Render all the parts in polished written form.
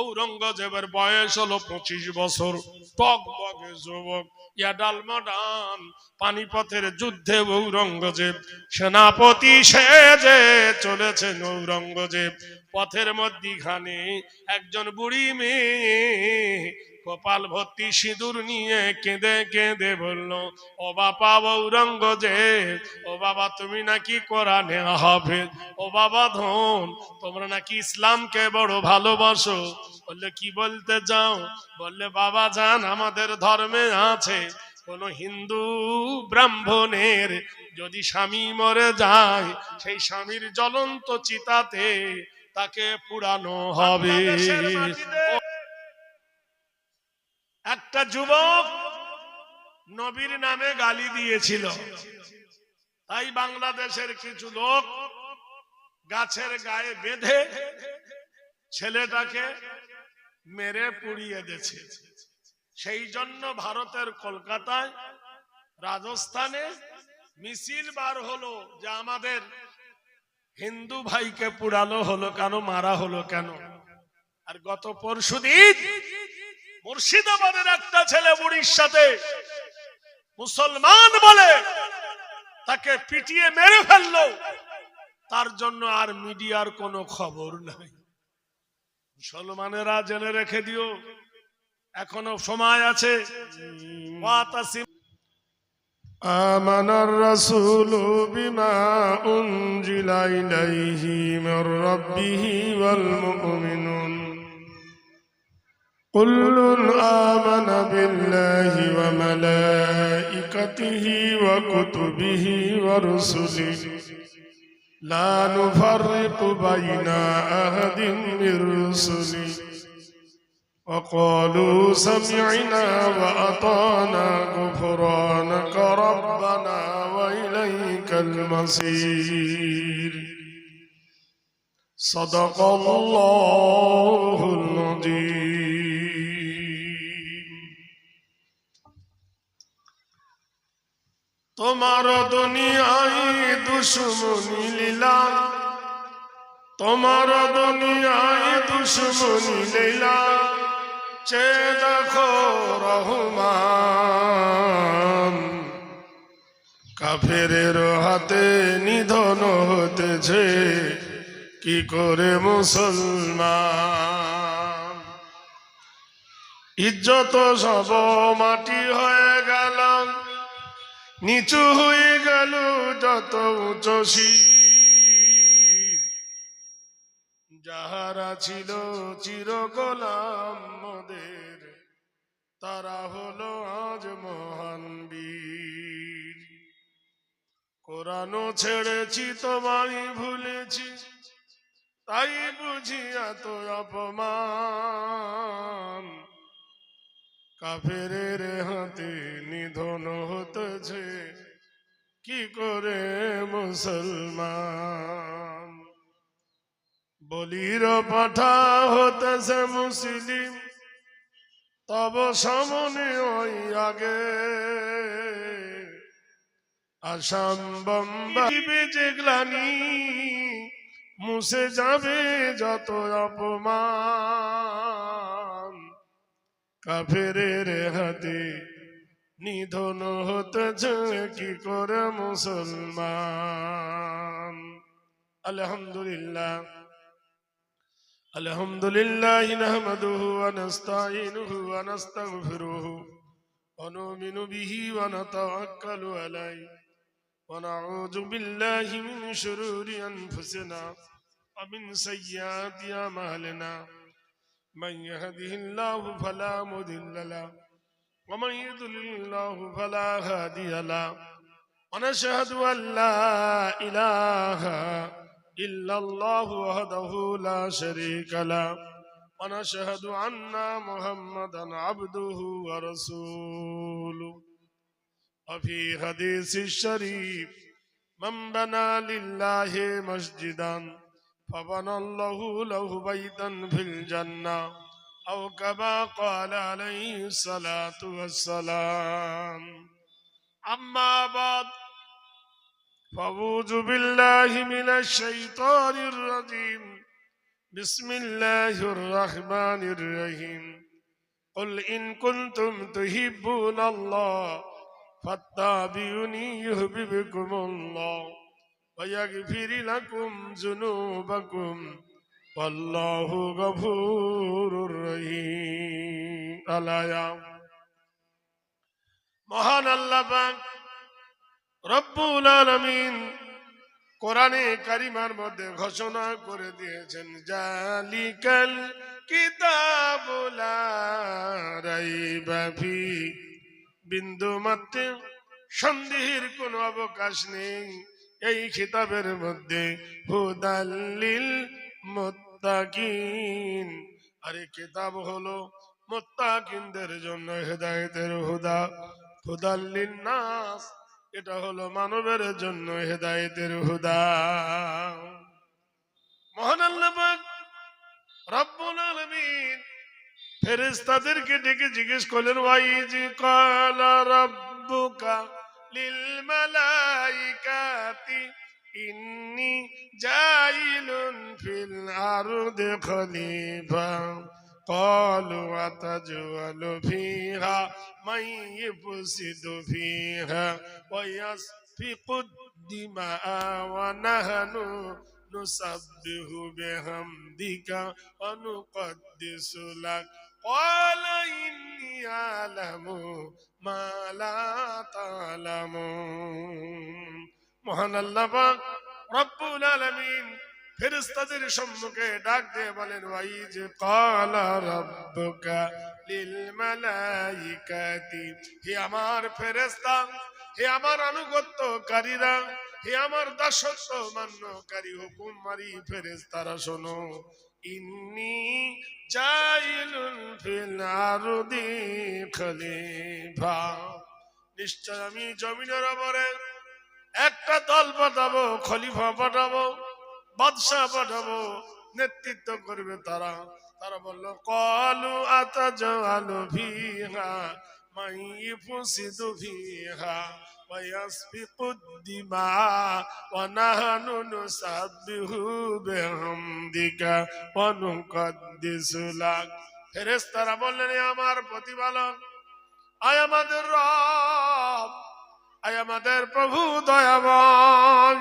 ঔরঙ্গজেবের বয়স হলো 25 বছর, টকবগে যুবক, ইয়াডালমাডান। পানিপথের যুদ্ধে ঔরঙ্গজেব সেনাপতি সেজে চলেছেন। ঔরঙ্গজেব পথের মধ্যিখানে একজন বুড়ি মেয়ে কপাল ভর্তি সিঁদুর নিয়ে কেঁদে কেঁদে বলল, ও বাবা ঔরঙ্গজেব, ও বাবা তুমি নাকি কোরআনে হাফেজ, ও বাবা ধন তোমরা নাকি ইসলামকে বড় ভালোবাসো। বললে কি বলতে চাও? বললে বাবা জান আমাদের ধর্মে আছে কোন হিন্দু ব্রাহ্মণের যদি স্বামী মরে যায় সেই স্বামীর জ্বলন্ত চিতাতে তাকে পুরানো হবে। একটা যুবক নবীর নামে গালি দিয়েছিল, তাই বাংলাদেশের কিছু লোক গাছের গায়ে বেঁধে ছেলেটাকে মেরে পুড়িয়ে দিয়েছে। সেই জন্য ভারতের কলকাতায়, রাজস্থানে মিছিল বার হলো যে আমাদের হিন্দু ভাইকে পুড়ানো হলো কেন, মারা হলো কেন। আর গত পরশুদিন মুর্শিদাবাদের একটা ছেলে বুড়ির সাথে মুসলমান বলে তাকে পিটিয়ে মেরে ফেললো, তার জন্য আর মিডিয়ার কোনো খবর নাই। মুসলমানেরা জেনে রেখে দিও, এখনো সময় আছে। আমানার রাসূলু বিমা উনজিলা ইলাইহি মির রাব্বিহি ওয়াল মুমিনুন কুল্লুন আমানা বিল্লাহি ওয়া মালাইকাতিহি ওয়া কুতুবিহি ওয়া রুসুলিহি লা নুফাররিকু বাইনা আহাদিন মির রুসুলিহি ওয়া ক্বালু সামি'না ওয়া আতানা গুফরানাকা রাব্বানা ওয়া ইলাইকাল মাসীর। সাদাকাল্লাহুল আযীম। তোমার দুনিয়ায় দুশ্মনী লীলা, তোমার দুনিয়ায় দুশ্মনী লীলা চে দেখো রহমান। কাফেরের হাতে নিধন হতেছে কি করে মুসলমান। ইজ্জত সব মাটি হয়ে গেল, নিচু হয়ে গেল যত উচ্চ শির। যাহারা ছিল চির গোলাম মোদের, তারা হলো আজ মহান বীর। কোরআন ছেড়েছি তোমায় ভুলেছি, তাই বুঝি এত অপমান। কাফেরের হাতে নিধন হতেছে কি করে মুসলমান। বলির পাঠা হতেছে মুসলিম, তব সামনে ওই আগে আসাম বোম্বাই বেজে গ্লানি, মুছে যাবে যত অপমান। কাফেরের হাতে নিধন হতেছে কি করে মুসলমান। আলহামদুলিল্লাহ আলহামদুলিল্লাহ নাহমাদুহু ওয়া নাস্তাঈনুহু ওয়া নাস্তাগফিরুহু ওয়া নু'মিনু বিহি ওয়া নাতাওয়াক্কালু আলাইহি ওয়া নাউযু বিল্লাহি মিন শুরুরি আনফুসিনা ওয়া মিন সাইয়্যাতি আমালিনা। মান ইয়াহদিহিল্লাহু ফালা মুদিল্লা লাহু ওয়া মান ইউদ্লিলহু ফালা হাদিয়া লাহু। ওয়া নাশহাদু আল লা ইলাহা ইল্লাল্লাহু ওয়াহদাহু লা শারীকা লাহু ওয়া নাশহাদু আন্না মুহাম্মাদান আবদুহু ওয়া রাসূলুহু। ওয়া ফি হাদিসিশ শরীফ মান বানা লিল্লাহি মসজিদান ফাবানাল্লাহু লাহু বাইতান ফিল জান্নাহ আও কামা ক্বালা আলাইহিস সালাতু ওয়াস সালাম। আম্মা বাদ, ফাউযু বিল্লাহি মিনাশ শাইতানির রাজীম। বিসমিল্লাহির রহমানির রহিম। قل إن كنتم تحبون الله فاتبعوني يحببكم الله ويغفر لكم ذنوبكم والله غفور رحيم। আলায়া মহান আল্লাহ পাক রব্বুল আলামিন কোরআনে কারিমার মধ্যে ঘোষণা করে দিয়েছেন, জালিকাল কিতাবু লা রাইবা ফি, বিন্দু মাত্র সন্দেহের কোনো অবকাশ নেই এই কিতাবের মধ্যে, হুদাল লিল মুত্তাকিন, আরে কিতাব হলো মুত্তাকিনদের জন্য হেদায়েতের হুদা, হুদাল লিন নাস এটা হলো মানবের জন্য হেদায়েতের হুদা। মহান আল্লাহ পাক রব্বুল আলামিন ফেরেশতাদেরকে ডেকে জিজ্ঞেস করলেন, ওয়াইজ ক্বালা রাব্বুকা লিল মালাইকাতি ইন্নী জাইলুন ফিল আরদি খলিফা ক্বালু আতাজআলু ফিহা মান ইফসিদু ফিহা ওয়া ইয়াসফিকু দিমাআ ওয়া নাহনু নুসাব্বিহু বিহামদিকা ওয়া নুকদ্দিসু লাক قال إني أعلم ما لا تعلمون। মহান আল্লাহ পাক রব্বুল আলামিন ফেরেশতাদের সম্মুখে ডাক দিয়ে বলেন, ওয়াইজ ক্বালা রাব্বুকা লিল মালাইকাতি, হে আমার ফেরেশতা, হে আমার আনুগত্যকারীরা, হে আমার দাসত্ব মান্যকারী হুকুমকারী ফেরেশতারা শোনো, ইন্নী জাইলুন ফিল আরদি খলিফা, নিশ্চয় আমি জমিনের উপরে একটা দল পাঠাবো, খলিফা পাঠাবো, বাদশাহ পাঠাবো, নেতৃত্ব করবে তারা। তারা বলল, ক্বালু আতাজআলু ফিহা মান ইফসিদু ফিহা ওয়া ইয়াসফিকু দিমাআ ওয়া নাহনু নুসাব্বিহু বিহামদিকা ওয়া নুকদ্দিসু লাক। ফেরেশতারা বললেন, আমার প্রতিপালক, আয় আমাদের রব, আয় আমাদের প্রভু দয়াবান,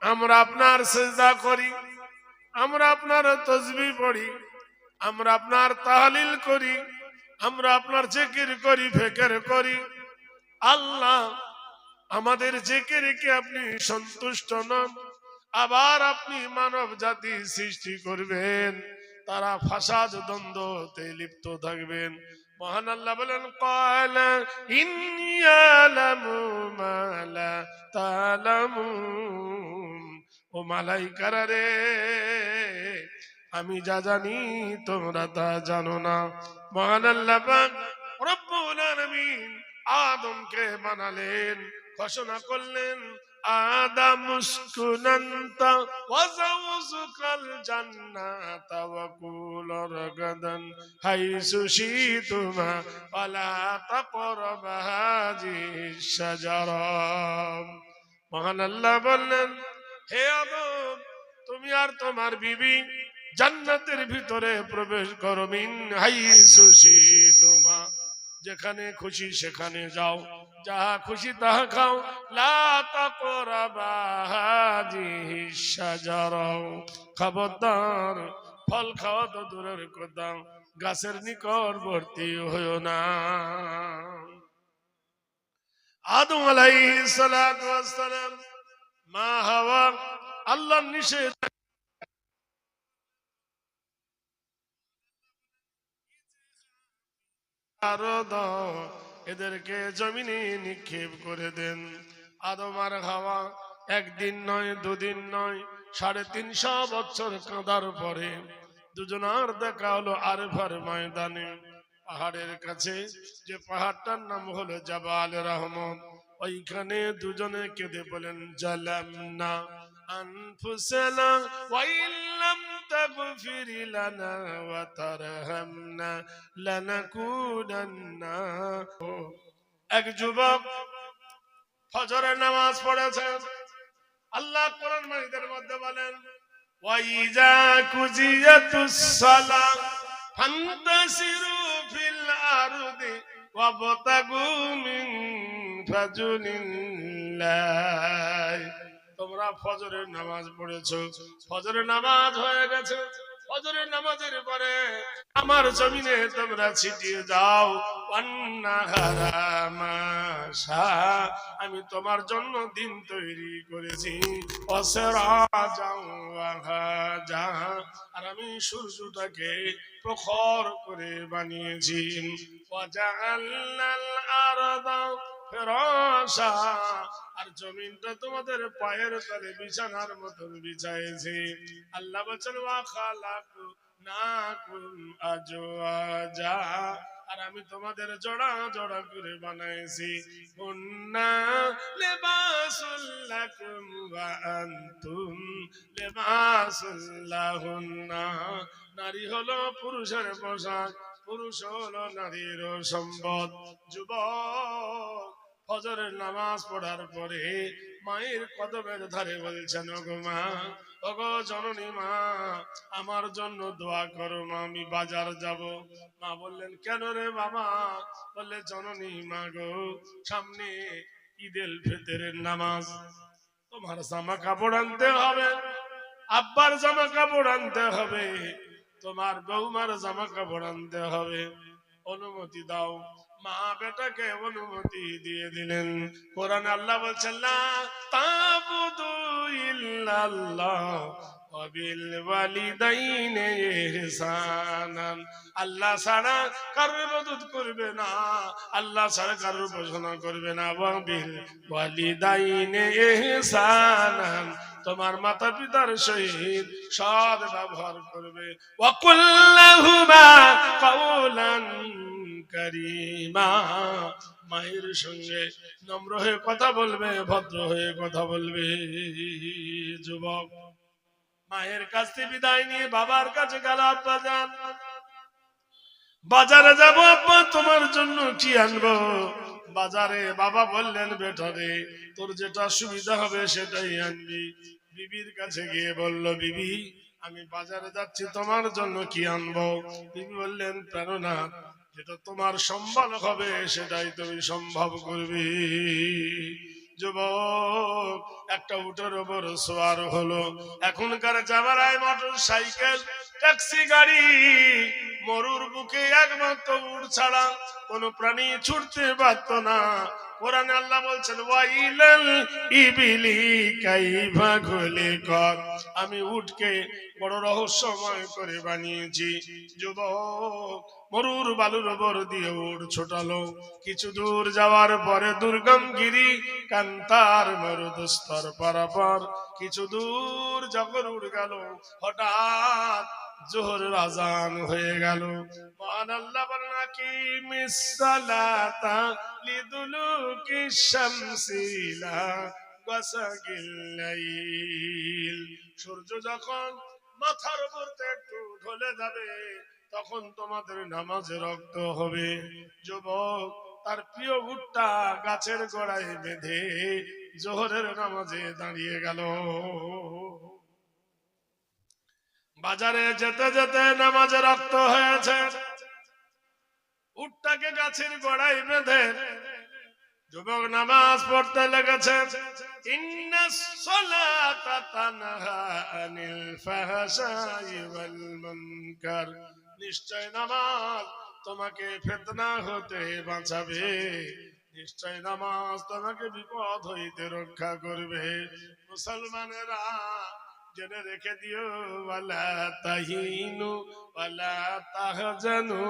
আমরা আপনার সিজদা করি, আমরা আপনার তাসবিহ পড়ি, আমরা আপনার তাহলিল করি, আমরা আপনার জিকির করি, ফিকির করি। আল্লাহ, আমাদের জিকিরে কি আপনি সন্তুষ্ট নন? আবার আপনি মানব জাতি সৃষ্টি করবেন, তারা ফাসাদ দ্বন্দ্বতে লিপ্ত থাকবেন। মহান আল্লাহ বলেন, ক্বালা ইন্নী আ'লামু মা লা তা'লামুন, ও মালাইকারা রে, আমি যা জানি তোমরা তা জানো না। মহান আল্লাহ পাক রব্বুল আলামিন আদমকে বানালেন, ঘোষণা করলেন, আদম উসকুনান্তা ওয়া যাওজুকাল জান্নাতা ওয়া কুলা রাগাদান হাইসু শিতুমা ওয়া লা তাকরাবা হাযিহিশ শাজারা। মহান আল্লাহ বললেন, হে আদম, তুমি আর তোমার বিবি জান্নাতের ভিতরে প্রবেশ করো, মিন হাইসু শিতুমা, যেখানে খুশি সেখানে যাও, যাহা খুশি তাহা খাও, লা তাকরাবা হাযিহিশ শাজারা, খবরদার ফল খাওয়া তো দূরের কথা, গাছের নিকটবর্তী হইও না। আদম আলাইহিস সালাতু ওয়াস সালাম, মা হাওয়া আল্লাহর নিষেধ এদেরকে জমিনে নিক্ষেপ করে দেন। আদম আর হাওয়া একদিন নয়, দুদিন নয়, 350 বছর কাঁদার পরে দুজনার দেখা হলো আরফার ময়দানে, পাহাড়ের কাছে, যে পাহাড়টার নাম হলো জাবাল রহমত। ওইখানে দুজনে কেঁদে বলেন, জালামনা আনফুসানা ওয়া ইল্লাম তাগফির লানা ওয়া তারহামনা লানাকুনান্না। এক যুবক ফজরের নামাজ পড়েছেন, আল্লাহ কোরআন মাজিদের মধ্যে বলেন, ওয়াইজা কুজিয়াতুস সালাহ ফান্তাসিরু ফিল আরদি ওয়াবতাগু মিন ফাজলিল্লাহ। তোমরা ফজরের নামাজ পড়েছো, ফজরের নামাজ হয়ে গেছে, ফজরের নামাজের পরে আমার জমিনে তোমরা ছিটিয়ে যাও। ওয়ান্নাহারা মাশা, আমি তোমার জন্য দিন তৈরি করেছি। ওয়াসরাজাও ওয়াহাজা, আর আমি সূর্যটাকে প্রখর করে বানিয়েছি। ওয়াজআলনাল আরদা ফিরাশা, আর জমিনটা তোমাদের পায়ের তলে বিছানার মতন বিছাইছি। আল্লাহ বলেন ওয়া খালাকনাকুম আজওয়াজা, আর আমি তোমাদের জোড়া জোড়া করে বানাইছি। হুন্না লিবাসুল লাকুম ওয়া আনতুম লিবাসুল লাহুন্না, নারী হলো পুরুষের পোশাক, পুরুষ হলো নারীর সম্পদ। যুবক ফজরের নামাজ পড়ার পরে মায়ের কদমের ধারে বলছেন, ওগো মা, ওগো জননী মা, আমার জন্য দোয়া করো মা, আমি বাজার যাব। মা বললেন, কেন রে বাবা? বললে, জননী মা গো, সামনে ঈদুল ফিতরের নামাজ, তোমার জামা কাপড় আনতে হবে, আব্বার জামা কাপড় আনতে হবে, তোমার বৌমার জামা কাপড় আনতে হবে, অনুমতি দাও। মা বেটাকে অনুমতি দিয়ে দিলেন। কোরআনে আল্লাহ বলছেন, লা তাবুদু ইল্লাল্লাহ ওয়া বিল ওয়ালিদাইনি ইহসানান, আল্লাহ ছাড়া কারোর ইবাদত করবে না, আল্লাহ ছাড়া কারোর উপাসনা করবে না। ওয়া বিল ওয়ালিদাইনি ইহসানান, তোমার মাতা পিতার সহিত সৎ ব্যবহার করবে। ওয়া কুল্লাহুমা কাওলান কারীমা, মায়ের সঙ্গে নম্র হয়ে কথা বলবে, ভদ্র হয়ে কথা বলবে। যুবক মায়ের কাছ থেকে বিদায় নিয়ে বাবার কাছে গেল। আব্বা যান, বাজারে যাবো আব্বা, তোমার জন্য কি আনবো? বাজারে বাবা বললেন, বেটা রে, তোর যেটা সুবিধা হবে সেটাই আনবি। বিবির কাছে গিয়ে বলল, বিবি, আমি বাজারে যাচ্ছি, তোমার জন্য কি আনবো? বিবি বললেন, প্রাণনাথ, যেটা তোমার সম্ভব হবে সেটাই তুমি সম্ভব করবে। যুবক একটা উটের উপর সওয়ার হলো। এখনকার জামানায় মোটর সাইকেল, ট্যাক্সি গাড়ি, মরুর বুকে একমাত্র উট ছাড়া কোন প্রাণী ছুটতে পারত না। কোরআনে আল্লাহ বলছেন, ওয়াইলাল ইবিলি কাইফা খুলিকাত, আমি উটকে বড় রহস্যময় করে বানিয়েছি। যুবক মরুর বালুর উপর দিয়ে উট ছোটালো। কিছু দূর যাওয়ার পরে দুর্গম গিরি কান্তার মরুদস্তর পারাপার, কিছু দূর যখন উঠ গেল, হঠাৎ জোহরের আজান হয়ে গেল। মহান আল্লাহ বলেন, আকিমিস সালাতা লিদুলুকিশ শামসি ইলা গাসাকিল লাইল, সূর্য যখন মাথার উপর থেকে একটু ঢলে যাবে, তখন তোমাদের নামাজে রক্ত হবে। যুবক তার প্রিয় উটটা গাছের গোড়ায় বেঁধে জোহরের নামাজে দাঁড়িয়ে গেল। বাজারে যেতে যেতে নামাজে রক্ত হয়েছে, উটটাকে গাছের গোড়ায় বেঁধে যুবক নামাজ পড়তে লেগেছে। ইন্নাস সালাতা তানহা আনিল ফাহশাই ওয়াল মুনকার, নিশ্চয় নামাজ তোমাকে ফিতনা হতে বাঁচাবে, নিশ্চয় নামাজ তোমাকে বিপদ হইতে রক্ষা করবে। মুসলমানেরা জেনে রেখে দিও, ওয়ালা তাহিনু ওয়ালা তাহজানু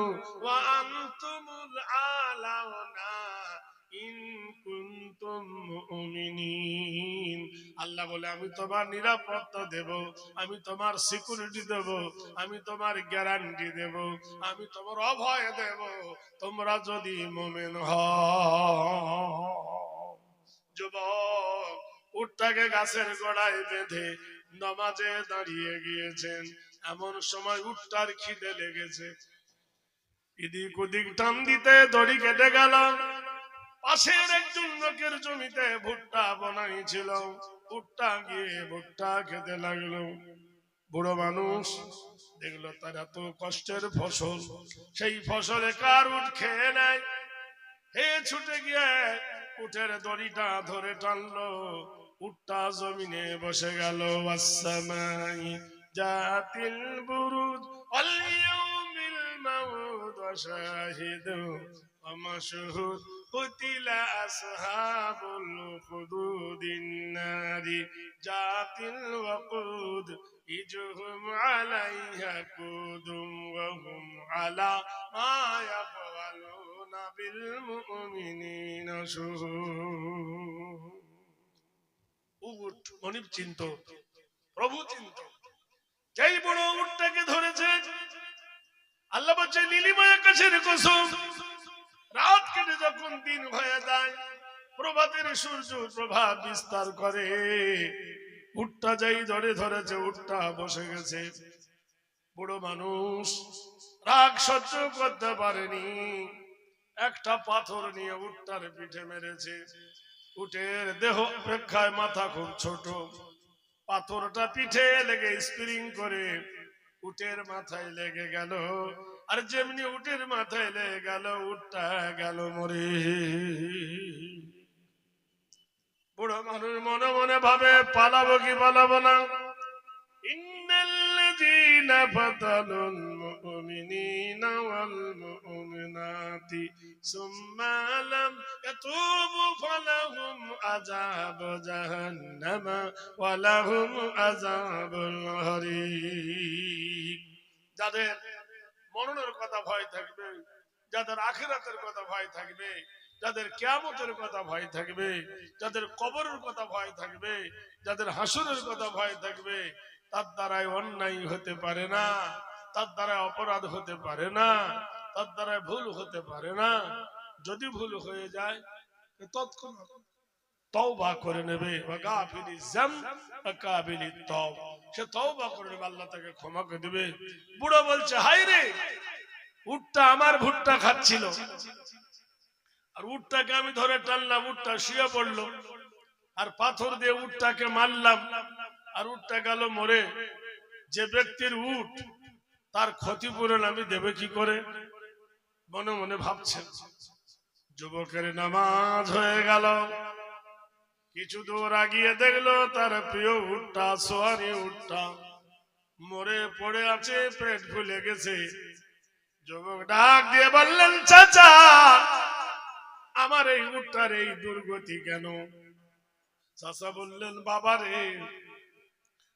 ওয়া আনতুমুল আলাউনা ইন কুনতুম মুমিনিন। আল্লাহ বলে, আমি তোমার নিরাপত্তা দেব, আমি তোমার সিকিউরিটি দেব, আমি তোমার গ্যারান্টি দেব, আমি তোমার অভয় দেব, তোমরা যদি মুমিন হও। যুবক উটটাকে গাছের গোড়ায় বেঁধে নামাজে দাঁড়িয়ে গিয়েছেন। এমন সময় উটটার খিদে লেগেছে, এদিক ওদিক টান দিতে দড়ি কেটে গেল। পাশের একজন লোকের জমিতে ভুট্টা বানাইছিল, উটটা গিয়ে ভুট্টা খেতে লাগলো। বুড়ো মানুষ দেখলো তার এত কষ্টের ফসল, সেই ফসলে কার উট খেয়ে নেয়। হে ছুটে গিয়ে উটের দড়িটা ধরে টানলো, উটটা জমিনে বসে গেল। ওয়াসসামাই জাতিল বুরুজ ওয়াল ইয়াউমিল মাউদ ওয়া শাহিদু ওয়া মাশহুদ কুতিলা আসহাবুল খুদুদিন নারি জাতিল ওয়াকুদ ইজহুম আলাইহা কুদুম ওয়া হুম আলা মা ইয়াফআলুনা বিল মুমিনিনা শুহুদ। উট মনিব চিন্ত, প্রভু চিন্ত। যেই বড় উটটাকে ধরেছে, আল্লাহ বলছে নীলিমা আকাশের কসম, রাত কেটে যখন দিন হয়ে যায়, প্রভাতের সূর্য প্রভাত বিস্তার করে, উটটা যাই ধরে ধরেছে, উটটা বসে গেছে। বুড়ো মানুষ রাগ সহ্য করতে পারেনি, একটা পাথর নিয়ে উটটার পিঠে মেরেছে। উটের দেহ অপেক্ষায় মাথা খুব ছোট, পাথরটা পিঠে লেগে স্প্রিং করে উটের মাথায় লেগে গেল। আর যেমনি উটের মাথায় লেগে গেল, উটটা গেল মরে। বুড়ো মানুষ মনে মনে ভাবে পালাবো কি পালাবো না। ইন্নাল্লাযীনা ফাতানুল মুমিনিনা ওয়াল মুমিনাতি সুম্মা লাম ইয়াতুবু ফালাহুম আযাবু জাহান্নামা ওয়া লাহুম আযাবুল হারিক। যাদের মরণের কথা ভয় থাকবে, যাদের আখিরাতের কথা ভয় থাকবে, যাদের কিয়ামতের কথা ভয় থাকবে, যাদের কবরের কথা ভয় থাকবে, যাদের হাসরের কথা ভয় থাকবে, তার দ্বারাই অন্যায় হতে পারে না, তার দ্বারা অপরাধ হতে পারে না, তার দ্বারা ভুল হতে পারে না। যদি ভুল হয়ে যায় তৎক্ষণাৎ তওবা করে নেবে। ওয়াগাফিরি যাম ওয়াকাবিলি তওব, সে তওবা করে নেবে, আল্লাহ তাকে ক্ষমা করে দেবে। বুড়ো বলছে হায় রে, উটটা আমার ভুট্টা খাচ্ছিল, আর উটটাকে আমি ধরে টানলাম, উটটা শুয়ে পড়লো, আর পাথর দিয়ে উটটাকে মারলাম, আর উটটা গেল মরে। যে ব্যক্তির উট, তার ক্ষতিপূরণ আমি দেবে কি করে? মনে মনে ভাবছেন। যুবকের নামাজ হয়ে গেল, কিছু দূর আগিয়ে দেখলো তার প্রিয় উটটা, সোয়ারি উটটা মরে পড়ে আছে, পেট ফুলে গেছে। যুবক ডাক দিয়ে বললেন, চাচা আমার এই উটটার এই দুর্গতি কেন? চাচা বললেন, বাবা রে,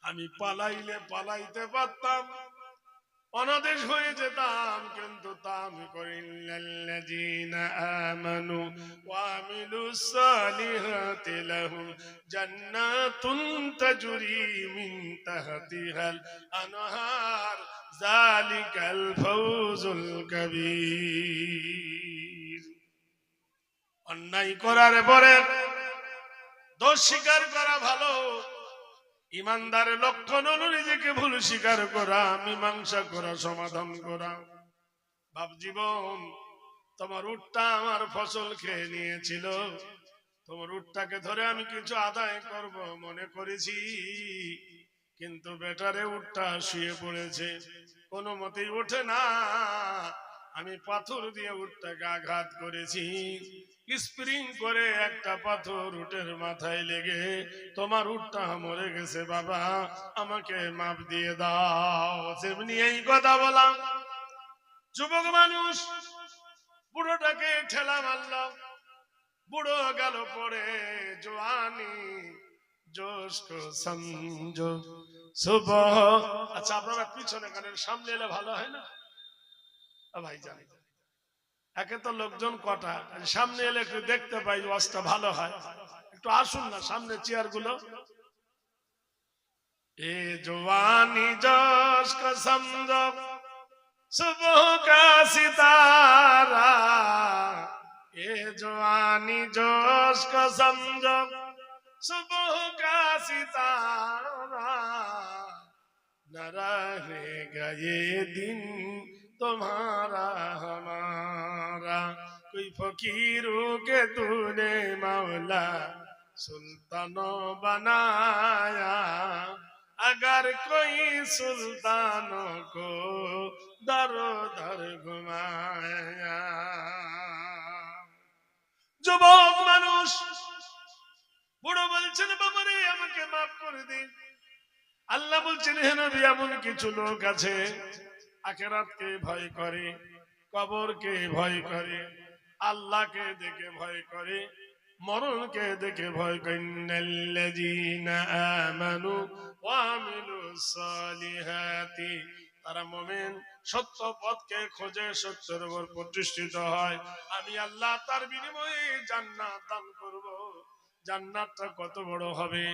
আমি পালাইলে পালাইতে পারতাম, অনাদেশ হয়ে যেতাম, কিন্তু তা আমি করিনি। আল্লাযীনা আমানু ওয়া আমিলুস সালিহাতি লাহুম জান্নাতুন তাজরি মিন তাহতিহাল আনহার যালিকাল ফাওজুল কাবীর। অন্যায় করার পরে দোষ স্বীকার করা ভালো। ইমানদারের লক্ষণ হলো নিজেকে ভুল স্বীকার করা, মীমাংসা করা, সমাধান করা। বাপ জীবন, তোমার উটটা আমার ফসল খেয়ে নিয়েছিল, তোমার উটটাকে ধরে আমি কিছু আদায় করব মনে করেছি, কিন্তু বেটারে উটটা শুয়ে পড়েছে, কোনো মতেই ওঠে না। আমি পাথর দিয়ে উটটাকে আঘাত করেছি, স্প্রিং করে একটা পাথর উটের মাথায় লেগে তোমার উটটা মরে গেছে। বাবা আমাকে মাপ দিয়ে দাও। সেমনি এই কথা বলা যুবক মানুষ বুড়োটাকে ঠেলা মারল, বুড়ো গেল পড়ে। জওয়ানি জোশ কো সমঝো সুবহ। আচ্ছা আপনারা পিছনে গানের সামনে এলে ভালো হয় না ভাই? জানি একে তো লোকজন কটা, সামনে এলে একটু দেখতে পাই, ওয়াজটা ভালো হয়। একটু আসুন না সামনে চেয়ার গুলো। এ জওয়ানি জোশ কো সমঝো সুবহ কা সিতারা, এ জওয়ানি জোশ কো সমঝো সুবহ কা সিতারা, না रहेगा ये दिन तुम्हारा हमारा, कोई फकीरों के तूने मौला सुल्तानो बनाया, अगर कोई सुल्तानों को दरो दर घुमाया। যুবক মানুষ বুড়ো বলছেন বাবারে আমাকে মাফ করে দিন। আল্লাহ বলছেন হে নবী এমন কিছু লোক আছে আখিরাতকে ভয় করে, কবরকে ভয় করে, আল্লাহকে দেখে ভয় করে, মরণকে দেখে ভয় করে। ইন্নাল্লাযীনা আমানু ওয়া আমিলুস সালিহাতি, তারা মুমিন সত্য পথকে খোঁজে, সত্যের উপর প্রতিষ্ঠিত হয়, আমি আল্লাহ তার বিনিময়ে জান্নাত দান করব। জান্নাতটা কত বড় হবে!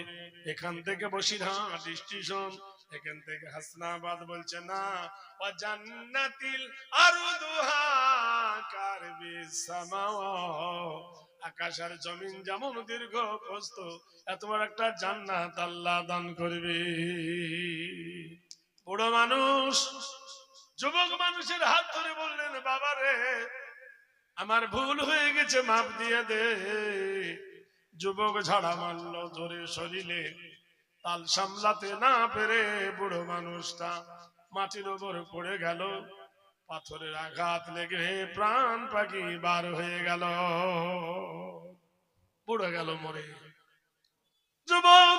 এখান থেকে বসিরহাট স্টেশন, এখান থেকে হাসনাবাদ বলছে না, ওয়া জান্নাতিল আরদুহা কারবিস সামাওয়াত, আকাশ আর জমিন যেমন দীর্ঘ প্রস্থ, এত বড় একটা জান্নাত আল্লাহ দান করবে। বুড়ো মানুষ যুবক মানুষের হাত ধরে বললেন বাবা রে আমার ভুল হয়ে গেছে, মাফ দিয়ে দে। যুবক ঝাড়া মারল ধরে শরীরে, তাল সামলাতে না পেরে বুড়ো মানুষটা মাটির উপর পড়ে গেল, পাথরের আঘাত লেগে প্রাণ পাখি বার হয়ে গেল, পড়ে গেল মরে। যুবক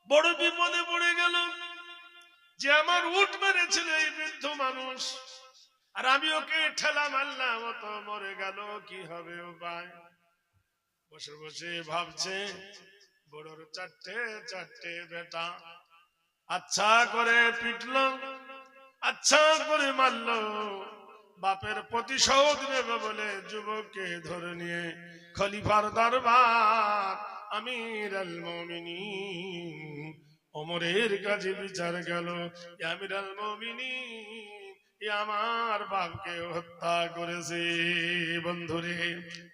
বড় বিপদে পড়ে গেল যে আমার উট মেরেছিল এই বৃদ্ধ মানুষ, আর আমি ওকে ঠেলা মারলাম, ও তো মরে গেল, কি হবে উপায়? বসে বসে ভাবছে বড়র চারটে চারটে বেটা, আচ্ছা করে পিটলো, আচ্ছা করে মারলো, বাপের প্রতিশোধ নেবে বলে যুবককে ধরে নিয়ে খলিফার দরবার আমির আল মুমিনিন ওমরের কাছে বিচার গেল। আমির আল মুমিনিন, আমার বাপকে হত্যা করেছে। বন্ধুরে,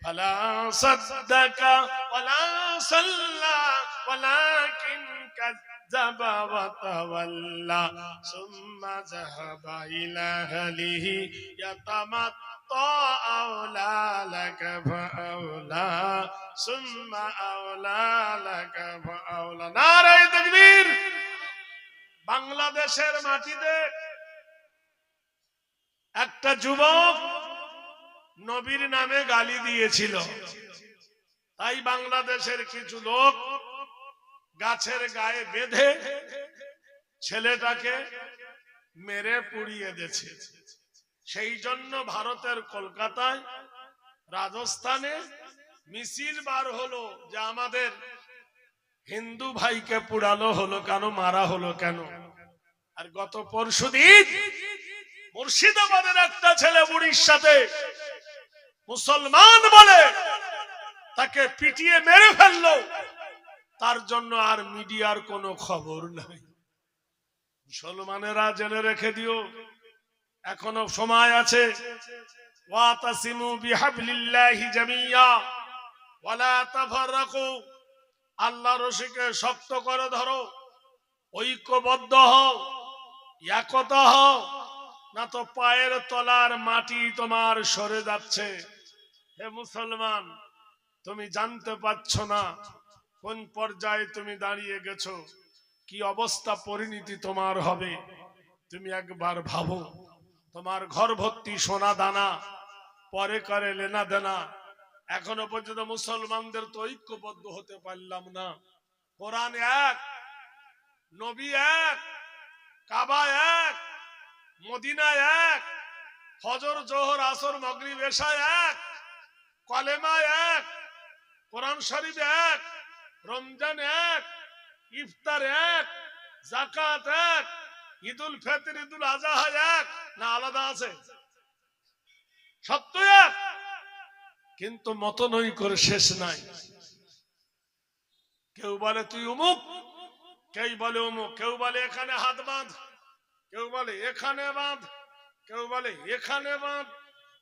ফালা সাদ্দাকা ওয়ালা সাল্লা ওয়ালাকিন কাযাবা ওয়া তাওয়াল্লা সুম্মা যাহাবা ইলা আহলিহি ইয়াতামাত্তা আওলা লাকা ফাআওলা সুম্মা আওলা লাকা ফাআওলা। নারায়ে তাকবীর। বাংলাদেশের মাটিতে একটা যুবক নবীর নামে গালি দিয়েছিল, তাই বাংলাদেশের কিছু লোক গাছের গায়ে বেঁধে ছেলেটাকে মেরে পুড়িয়ে দিয়েছে। সেই জন্য ভারতের কলকাতায়, রাজস্থানে মিছিল বার হলো যে আমাদের হিন্দু ভাইকে পুড়ালো হলো কেন, মারা হলো কেন। আর গত পরশুদিন মুর্শিদাবাদের একটা ছেলে উড়িষ্যাতে মুসলমান বলে তাকে পিটিয়ে মেরে ফেললো, তার জন্য আর মিডিয়ার কোনো খবর নাই। মুসলমানেরা জেনে রেখে দিও, এখনো সময় আছে। ওয়াতাসিমু বিহাবলিল্লাহি জামিয়া ওয়ালা তাফাররাকু, আল্লাহর রশিকে শক্ত করে ধরো, ঐক্যবদ্ধ হও, একতা হও, না তো পায়ের তলার মাটি তোমার সরে যাচ্ছে। হে মুসলমান, তুমি জানতে পারছো না কোন পর্যায়ে তুমি দাঁড়িয়ে গেছো, কি অবস্থা পরিণতি তোমার হবে। তুমি একবার ভাবো, তোমার ঘর ভর্তি সোনা দানা, পরে করে লেনা দেনা, এখনো পর্যন্ত মুসলমানদের তো ঐক্যবদ্ধ হতে পারলাম না। কোরআন এক, নবী এক, কাবা এক, মদিনা এক, ফজর জোহর আসর মাগরিব এশা এক, কলেমা এক, কোরআন শরীফ এক, রমজান এক, ইফতার এক, যাকাত এক, ঈদুল ফিতর ঈদুল আযহা এক, না আলাদা আছে? সত্য এক, কিন্তু মতনৈক্যের শেষ নাই। কেউ বলে তুই অমুক, কেউ বলে অমুক, কেউ বলে এখানে হাত বাঁধ, কেউ বলে এখানে বাঁধ, কেউ বলে এখানে বাঁধ,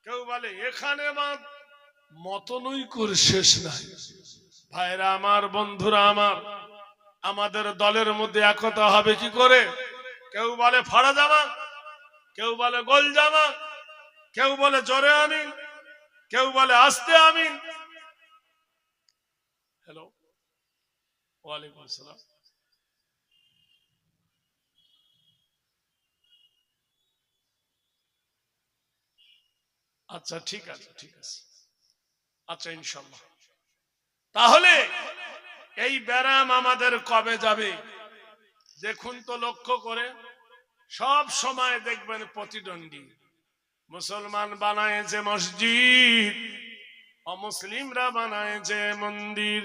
কেউ বলে এখানে বাঁধ, মতনৈক্যের শেষ নাই। ভাইরা আমার, বন্ধুরা আমার, আমাদের দলের মধ্যে একতা হবে কি করে? কেউ বলে ফাড়া জামা, কেউ বলে গোল জামা, কেউ বলে জোরে আমিন, কেউ বলে আস্তে আমিন। হ্যালো, ওয়ালাইকুম আসসালাম। আচ্ছা ঠিক আছে, ঠিক আছে, আচ্ছা ইনশাল্লাহ। তাহলে এই ব্যারাম আমাদের কবে যাবে? দেখুন তো লক্ষ্য করে, সব সময় দেখবেন প্রতিদ্বন্দ্বী। মুসলমান বানায়েছে মসজিদ, অমুসলিমরা বানায়েছে মন্দির।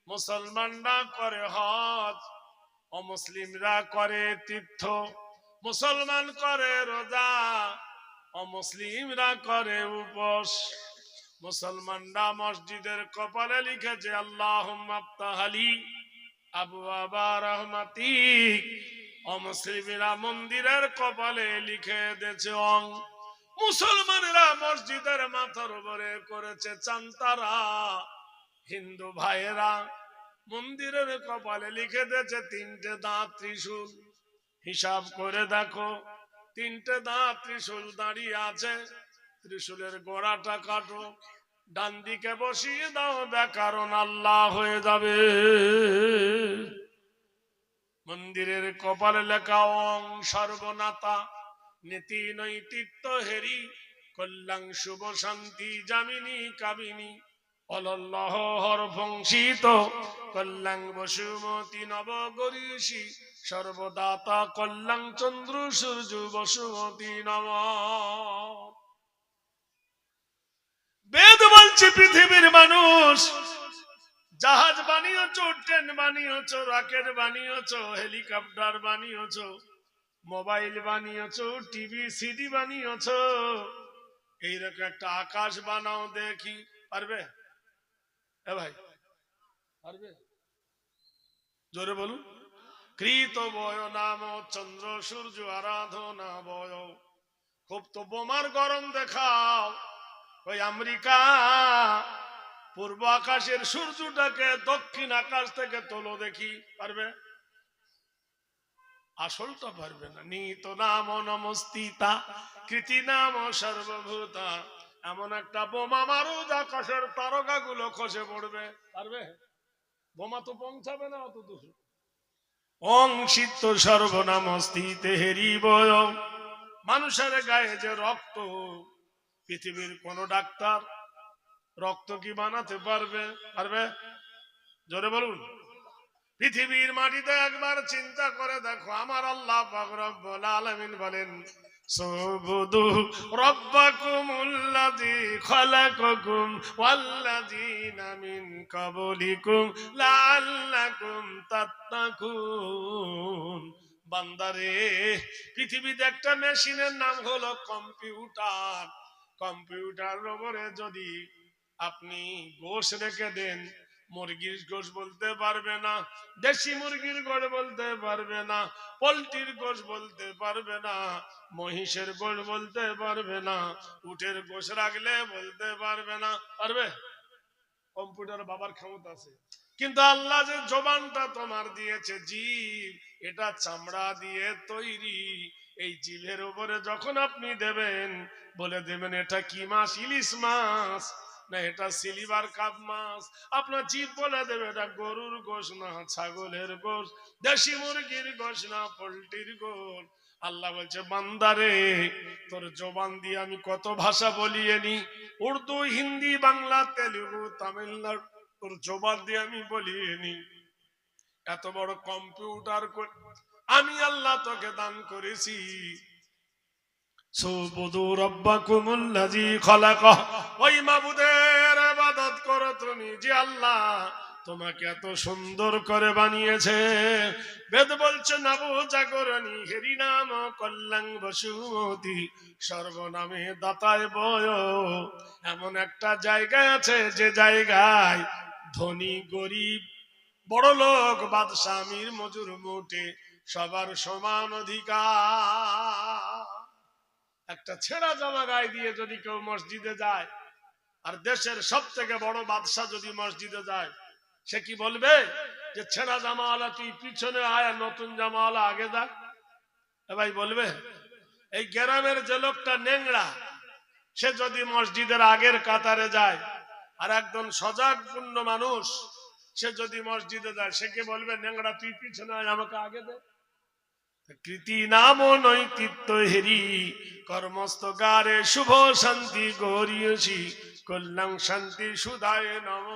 মুসলমানরা করে হজ, অমুসলিমরা করে তীর্থ। মুসলমান করে রোজা, অমুসলিমরা করে উপোস। মুসলমানরা মসজিদের কপালে লিখেছে আল্লাহুম্মা আফতাহলি আবওয়াবা রাহমাতিক, অমুসলিমরা মন্দিরের কপালে লিখে দিয়েছে অং। মুসলমানেরা মসজিদের মাথার উপরে করেছে চান্তারা, হিন্দু ভাইয়েরা মন্দিরের কপালে লিখে দিয়েছে তিনটে দাঁত ত্রিশূল। হিসাব করে দেখো, তিনটে দাঁত ত্রিশূল দাঁড়িয়ে আছে, ত্রিশূলের গোড়াটা কাটো, ডান দিকে বসিয়ে দাও, ব্যাকরণ আল্লাহ হয়ে যাবে। মন্দিরের কপালে লেখা অং সর্বনাতা, নীতি নৈতিত্য হেরি, কল্যাণ শুভ শান্তি জামিনী কামিনী, অলল্লাহ হরভংসিত, কল্যাণ বসুমতী নবগরীষী, সর্বদাতা কল্যাণ চন্দ্র সূর্য বসুমতী নম। বেদ বলছে পৃথিবীর মানুষ জাহাজ বানিয়েছ, ট্রেন বানিয়েছ, রকেট বানিয়েছ, হেলিকপ্টার বানিয়েছ, মোবাইল বানিয়েছ, টিভি সিডি বানিয়েছ, এইরকম একটা আকাশ বানাও দেখি, পারবে? এ ভাই পারবে? জোরে বলুন। কৃত বয় নাম চন্দ্র সূর্য আরাধনা বয়। খুব তো বোমার গরম দেখাও, ওই আমেরিকা পূর্ব আকাশের সূর্যটাকে দক্ষিণ আকাশ থেকে তোলো দেখি, পারবে? আসলটা পারবে না। নিত নাম নমস্তিতা, কৃতি নাম সর্বভূতা, এমন একটা বোমা মারো আকাশের তারকা গুলো খসে পড়বে, পারবে? বোমা তো পৌঁছাবে না অত দূর। অংশিত সর্বনামস্তিতে হেরিব, মানুষের গায়ে যে রক্ত, পৃথিবীর কোন ডাক্তার রক্ত কি বানাতে পারবে? পারবে? জোরে বলুন। পৃথিবীর মাটিতে একবার চিন্তা করে দেখো, আমার আল্লাহ পাক রব্বুল আলামিন বলেন সুবুদু রাব্বাকুমুল্লাযী খালাকাকুম ওয়াল্লাযীনা মিন ক্বাবলিকুম লাআল্লাকুম তাত্তাকুন। বান্দারে, পৃথিবীতে একটা মেশিনের নাম হলো কম্পিউটার। কম্পিউটারের উপরে যদি আপনি গোশ রেখে দেন, মুরগির গোশ বলতে পারবে না, দেশি মুরগির গোশ বলতে পারবে না, পোল্ট্রির গোশ বলতে পারবে না, মহিষের গোশ বলতে পারবে না, উটের গোশ রাখলে বলতে পারবে না, পারবে? কম্পিউটার বাবার ক্ষমতা আছে, কিন্তু আল্লাহ যে জবানটা তোমার দিয়েছে, জিভ, এটা চামড়া দিয়ে তৈরি। এই জিভের উপরে যখন আপনি দেবেন, বলে দেবেন এটা কি মাছ, ইলিশ মাছ না এটা সিলভার কাপ মাছ, আপনার জিভ বলে দেবে এটা গরুর গোশ না ছাগলের গোশ, দেশি মুরগির গোশ না পোল্ট্রির গোশ। আল্লাহ বলছে বান্দারে, তোর জবান দিয়ে আমি কত ভাষা বলিয়ে নি, উর্দু, হিন্দি, বাংলা, তেলুগু, তামিলনাড়ু, তোর জবান দিয়ে আমি বলিয়ে নি। এত বড় কম্পিউটার আমি আল্লাহ তোকে দান করেছি। সুবুদু রাব্বাকুমুল্লাযী খালাকা, ওই মাবুদের ইবাদত করো তুমি যে আল্লাহ তোমাকে এত সুন্দর করে বানিয়েছে। বেদ বলছে নবু জাগরণী হেরি নাম কল্যাণ বসুমতী, সর্বনামে দাতায় বয়। এমন একটা জায়গায় আছে যে জায়গায় ধনী গরিব, বড় লোক, বাদশা, আমির, মজুর, মোটে সবার সমান অধিকার। একটা ছেঁড়া জামা গায়ে দিয়ে যদি কেউ মসজিদে যায়, আর দেশের সব থেকে বড় বাদশা যদি মসজিদে যায়, সে কি বলবে যে ছেঁড়া জামাওয়ালা তুই পিছনে আয়, নতুন জামাওয়ালা আগে যা? ভাই বলবে? এই গ্রামের যে লোকটা নেংড়া, সে যদি মসজিদের আগের কাতারে যায়, আর একজন সজাগপূর্ণ মানুষ সে যদি মসজিদে যায়, সে কি বলবে নেংড়া তুই পিছনে আয়, আমাকে আগে দে? কৃতি নাম নৈতিত্য হেরি কর্মস্তকারে শুভ শান্তি গরিয়সী কল্যাণ শান্তি সুধায় নম।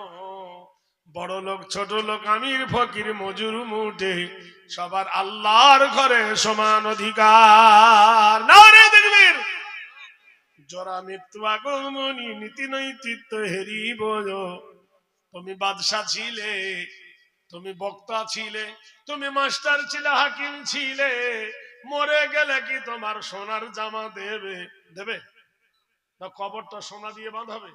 বড় লোক ছোট লোক আমির ফকির মজুর মুঠে সবার আল্লাহর ঘরে সমান অধিকার। নারে দেখবীর জরা মৃত্যু আগমনী নীতি নৈতিত্য হেরি বোঝ। তুমি বাদশা ছিলে, তুমি বক্তা ছিলে, তুমি মাস্টার ছিলে, হাকিম ছিলে, মরে গেলে কি তোমার সোনার জামা দেবে? দেবে না কবরটা সোনা দিয়ে বাঁধাবে?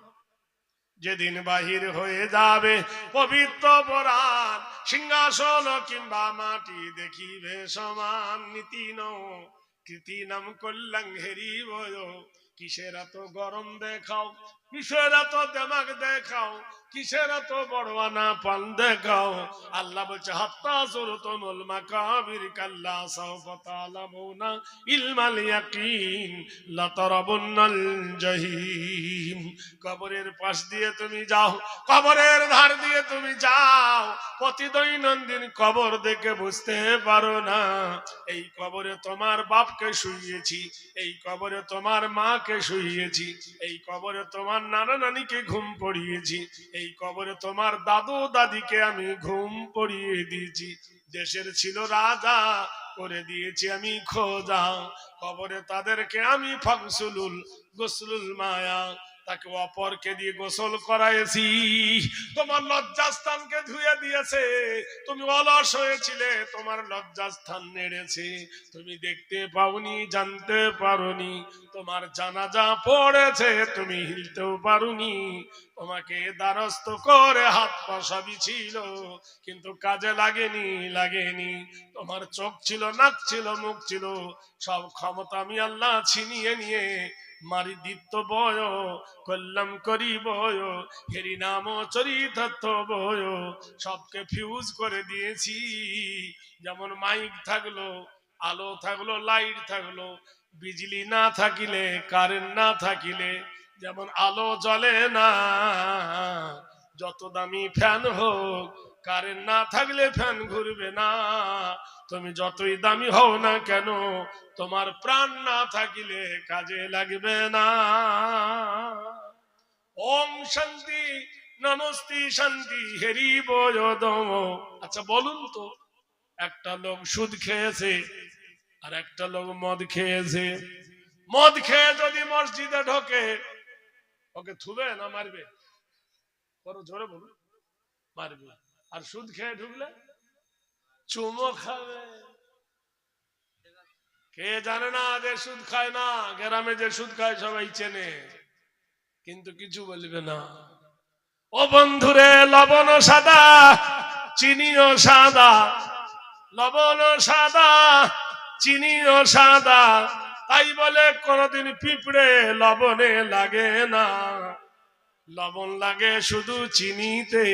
যেদিন বাহির হয়ে যাবে পবিত্র পরাণ, সিংহাসন কিংবা মাটি দেখিবে সমান। নীতি নও কৃতি নাম কল্যাণ হেরি বয়। কিসের এত গরম দেখাও, কিসের এত দেমাগ দেখাও, কিসের এত বড়ওয়ানা পান দেখাও? আল্লাহ বলছে হাত্তা যুরতুমুল মাকাবির কাল্লা সাওফা তা'লামুনা ইলমাল ইয়াকিন লাতারাবুন্নাল জাহিম। কবরের পাশ দিয়ে তুমি যাও, কবরের ধার দিয়ে তুমি যাও, প্রতিদৈনন্দিন কবর দেখে বুঝতে পারো না এই কবরে তোমার বাপকে শুইয়েছি, এই কবরে তোমার মাকে শুইয়েছি, এই কবরে তোমার নানা নানিকে ঘুম পড়িয়েছি, এই কবরে তোমার দাদু দাদিকে আমি ঘুম পড়িয়ে দিয়েছি। দেশের ছিল রাজা, করে দিয়েছি আমি খোদা। কবরে তাদেরকে আমি ফাগসুলুল গোসলুল মায়া, তাকে অপরকে দিয়ে গোসল করাইছি। তোমার লজ্জাস্থানকে ধুয়ে দিয়েছে, তুমি অলস হয়েছিলে, তোমার লজ্জাস্থান নেড়েছে, তুমি দেখতে পাওনি, জানতে পারোনি, তোমার জানাজা পড়েছে, তুমি হিলতেও পারোনি, তোমাকে দ্বারস্থ করে হাত পা সবই ছিল, কিন্তু কাজে লাগেনি। তোমার চোখ ছিল, নাক ছিল, মুখ ছিল, সব ক্ষমতা আমি আল্লাহ ছিনিয়ে নিয়ে মারি দিত্য বয় কল্যাণ করি বয় হেরি নাম চরিতার্থ বয় সবকে ফিউজ করে দিয়েছি। যেমন মাইক থাকলো, আলো থাকলো, লাইট থাকলো, বিজলি না থাকিলে, কারেন্ট না থাকিলে যেমন আলো জ্বলে না, যত দামি ফ্যান হোক কারেন্ট না থাকলে ফ্যান ঘুরবে না। তুমি যতই দামি হও না কেন, তোমার প্রাণ না থাকিলে কাজে লাগবে না। ওম শান্তি নমস্তি শান্তি হেরি বয়দম। আচ্ছা বলুন তো, একটা লোক সুদ খেয়েছে আর একটা লোক মদ খেয়েছে, মদ খেয়ে যদি মসজিদে ঢোকে ওকে থুবে না মারবে? বড় জোরে বলুন। মারবে। আর সুদ খেয়ে ঢুকলে চুমো খাবে। কে জানে না যে সুদ খায় না? গ্রামে যে সুদ খায় সবাই চেনে, কিন্তু কিছু বলবে না। ও বন্ধুরে, লবণ সাদা চিনিও সাদা, লবণ সাদা চিনিও সাদা, তাই বলে কোনদিন পিঁপড়ে লবণে লাগে না। লবণ লাগে শুধু চিনিতে।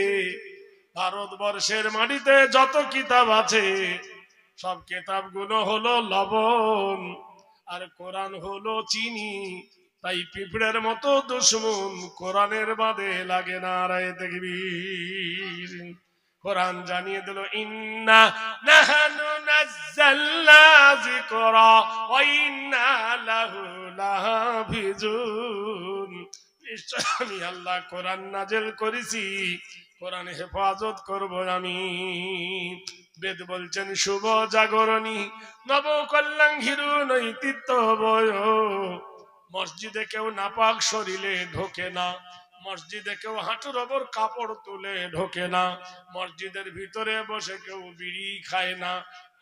ভারতবর্ষের মাটিতে যত কিতাব আছে সব কিতাবগুলো হলো লবণ, আর কোরআন হলো চিনি। তাই পিঁপড়ের মতো দুশ্মন কোরআনের বাদে লাগে না। রায় তাকবীর। কোরআন জানিয়ে দিল ইন্না নাহনু নাযালনা যিকরা ওয়া ইন্না লাহু লাহাফিজুন। নিশ্চয় আমি আল্লাহ কোরআন নাযিল করেছি, কোরআন হেফাজত করব আমি। বেদ বলছেন শুভ জাগরণী নব কল্যাণ হিরু নৈতিত্য বয়। মসজিদে কেউ নাপাক শরীরে ঢোকে না, মসজিদে কেউ হাঁটুর ওপর কাপড় তুলে ঢোকে না, মসজিদের ভিতরে বসে কেউ বিড়ি খায় না,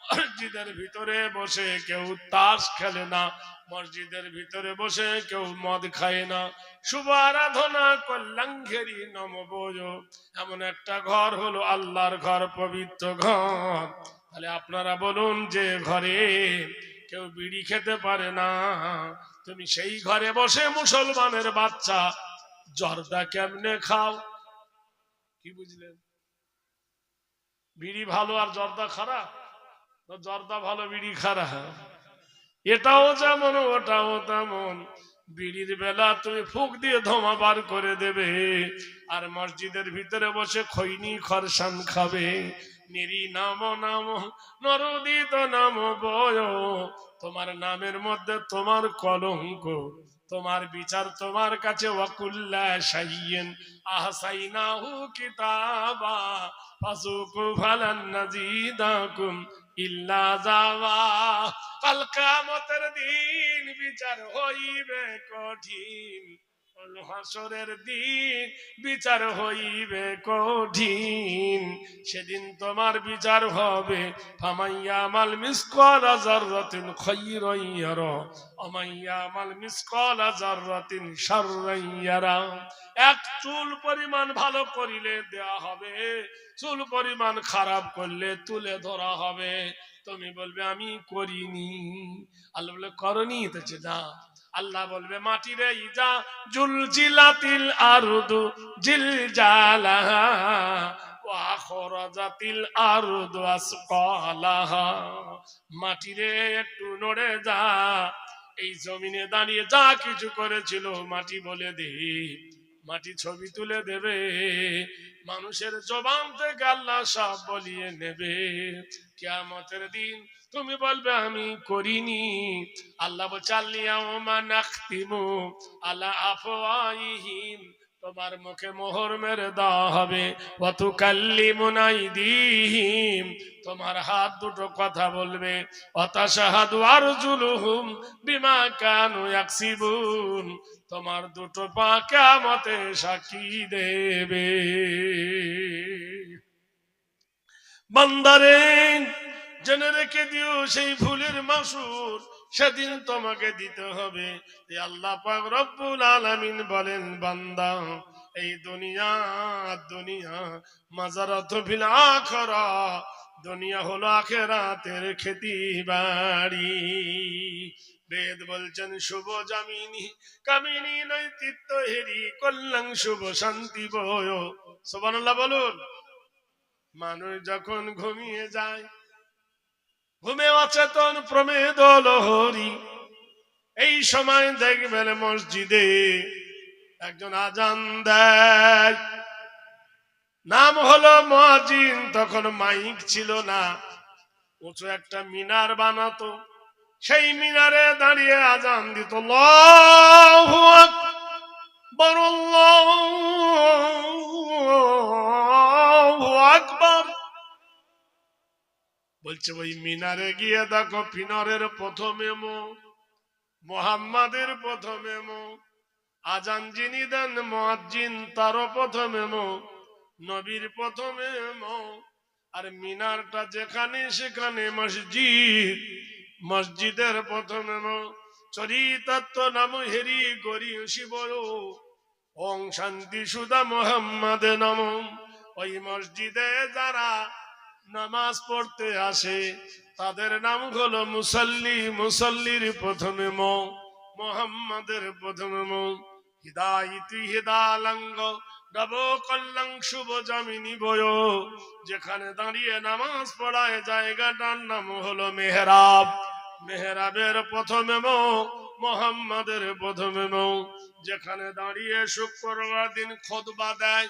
মসজিদের ভিতরে বসে কেউ তাস খেলে না, মসজিদের ভিতরে বসে কেউ মদ খায় না। শুভ আরাধনা কল্যাণ ঘেরি নমবয়। এমন একটা ঘর হলো আল্লাহর ঘর, পবিত্র ঘর। তাহলে আপনারা বলুন, যে ঘরে কেউ বিড়ি খেতে পারে না, তুমি সেই ঘরে বসে মুসলমানের বাচ্চা জর্দা কেমনে খাও? কি বুঝলেন? বিড়ি ভালো আর জর্দা খারাপ? জর্দা ভালো, বিড়ি খারাপ? এটাও যেমন ওটাও তেমন। বিড়ির বেলা তুমি ফুক দিয়ে ধোঁয়া বার করে দেবে, আর মসজিদের ভিতরে বসে খৈনি খরসান খাবে। নিরি নাম নাম নরদিত নাম বয়, তোমার নামের মধ্যে তোমার কলঙ্ক, তোমার বিচার তোমার কাছে। ওয়াকুল্লা শাইইন আহসাইনাহু কিতাবা ফাসুকু ফালান নাজিদাকুম ইল্লা যাওয়া। কাল কিয়ামতের দিন বিচার হইবে কঠিন, হাসরের দিন বিচার হইবে কঠিন, সেদিন তোমার বিচার হবে। ফামাইয়ামাল মিসকালা যাররাতিন খায়রান ইয়ারা ওমাইয়ামাল মিসকালা যাররাতিন শাররান ইয়ারা। এক চুল পরিমাণ ভালো করিলে দেয়া হবে, চুল পরিমাণ খারাপ করলে তুলে ধরা হবে। তুমি বলবে আমি করিনি, আল্লাহ বলে করনি, তো না। আল্লাহ বলবে মাটি রে ইজা জুলজিলাতিল আরদু জিলজালাহা ওয়া আখরাজাতিল আরদু আসকালাহা। মাটি রে একটু নড়ে যা, এই জমিনে দাঁড়িয়ে যা কিছু করেছিল মাটি বলে দে, মাটি ছবি তুলে দেবে। মানুষের জবান থেকে আল্লাহ সব বলিয়ে নেবে। কিয়ামতের দিন তুমি বলবে আমি করিনি। আল্লাহ বলছে আল্লিয়াউমা নাখতিমু আলা আফওয়াহিহিম, তোমার মুখে মোহর মেরে দেওয়া হবে। ওয়া তুকাল্লিমুনা আইদিহিম, তোমার হাত দুটো কথা বলবে। ওয়া তাশহাদু আরজুলুহুম বিমা কানু ইয়াকসিবুন, তোমার দুটো পা কিয়ামতে সাক্ষী দেবে। বান্দারে জেনে রেখে দিও, সেই ভুলের মাসুল সেদিন তোমাকে দিতে হবে। আল্লাহ পাক রব্বুল আলামিন বলেন, বান্দা এই দুনিয়া মাজারাতু ফিল আখিরাহ, দুনিয়া হলো আখিরাতের খেতি বাড়ি। বেদ বলছেন শুভ জামিনী কামিনী নৈতিত্য হেরি কল্যাণ শুভ শান্তি বয়। সুবহানাল্লাহ বলুন। মানুষ যখন ঘুমিয়ে যায়, ঘুমে অচেতন প্রমেদ লহরী, এই সময় দেখবেন মসজিদে একজন আজান দেয়, নাম হলো মুয়াজ্জিন। তখন মাইক ছিল না, উঁচু একটা মিনার বানাতো, সেই মিনারে দাঁড়িয়ে আজান দিত, আল্লাহু আকবার আল্লাহু আকবার। বলছে ওই মিনারে গিয়ে দেখো, মিনারের প্রথমে মুহাম্মাদের প্রথমে আজান যিনি দেন মুয়াজ্জিন তারও প্রথমে নবীর প্রথমে। আর মিনারটা যেখানে সেখানে মসজিদ, মসজিদের প্রথমে চরিতার্থ নাম হেরি গরি শিব ওং শান্তি সুদা মুহাম্মাদ নম। ওই মসজিদে যারা নামাজ পড়তে আসে তাদের নাম হলো মুসল্লি, মুসল্লির প্রথমে মুহাম্মাদের প্রথমে হিদায়তি হিদালঙ্গ ডব কল্যাণ শুভ জামিনী বয়। যেখানে দাঁড়িয়ে নামাজ পড়ায় জায়গাটার নাম হলো মেহরাব, মেহরাবের প্রথমে মুহাম্মাদের প্রথমে। যেখানে দাঁড়িয়ে শুক্রবার দিন খুতবা দেয়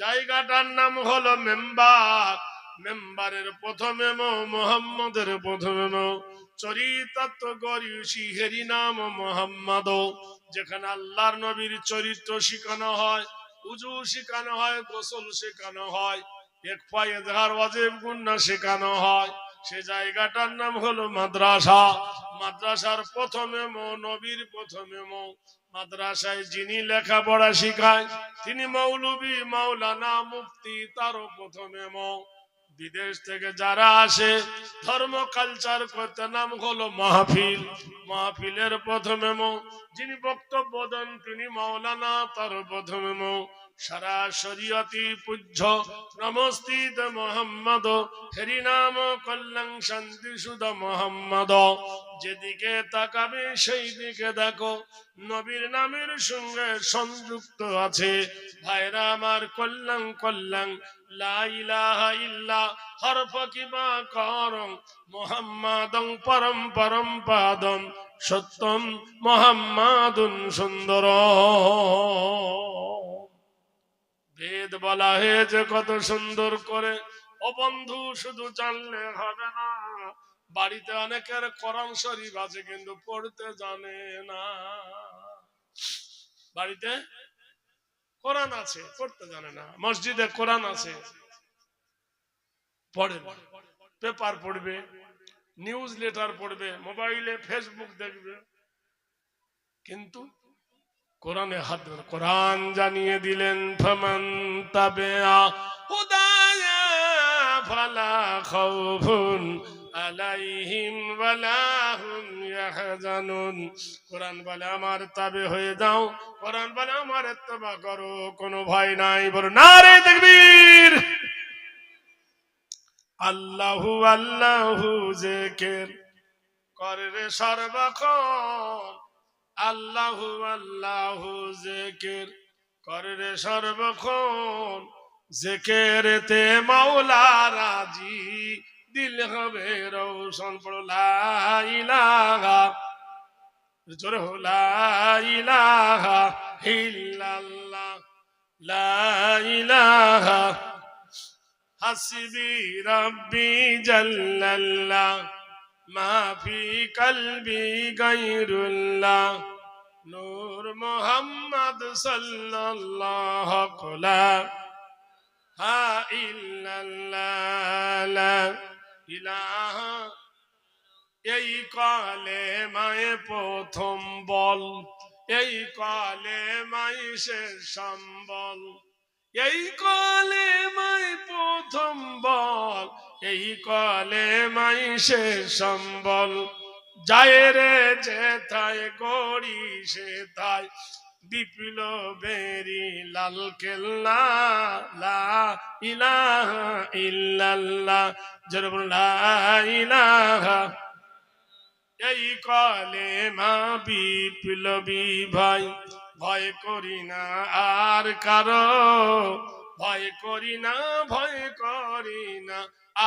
জায়গাটার নাম হলো মেম্বার, মেম্বারের প্রথমে মুহাম্মাদের প্রথমে। চরিতার্থ গরিয়সী হেরি নাম মুহাম্মাদ। যেখানে আল্লাহর নবীর চরিত্র শিখানো হয়, উজু শিখানো হয়, গোসল শেখানো হয়, এক পায়ে দেহার ওয়াজিব গুনাহ শেখানো হয়, সে জায়গাটার নাম হলো মাদ্রাসা। মাদ্রাসার প্রথমে নবীর প্রথমে। মাদ্রাসায় যিনি লেখাপড়া শিখায় তিনি মৌলবী, মাওলানা, মুফতি, তারও প্রথমে। বিদেশ থেকে যারা আসে ধর্ম কালচার করতে নাম হলো মাহফিল, মাহফিলের প্রথমে যিনি বক্তব্য দেন তিনি মাওলানা, তার প্রথমে। সারা শরীয়তি পূজ্য নমস্তিত মুহাম্মদ, হেরি নাম কল্যাণ শান্তি সুধা মুহাম্মদ। যেদিকে তাকাবে সেই দিকে দেখো নবীর নামের সঙ্গে সংযুক্ত আছে। ভাইরা আমার, কল্যাণ কল্যাণ লা ইলাহা ইল্লা হরফ কিবা করং মুহাম্মাদং পরম পরম পাদম সত্যম মুহাম্মাদুন সুন্দর। বেদ বলা হয়েছে কত সুন্দর করে, ও বন্ধু, শুধু জানলে হবে না, বাড়িতে অনেকের কোরআন শরীফ আছে কিন্তু পড়তে জানে না। বাড়িতে কোরআন আছে, পড়তে জানে না। মসজিদে কোরআন আছে, পড়ে না। পেপার পড়বে, নিউজ লেটার পড়বে, মোবাইলে ফেসবুক দেখবে, কিন্তু কোরআনে হাত দেবে না। কোরআন জানিয়ে দিলেন, ফামান তাবিআ হুদায়া ফালা খাউফুন আলাইহিম ওয়ালা হুম ইয়াহজানুন। কোরআন বলে আমার তাবে হয়ে যাও, কোরআন বলে আমার ইত্তেবা করো, কোনো ভয় নাই। বলো নারে তাকবীর। আল্লাহু আল্লাহু জিকির করে সর্বক্ষণ, আল্লাহু আল্লাহু জিকির করে সর্বক্ষণ। জিকিরেতে মাওলা রাজি, দিল হবে রওশন। পড়ো লা ইলাহা, জোরে হো লা ইলাহা ইল্লাল্লাহ, লা ইলাহা হাসবি রাব্বি জাল্লাল্লাহ, মাফি কলবি গায়রুল্লাহ, নূর মুহাম্মদ সাল্লাল্লাহু ইল্লাল্লাহ, লা ইলাহা। এই কালেমায়ে প্রথম বল, এই কালেমাই শেষ সম্বল, এই কালেমাই প্রথম বল, এই কালেমাই শেষ সম্বল। যায় রে যেথায় গড়ি সেথায় বিপ্লবেরি লাল কেল্লা, লা ইলাহা ইল্লাল্লাহ, জোরে বলুন লা ইলাহা। এই কালেমা বিপ্লবী ভাই, ভয় করি না আর কারো, ভয় করি না, ভয় করি না,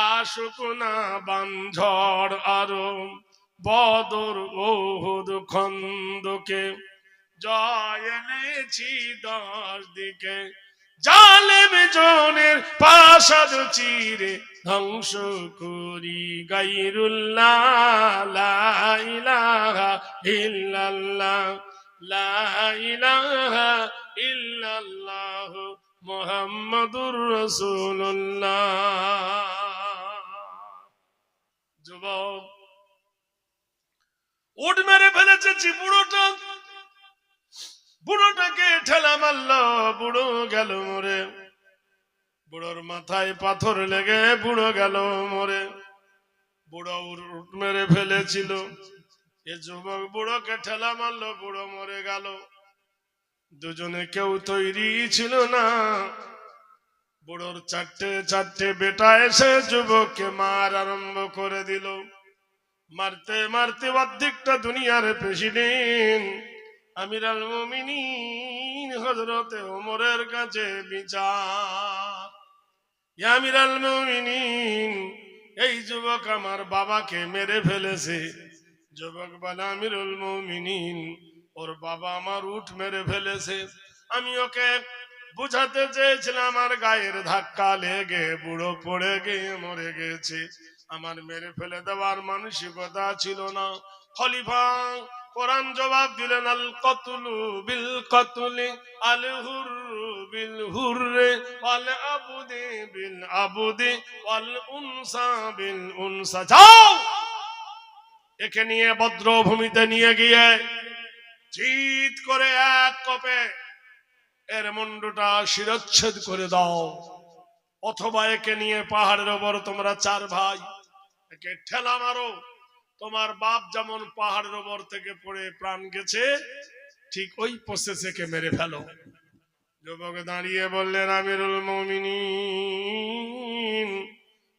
আসুক না বানঝড় আরো। বদর ওহুদ খন্দকে জয় এনেছি 10 দিকে, জালেম জনের প্রাসাদ চিরে ধ্বংস করি গায়রুল্লাহ, লা ইলাহা ইল্লাল্লাহ, লা ইলাহা ইল্লাল্লাহ, মুহাম্মাদুর রাসূলুল্লাহ। যুবক উঠ মেরে ফেলেছে বুড়োটা, বুড়োটাকে ঠেলা মারলো, বুড়ো গেল মরে। বুড়োর মাথায় পাথর লেগে বুড়ো গেল মরে। বুড়ো উঠ মেরে ফেলেছিল, এ যুবক বুড়োকে ঠেলা মারলো, বুড়ো মরে গেল। দুজনে কেউ তৈরি ছিল না। বুড়োর চারটে বেটা এসে যুবককে মার আরম্ভ করে দিল। মারতে মারতে অর্ধেকটা দুনিয়ার প্রেসিডেন্ট আমির আল মুমিনিন হযরতে ওমরের কাছে বিচার। আমির আল মুমিনিন, এই যুবক আমার বাবাকে মেরে ফেলেছে। যুবক বলে আমিরুল মুমিনিন, ওর বাবা আমার উঠ মেরে ফেলেছে। আমি ওকে বুঝাতে চেয়েছিলাম, আমার গায়ের ধাক্কা লেগে বুড়ো পড়ে গিয়ে মরে গেছে, আমার মেরে ফেলে দেওয়ার মানসিকতা ছিল না। খলিফা কোরআন জবাব দিলেন, আল কতলু বিল কতলি, আল হুররু বিল হুররি, ওয়াল আবদি বিল আবদি, ওয়াল উনসা বিল উনসা। যাও একে নিয়ে বদ্রভূমিতে নিয়ে গিয়ে চিৎ করে এক কোপে এর মুন্ডটা শিরচ্ছেদ করে দাও, অথবা একে নিয়ে পাহাড়ের ওপর তোমরা 4 ভাই একে ঠেলা মারো। তোমার বাপ যেমন পাহাড়ের ওপর থেকে পড়ে প্রাণ গেছে, ঠিক ওই প্রসেসে কে মেরে ফেলো। যুবক দাঁড়িয়ে বললেন, আমিরুল মুমিনিন,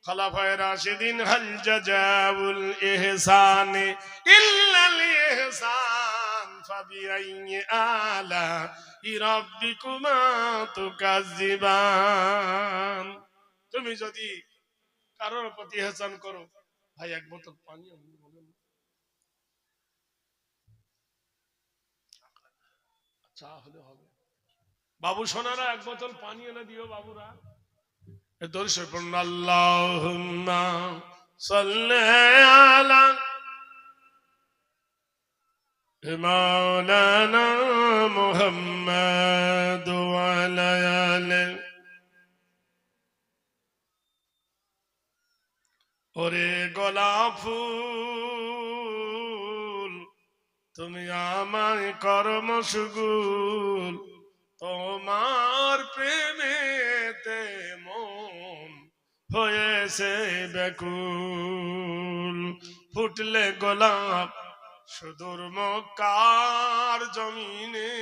খলাফায়ে রাশিদিন, হাল জাযাউল ইহসানি ইল্লাল ইহসান, ফাবিআইয়ি আলা'i রাব্বিকুমা তুকাজ্জিবান। তুমি যদি কারোর প্রতি ইহসান করো, ভাই এক বোতল পানি বলেন, চা হলে হবে। বাবু সোনারা এক বোতল পানি এনে দিও বাবুরা। দরুদ শরীফ পড়ুন। আল্লাহুম্মা সাল্লি আলা মাওলানা মুহাম্মাদ ওয়া আলা আলি। ওরে গোলাপ ফুল তুমি আমায় করো মশগুল, তোমার প্রেমেতে মন হয়েছে ব্যাকুল। ফুটলে গোলাপ সুদূর মক্কার জমিনে,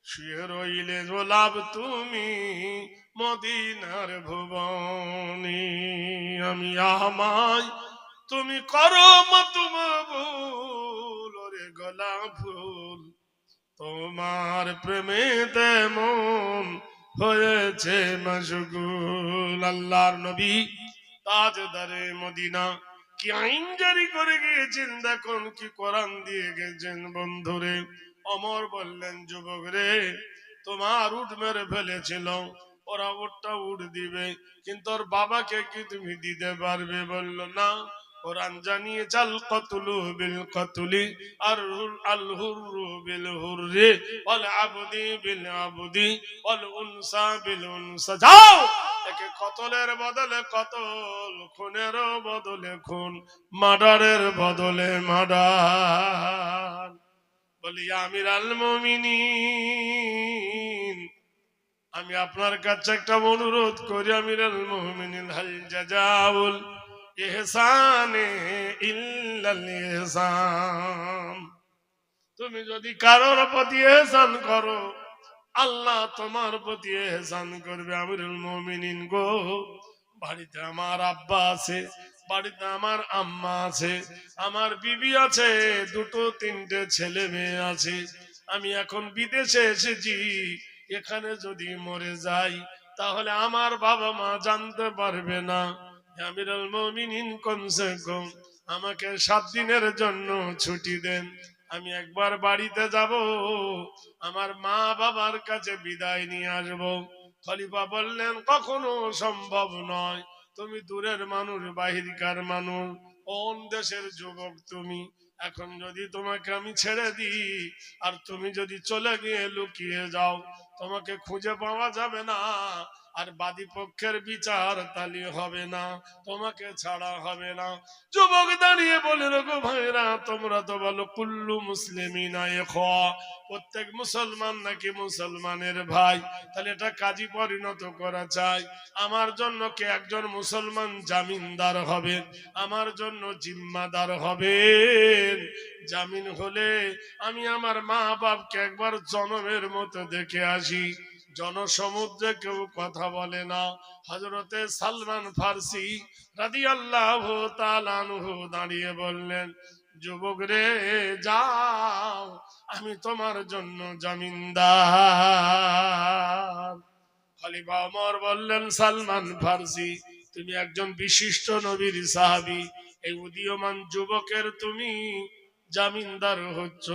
শুয়ে রইলে গোলাপ তুমি মদিনার ভুবনে। আমি আমায় তুমি করো মতবুল, ওরে গোলাপ ফুল তোমার প্রেমেতে মন হয়েছে মশগুল। আল্লাহর নবী তাজদারে মদিনা কি আইন জারি করে গিয়েছেন, দেখুন কি কোরআন দিয়ে গেছেন। বন্ধুরে অমর বললেন, যুবক রে তোমার উট মেরে ফেলেছিল, ওরা উটটা উঠ দিবে, কিন্তু ওর বাবাকে কি তুমি দিতে পারবে? বলল না। কোরআন জানিয়ে চাল কতলু বিল কতলি আর আল হুরু বিল হুররি ওয়াল আবদি বিল আবদি ওয়াল উনসা বিল উনসা। যাও একে কতলের বদলে কতল, খুনের বদলে খুন, মার্ডারের বদলে মার্ডার। বলি আমিরাল মুমিনিন, আমি আপনার কাছে একটা অনুরোধ করি, আমিরাল মুমিনিন, হাল জাযাউল ইহসানে ইল্লাল ইহসান। তুমি যদি কারোর প্রতি ইহসান করো, আল্লাহ তোমার প্রতি ইহসান করবে। আমিরুল মুমিনিন গো, বাড়িতে আমার আব্বা আছে, বাড়িতে আমার আম্মা আছে, আমার বিবি আছে, দুটো তিনটে ছেলে মেয়ে আছে। আমি এখন বিদেশে এসেছি, এখানে যদি মরে যাই তাহলে আমার বাবা মা জানতে পারবে না। আমিরুল মুমিনিন কমসে কম আমাকে 7 দিনের জন্য ছুটি দেন, আমি একবার বাড়িতে যাব, আমার মা বাবার কাছে বিদায় নিয়ে আসবো। খলিফা বললেন, কখনো সম্ভব নয়, তুমি দূরের মানুষ, বাহিরকার মানুষ, কোন দেশের যুবক তুমি, এখন যদি তোমাকে আমি ছেড়ে দিই আর তুমি যদি চলে গিয়ে লুকিয়ে যাও, তোমাকে খুঁজে পাওয়া যাবে না, আর বাদী পক্ষের বিচার তালি হবে না, তোমাকে ছাড়া হবে না। যুবক দাঁড়িয়ে বলে, গো ভাইরা, তোমরা তো বলো কুল্লু মুসলিমিনা ইখওয়া, প্রত্যেক মুসলমান নাকি মুসলমানের ভাই, তাহলে এটা কাজী পরিণত করা চাই। আমার জন্য কে একজন মুসলমান জামিনদার হবে, আমার জন্য জিম্মাদার হবেন। জামিন হলে আমি আমার মা বাপকে একবার জনমের মতো দেখে আসি। জনসমুদ্রে কেউ কথা বলে না। হযরতে সালমান ফার্সি রাদিয়াল্লাহু তাআলা আনহু দাঁড়িয়ে বললেন, যুবক রে যাও, আমি তোমার জন্য জামিনদার। খলিফা ওমর বললেন, সালমান ফার্সি তুমি একজন বিশিষ্ট নবীর সাহাবী, এই উদীয়মান যুবকের তুমি জামিনদার হচ্ছ,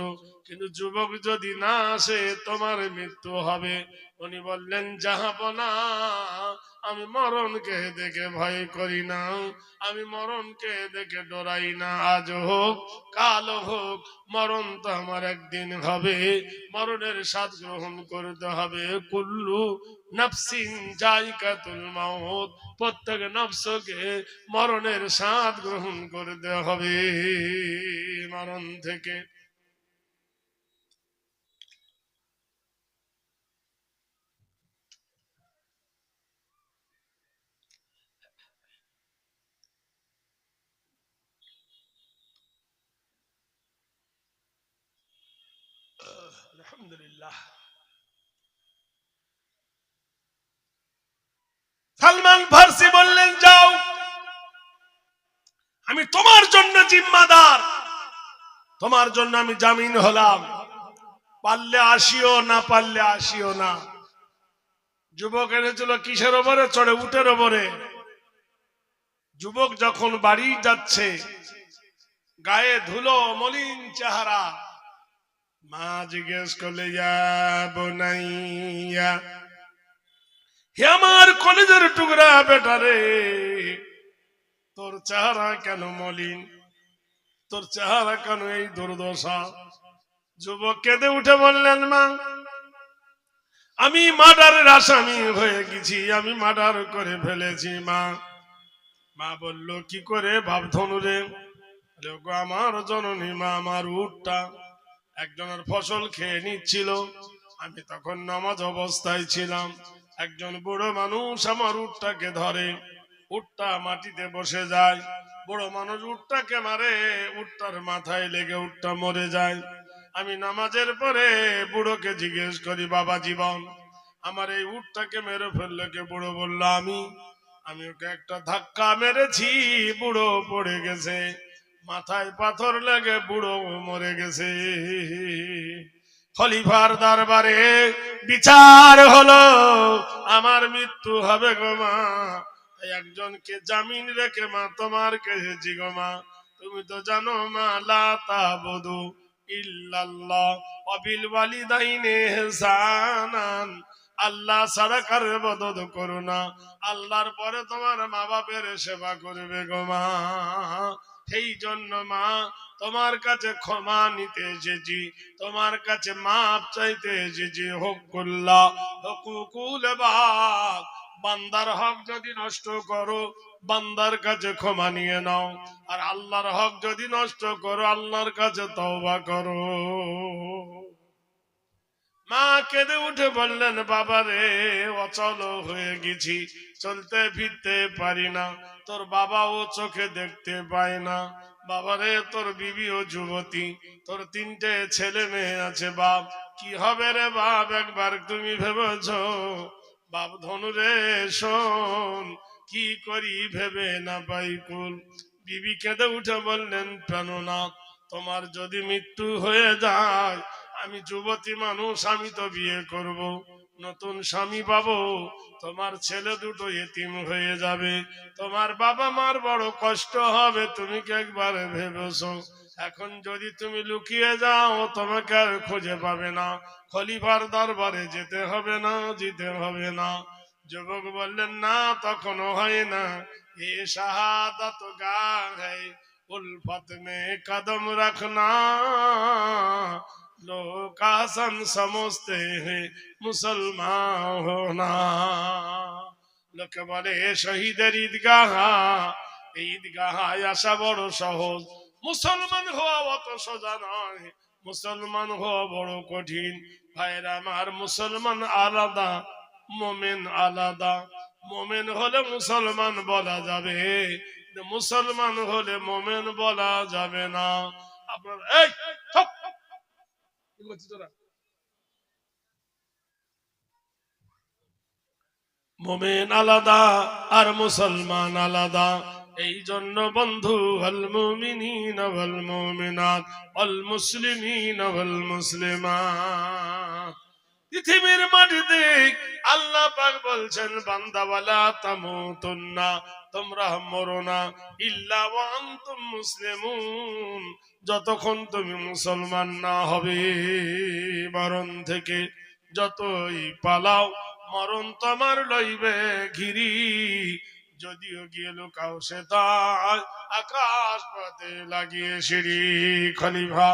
কিন্তু যুবক যদি না আসে তোমার মৃত্যু হবে। উনি বললেন, জাহাপনা, আমি মরণকে দেখে ভয় করি না, আমি মরণকে দেখে ডরাই না। আজ হোক কাল হোক, মরণ তো আমার একদিন হবে, মরণের স্বাদ গ্রহণ করতে হবে। কুল্লু নাফসিন যায়কাতুল মাউত, প্রত্যেক নফসকে মরণের স্বাদ গ্রহণ করতে হবে। মরণ থেকে আলহামদুলিল্লাহ। সালমান ফার্সি বললেন, যাও, আমি তোমার জন্য জিম্মাদার, তোমার জন্য আমি জামিন হলাম, পারলে আসিও, না পারলে আসিও না। যুবক এনেছিল কিসের ওপরে চড়ে? উটের ওপরে। যুবক যখন বাড়ি যাচ্ছে, গায়ে ধুলো, মলিন চেহারা, মা জিজ্ঞেস করলে, ইয়া বুনাইয়া, হে আমার কলেজের টুকরা বেটা রে, তোর চেহারা কেন মলিন, তোর চেহারা কেন এই দুর্দশা? যুবক কেঁদে উঠে বললেন, মা আমি মার্ডারের আসামি হয়ে গেছি, আমি মার্ডার করে ফেলেছি মা। মা বলল, কি করে বাপ ধনু রে? আমার জননী মা, আমার উটটা একজনের ফসল খেয়ে নিচ্ছিল, আমি তখন নামাজ অবস্থায় ছিলাম, একজন বুড়ো মানুষ আমার উটটাকে ধরে, উটটা মাটিতে বসে যায়, বড় মানুষ উটটাকে মারে, উটটার মাথায় লেগে উটটা মরে যায়। আমি নামাজের পরে বুড়োকে জিজ্ঞেস করি, বাবা জীবন আমার এই উটটাকে মেরে ফেললো কে? বুড়ো বলল, আমি ওকে একটা ধাক্কা মেরেছি, বুড়ো পড়ে গেছে, মাথায় পাথর লেগে বুড়ো মরে গেছে। খলিফার দরবারে বিচার হলো, আমার মৃত্যু হবে গো মা, একজনকে জামিন রেখে মা তোমার কেছি গো মা। তুমি তো জানো মা, লা তাবুদু ইল্লাল্লাহ ওয়া বিল ওয়ালিদাইনি ইহসানান, আল্লাহ ছাড়া কারো ইবাদত করো না, আল্লাহর পরে তোমার মা বাপের সেবা করবে গো মা। সেই জন্য মা তোমার কাছে ক্ষমা নিতে এসেছি, তোমার কাছে মাপ চাইতে এসেছি। হকুল্লাহ হকুকুল বাদ, বান্দার হক যদি নষ্ট করো বান্দার কাছে ক্ষমা নিয়ে নাও, আর আল্লাহর হক যদি নষ্ট করো আল্লাহর কাছে তওবা করো। মা কেঁদে উঠে বললেন, বাবা রে অচল হয়ে গেছি, চলতে ফিরতে পারি না, তোর বাবাও চোখে দেখতে পায় না, বাবারে তোর বিবিও যুবতী, তোর 3টে ছেলে মেয়ে আছে, বাপ কি হবে রে বাপ, একবার তুমি ভেবেছ? বাপ ধনু রে শোন, কি করি ভেবে না পাই কুল। বিবি কেঁদে উঠে বললেন, প্রাণনাথ তোমার যদি মৃত্যু হয়ে যায়, আমি যুবতী মানুষ, আমি তো বিয়ে করব, নতুন স্বামী পাবো, তোমার ছেলে দুটো এতিম হয়ে যাবে, তোমার বাবা মার বড় কষ্ট হবে, তুমি কি একবার ভেবেছো? এখন যদি তুমি লুকিয়ে যাও তোমাকে আর খুঁজে পাবে না, খলিফার দরবারে যেতে হবে না, যেতে হবে না। যুবক বললেন, না তখনও হয় না, এ শাহাদাত গাহ है उल्फत में कदम रखना, लोग आसन समझते हैं मुसलमान होना। লোকে বলে শহীদের ঈদগাহ, এই ঈদগাহায় আসা বড় সহজ, মুসলমান হওয়া অত সোজা নয়, মুসলমান হওয়া বড় কঠিন। ভাইরা আমার, মুসলমান আলাদা, মোমেন আলাদা। মোমেন হলে মুসলমান বলা যাবে, মুসলমান হলে মোমেন বলা যাবে না। আপনার এই চুপ! কি করছিস তোরা? মোমেন আলাদা আর মুসলমান আলাদা, এই জন্য বন্ধু আল মুমিনিন ওয়াল মুমিনাত ওয়াল মুসলিমিন ওয়াল মুসলিমাত, পৃথিবীর মাটিতে আল্লাহ পাক বলছেন, বান্দা ওয়ালা তামুতুন্না, তোমরা মরো না, ইল্লা ওয়া আনতুম মুসলিমুন, যতক্ষণ তুমি মুসলমান না হবে। মরণ থেকে যতই পালাও মরণ তোমার লইবে ঘিরি, যদিও গিয়ে লুকাও সে তাই আকাশ পথে লাগিয়ে সিঁড়ি। খলিফা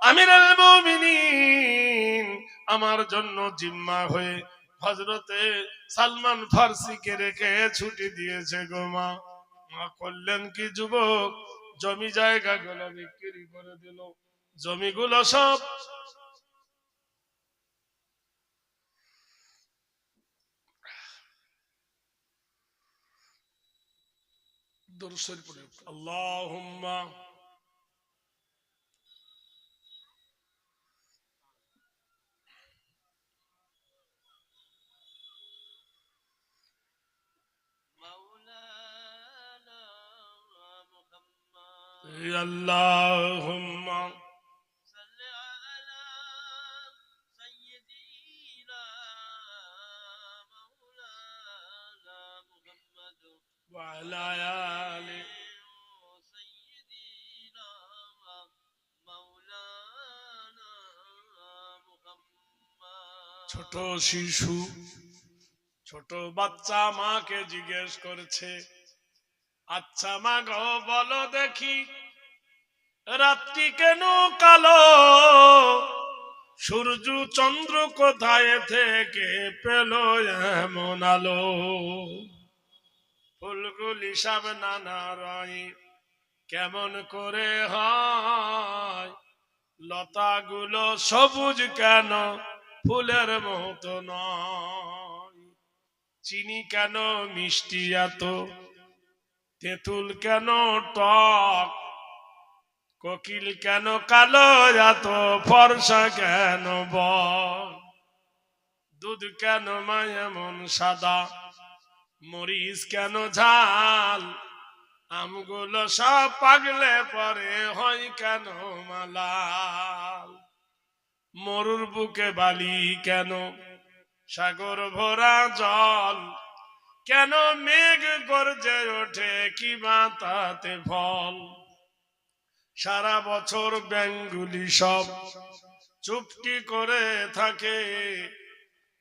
আমিরুল মুমিনিন আমার জন্য জিম্মা হয়ে হযরতে সালমান ফার্সিকে রেখে ছুটি দিয়েছে গো মা। মা করলেন কি, যুবক জমি জায়গা গুলো বিক্রি করে দিল, জমিগুলো সব দরুদ শরীফ পড়ে আল্লাহুম্মা আল্লাহুম্মা ওয়া আলা আলি। ছোট শিশু ছোট বাচ্চা মাকে জিজ্ঞেস করছে, আচ্ছা মা গো বলো দেখি, রাত্রি কেন কালো, সূর্য চন্দ্র কোথায় থেকে পেল এমন আলো? ফুলগুলি সব নানা রঙ কেমন করে হয়, লতাগুলো সবুজ কেন ফুলের মতো নয়? চিনি কেন মিষ্টি এত, তেঁতুল কেন টক, কোকিল কেন কালো এত, ফর্সা কেন বল? দুধ কেন মা এমন সাদা, মরিচ কেন ঝাল, আমগুলো সব পাগলে পরে হয় কেন মালাল? মরুর বুকে বালি কেন, সাগর ভরা জল, কেন মেঘ গর্জে ওঠে কি বা তাতে ফল? সারা বছর ব্যাঙগুলি সব চুপটি করে থাকে,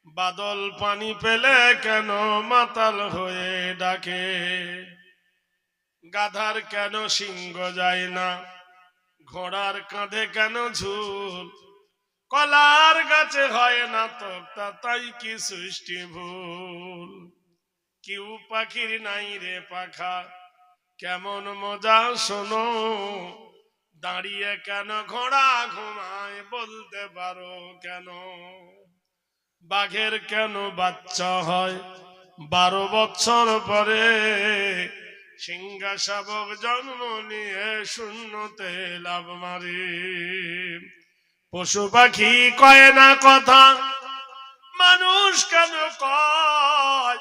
বাদল পানি পেলে কেন মাতাল হয়ে ডাকে? গাধার কেন সিংহ যায় না, ঘোড়ার কাঁধে কেন ঝুল, কলার গাছে হয় না তক্তা তাই কি সৃষ্টি ভুল? কিউ পাখির নাই রে পাখা, কেমন মজা শোনো, দাঁড়িয়ে কেন ঘোড়া ঘুমায় বলতে পারো কেন? বাঘের কেন বাচ্চা হয় 12 বছর পরে, সিংহা শাবক জন্ম নিয়ে শূন্যতে লাভ মারে। পশু পাখি কয় না কথা, মানুষ কেন কয়,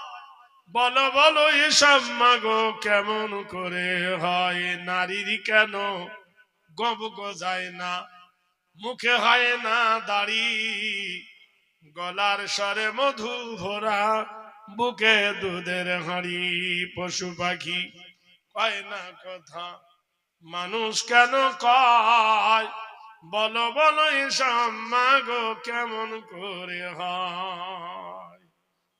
বলো বলো এসব মাগো কেমন করে হয়? নারীর কেন গব গজায় না, মুখে হয় না দাড়ি, গলার স্বরে মধু ভরা, বুকে দুধের হাঁড়ি? পশু পাখি কয় না কথা, মানুষ কেন কয়, বলো বলো এসব মাগো কেমন করে হয়?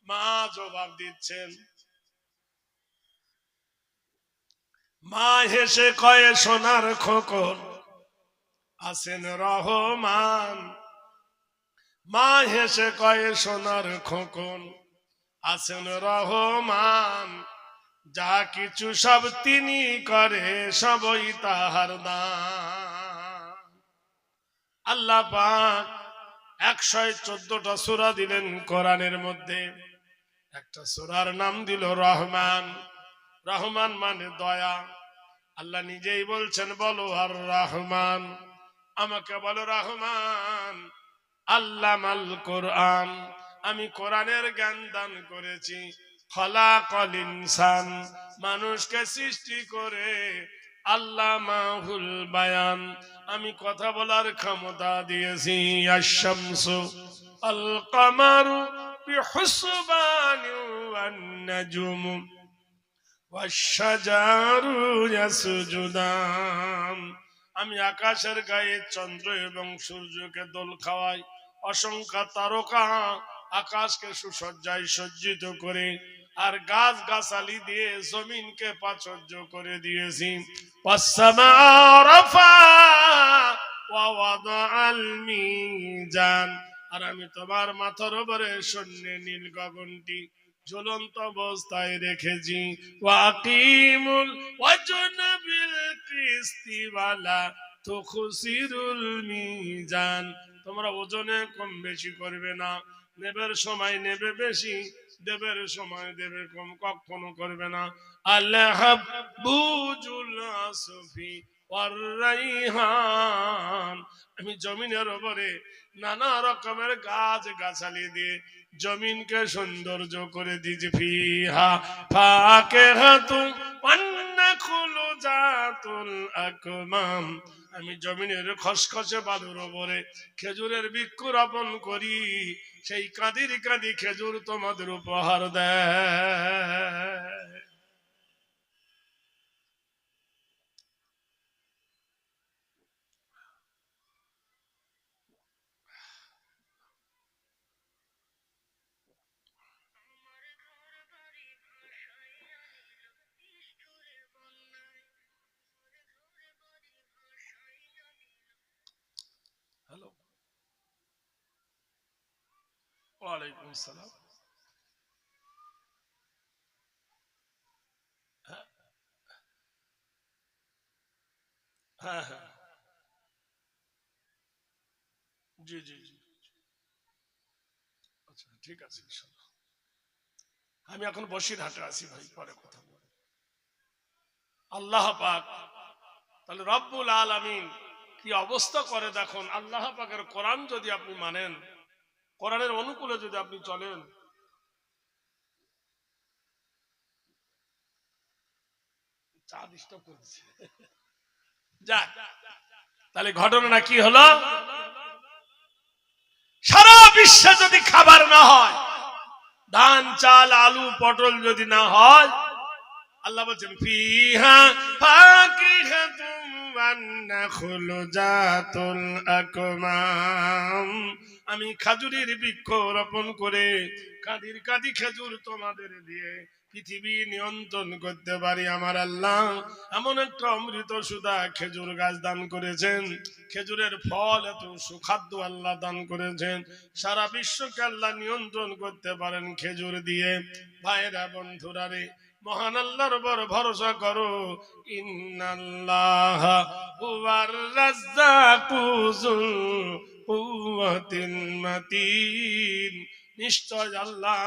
মা জবাব দিচ্ছেন, মা হেসে কয়ে সোনার খোকন আছেন রহমান। মা হেসে কয়ে সোনার খোকন আছেন রহমান, যা কিছু সব তিনি করে সবই তাহার দান। আল্লাহ পাক 114টা সূরা দিলেন কোরআনের মধ্যে, একটা সূরার নাম দিল রহমান। রহমান মানে দয়া। আল্লাহ নিজেই বলছেন বলো আর রহমান, আমাকে বলো রহমান। আল্লামাল কোরআন, আমি কোরআনের জ্ঞান দান করেছি। খলাকাল ইনসান, মানুষকে সৃষ্টি করে। আল্লামাহুল বায়ান, আমি কথা বলার ক্ষমতা দিয়েছি। আশ-শামসু আল কামারু বিহুসবানি ওয়ান নাজমু ওয়াশ-শাজারু ইয়াসজুদান, আমি আকাশের গায়ে চন্দ্র এবং সূর্যকে দোল খাওয়াই। অসংখ্য তারকা আকাশকে সুসজ্জায় সজ্জিত করে, আর গাছ গাছালি দিয়ে জমিনকে প্রাচুর্য করে দিয়েছি। ওয়াস-সামা রাফা ওয়া ওয়াদাআল মিজান, আর আমি তোমার মাথার উপরে শূন্যে নীল গগনটি ঝুলন্ত অবস্থায় রেখেছি। ওয়াকিমুল ওয়াজনা বিল কিসতি ওয়ালা তুখসিরুল মিজান, তোমরা ওজনে কম বেশি করবে না। নেবের সময় নেবে বেশি, দেবের সময় দেবে কম, কখনো করবে না। আল্লাহ বুজুল আসফি ওয়ার রাইহান, আমি জমিনের উপরে নানা রকমের গাছ গাছালি দিয়ে জমিনকে সৌন্দর্য করে দিয়েছি। ফিহা ফাকিহাতুন ওয়ান নাখলু জাতুল আকমাম, আমি জমিনের খসখসে বালুর উপরে খেজুরের বৃক্ষ রোপণ করি, সেই কাঁদির কাঁদি খেজুর তোমাদের উপহার দেয়। ওয়ালাইকুম আসসালাম। হ্যাঁ হ্যাঁ হ্যাঁ, জি জি জি, আচ্ছা ঠিক আছে ইনশাআল্লাহ। আমি এখন বসিরহাটে আছি ভাই, পরে কথা বলবো। আল্লাহ পাক তাহলে রব্বুল আলামিন কি অবস্থা করে দেখুন। আল্লাহ পাকের কোরআন যদি আপনি মানেন, কোরআনের অনুকূলে যদি আপনি চলেন, চা ডিস্টার্ব করেছে, যাক, তাহলে ঘটনা কি হলো? সারা বিশ্বে যদি খাবার না হয়, ধান চাল আলু পটল যদি না হয়, আল্লাহ বলছেন ফিহা ফাকিহাতুম ওয়ান নাখলু জাতুল আকমাম, আমি খাজুরের বৃক্ষ রোপণ করে কাদির কাদি খেজুর তোমাদের দিয়ে পৃথিবী নিয়ন্ত্রণ করতে পারি। আমার আল্লাহ এমন একটা অমৃত সুধা খেজুর গাছ দান করেছেন, খেজুরের ফল এত সুখাদ্য আল্লাহ দান করেছেন, সারা বিশ্বকে আল্লাহ নিয়ন্ত্রণ করতে পারেন খেজুর দিয়ে। ভাইরা বন্ধুরা রে, মহান আল্লাহর উপর ভরসা করো। ইন্নাল্লাহ হুয়ার রাজ্জাকু যুল কুওয়াতিল মাতিন, নিশ্চয় আল্লাহ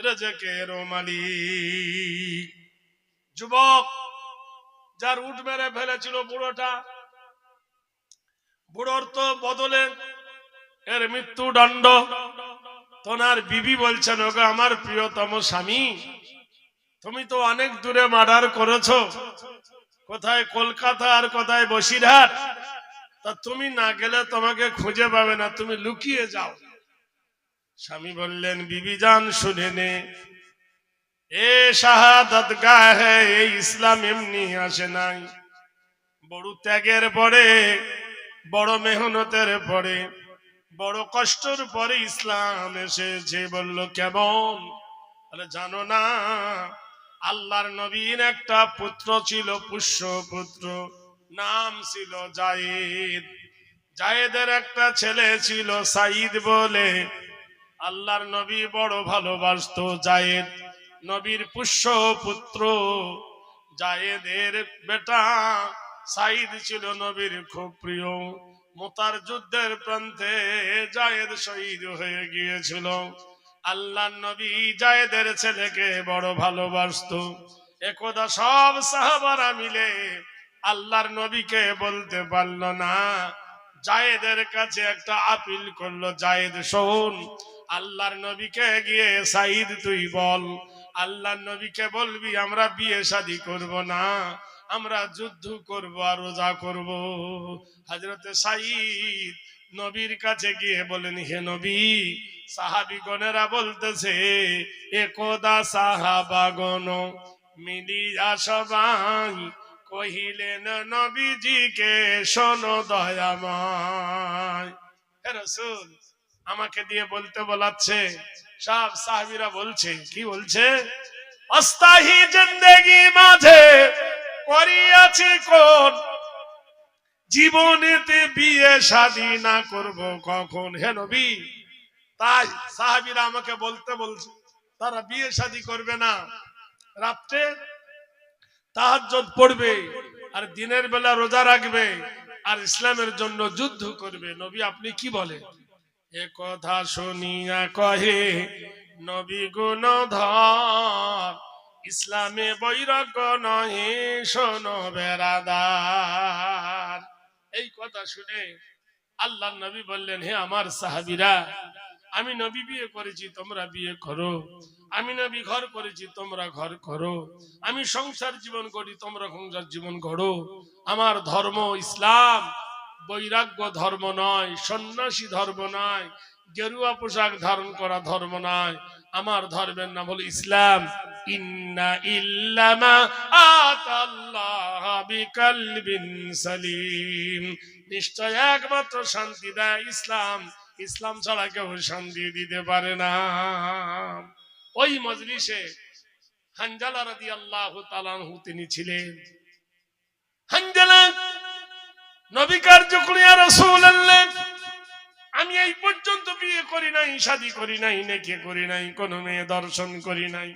রিজকের মালিক। যুবক যার উট মেরে ফেলেছিল বুড়োটা, বুড়োর তো বদলে এর মৃত্যুদণ্ড। তোনার বিবি বলছেন, ওগো আমার প্রিয়তম স্বামী, তুমি তো অনেক দূরে মার্ডার করেছো, কোথায় কলকাতা আর কোথায় বসিরহাট, তা তুমি না গেলে তোমাকে খুঁজে পাবে না, তুমি লুকিয়ে যাও। স্বামী বললেন, বিবি জান শুনে নে, এ শাহাদাত গাহে এই ইসলাম এমনি আসে নাই, বড় ত্যাগের পরে, বড় মেহনতের পরে, বড় কষ্টের পরে ইসলাম এসেছে। বলল কেমন? আরে জানো না, আল্লাহর নবীর একটা পুত্র ছিল, পুষ্য পুত্র, নাম ছিল জায়েদ। জায়েদের একটা ছেলে ছিল সাইদ বলে। আল্লাহর নবী বড় ভালোবাসতো জায়েদ, নবীর পুষ্য পুত্র। জায়েদের বেটা সাইদ ছিল নবীর খুব প্রিয়। মুতার যুদ্ধের প্রান্তে জায়েদ শহীদ হয়ে গিয়েছিল। আল্লাহর নবী জায়েদের ছেলেকে বড় ভালোবাসতো। একদা সব সাহাবারা মিলে আল্লাহর নবীকে বলতে পারল না, জায়েদের কাছে একটা আপিল করলো, জায়েদ শোন, আল্লাহর নবীকে গিয়ে সাইদ তুই বল, আল্লাহর নবীকে বলবি আমরা বিয়ে শাদী করব না, আমরা যুদ্ধ করব আর রোজা করব। হযরতে সাইদ নবীর কাছে গিয়ে বলেন, হে নবী, সাহাবীগণেরা বলতেছে, একদা সাহাবাগণ মিলিয়া সবাই কহিলেন নবীজিকে, শোনো দয়াময়। হে রাসূল, আমাকে দিয়ে বলতে বলাচ্ছে। সব সাহাবীরা বলছে, কি বলছে? অস্থায়ী জিন্দেগি মাঝে করিয়াছি কোন, জীবনেতে বিয়ে শাদী না করব কখন। হে নবী, তাই সাহাবীরা আমাকে বলতে বলছে তারা বিয়ে শাদী করবে না, রাত্রে তাহাজ্জুদ পড়বে আর দিনের বেলা রোজা রাখবে আর ইসলামের জন্য যুদ্ধ করবে। নবী আপনি কি বলেন? এ কথা শুনিয়া কহে নবী গুণধর, ইসলামে বৈরাগ্য নহে শোনো বেরাদার। এই কথা শুনে আল্লাহর নবী বললেন, হে আমার সাহাবীরা, আমি নবী বিয়ে করেছি, তোমরা বিয়ে করো। আমি নবী ঘর করেছি, তোমরা ঘর করো। আমি সংসার জীবন করি, তোমরা সংসার জীবন করো। আমার ধর্ম ইসলাম, বৈরাগ্য ধর্ম নয়, সন্ন্যাসী ধর্ম নয়, গেরুয়া পোশাক ধারণ করা ধর্ম নয়। আমার ধর্মের নাম হলো ইসলাম। ইন্না ইল্লামা আতাল্লাহ বিকালবিন সালিম, নিশ্চয় একমাত্র শান্তি দেয় ইসলাম, ইসলাম ছাড়া কেউ শান্তি দিতে পারে না। ওই মজলিসে হানজালা রাদিয়াল্লাহু তাআলা আনহু তিনি ছিলেন। হানজালা নবী কার্য করিয়া রাসূলুল্লাহ আমি এই পর্যন্ত বিয়ে করি নাই, শাদী করি নাই, নেকি করি নাই, কোনো মেয়ে দর্শন করি নাই,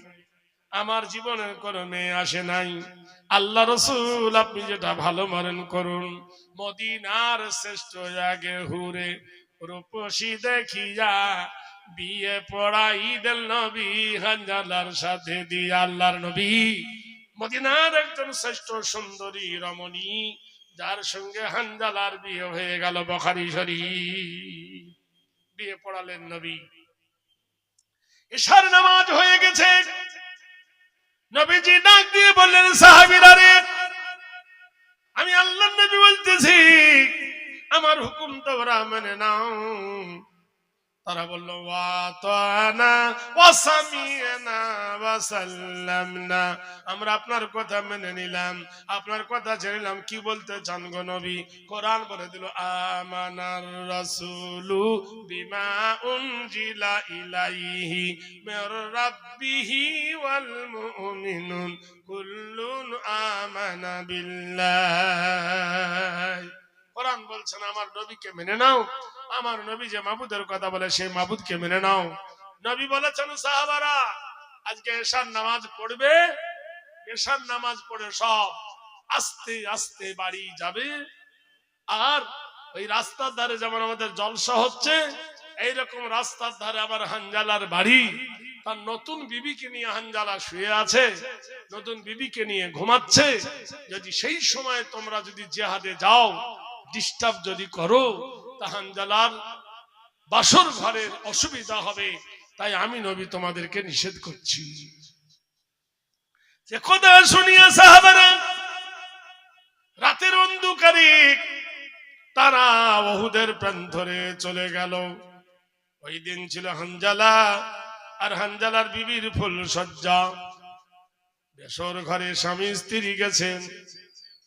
আমার জীবনে কোনো মেয়ে আসে নাই। আল্লাহ রসুল আপনি যেটা ভালো মনেন করুন। মদিনার শ্রেষ্ঠ আগে হুরে রূপসী দেখিয়া বিয়ে পড়াই দেন নবী হানজালার সাথে দিয়ে। আল্লাহর নবী মদিনার একজন শ্রেষ্ঠ সুন্দরী রমণী, যার সঙ্গে হানজালার বিয়ে হয়ে গেল বুখারী শরীফ। বিয়ে পড়ালেন নবী। ইশার নামাজ হয়ে গেছে, নবীজি ডাক দিয়ে বললেন, সাহাবীরা রে, আমি আল্লাহর নবী বলতেছি, আমার হুকুম তোমরা মেনে নাও। তারা বলল, ওয়া তানা ওয়া সামিনা ওয়া সাল্লামনা, আমরা আপনার কথা মেনে নিলাম, আপনার কথা ছেড়ে নিলাম। কি বলতে চান গো নবী? কোরআন বলে দিল, আমানার রাসূলু বিমা উনজিলা ইলাইহি মির রাব্বিহি ওয়াল মুমিনুন কুল্লুন আমানা বিল্লাহ। কোরআন বলছেন আমার নবীকে মেনে নাও, আমার নবী যে মাবুদের কথা বলে সেই মাবুদকে মেনে নাও। নবী বলেছেন, সাহাবারা আজকে এশার নামাজ পড়বে, এশার নামাজ পড়ে সব আস্তে আস্তে বাড়ি যাবে। আর ওই রাস্তার ধারে যেমন আমাদের জলসা হচ্ছে, এইরকম রাস্তার ধারে আবার হানজালার বাড়ি। তার নতুন বিবিকে নিয়ে হানজালা শুয়ে আছে, নতুন বিবিকে নিয়ে ঘুমাচ্ছে। যদি সেই সময় তোমরা যদি জিহাদে যাও, ডিস্টার্ব যদি করো, তা হানজালার বাসর ঘরের অসুবিধা হবে। তাই আমি নবী তোমাদেরকে নিষেধ করছি। যে কথা শুনিয়া সাহাবারা রাতের অন্ধকারে তারা উহুদের প্রান্তরে চলে গেল। ওই দিন ছিল হানজালা আর হানজালার বিবির ফুল সজ্জা। বেসর ঘরে স্বামী স্ত্রী গেছেন।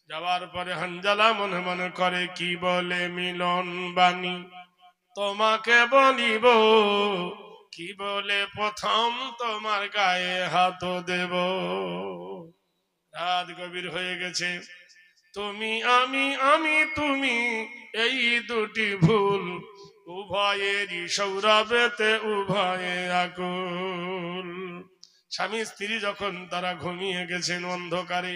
যাওয়ার পরে হানজালা মনে মনে করে, কি বলে মিলন বাণী তোমাকে বলিব, কি বলে প্রথম তোমার গায়ে হাত দেব। রাত গভীর হয়ে গেছে, তুমি আমি, আমি তুমি, এই দুটি ভুল, উভয়েরই সৌরভেতে উভয়ে আকুল। স্বামী স্ত্রী যখন তারা ঘুমিয়ে গেছেন অন্ধকারে,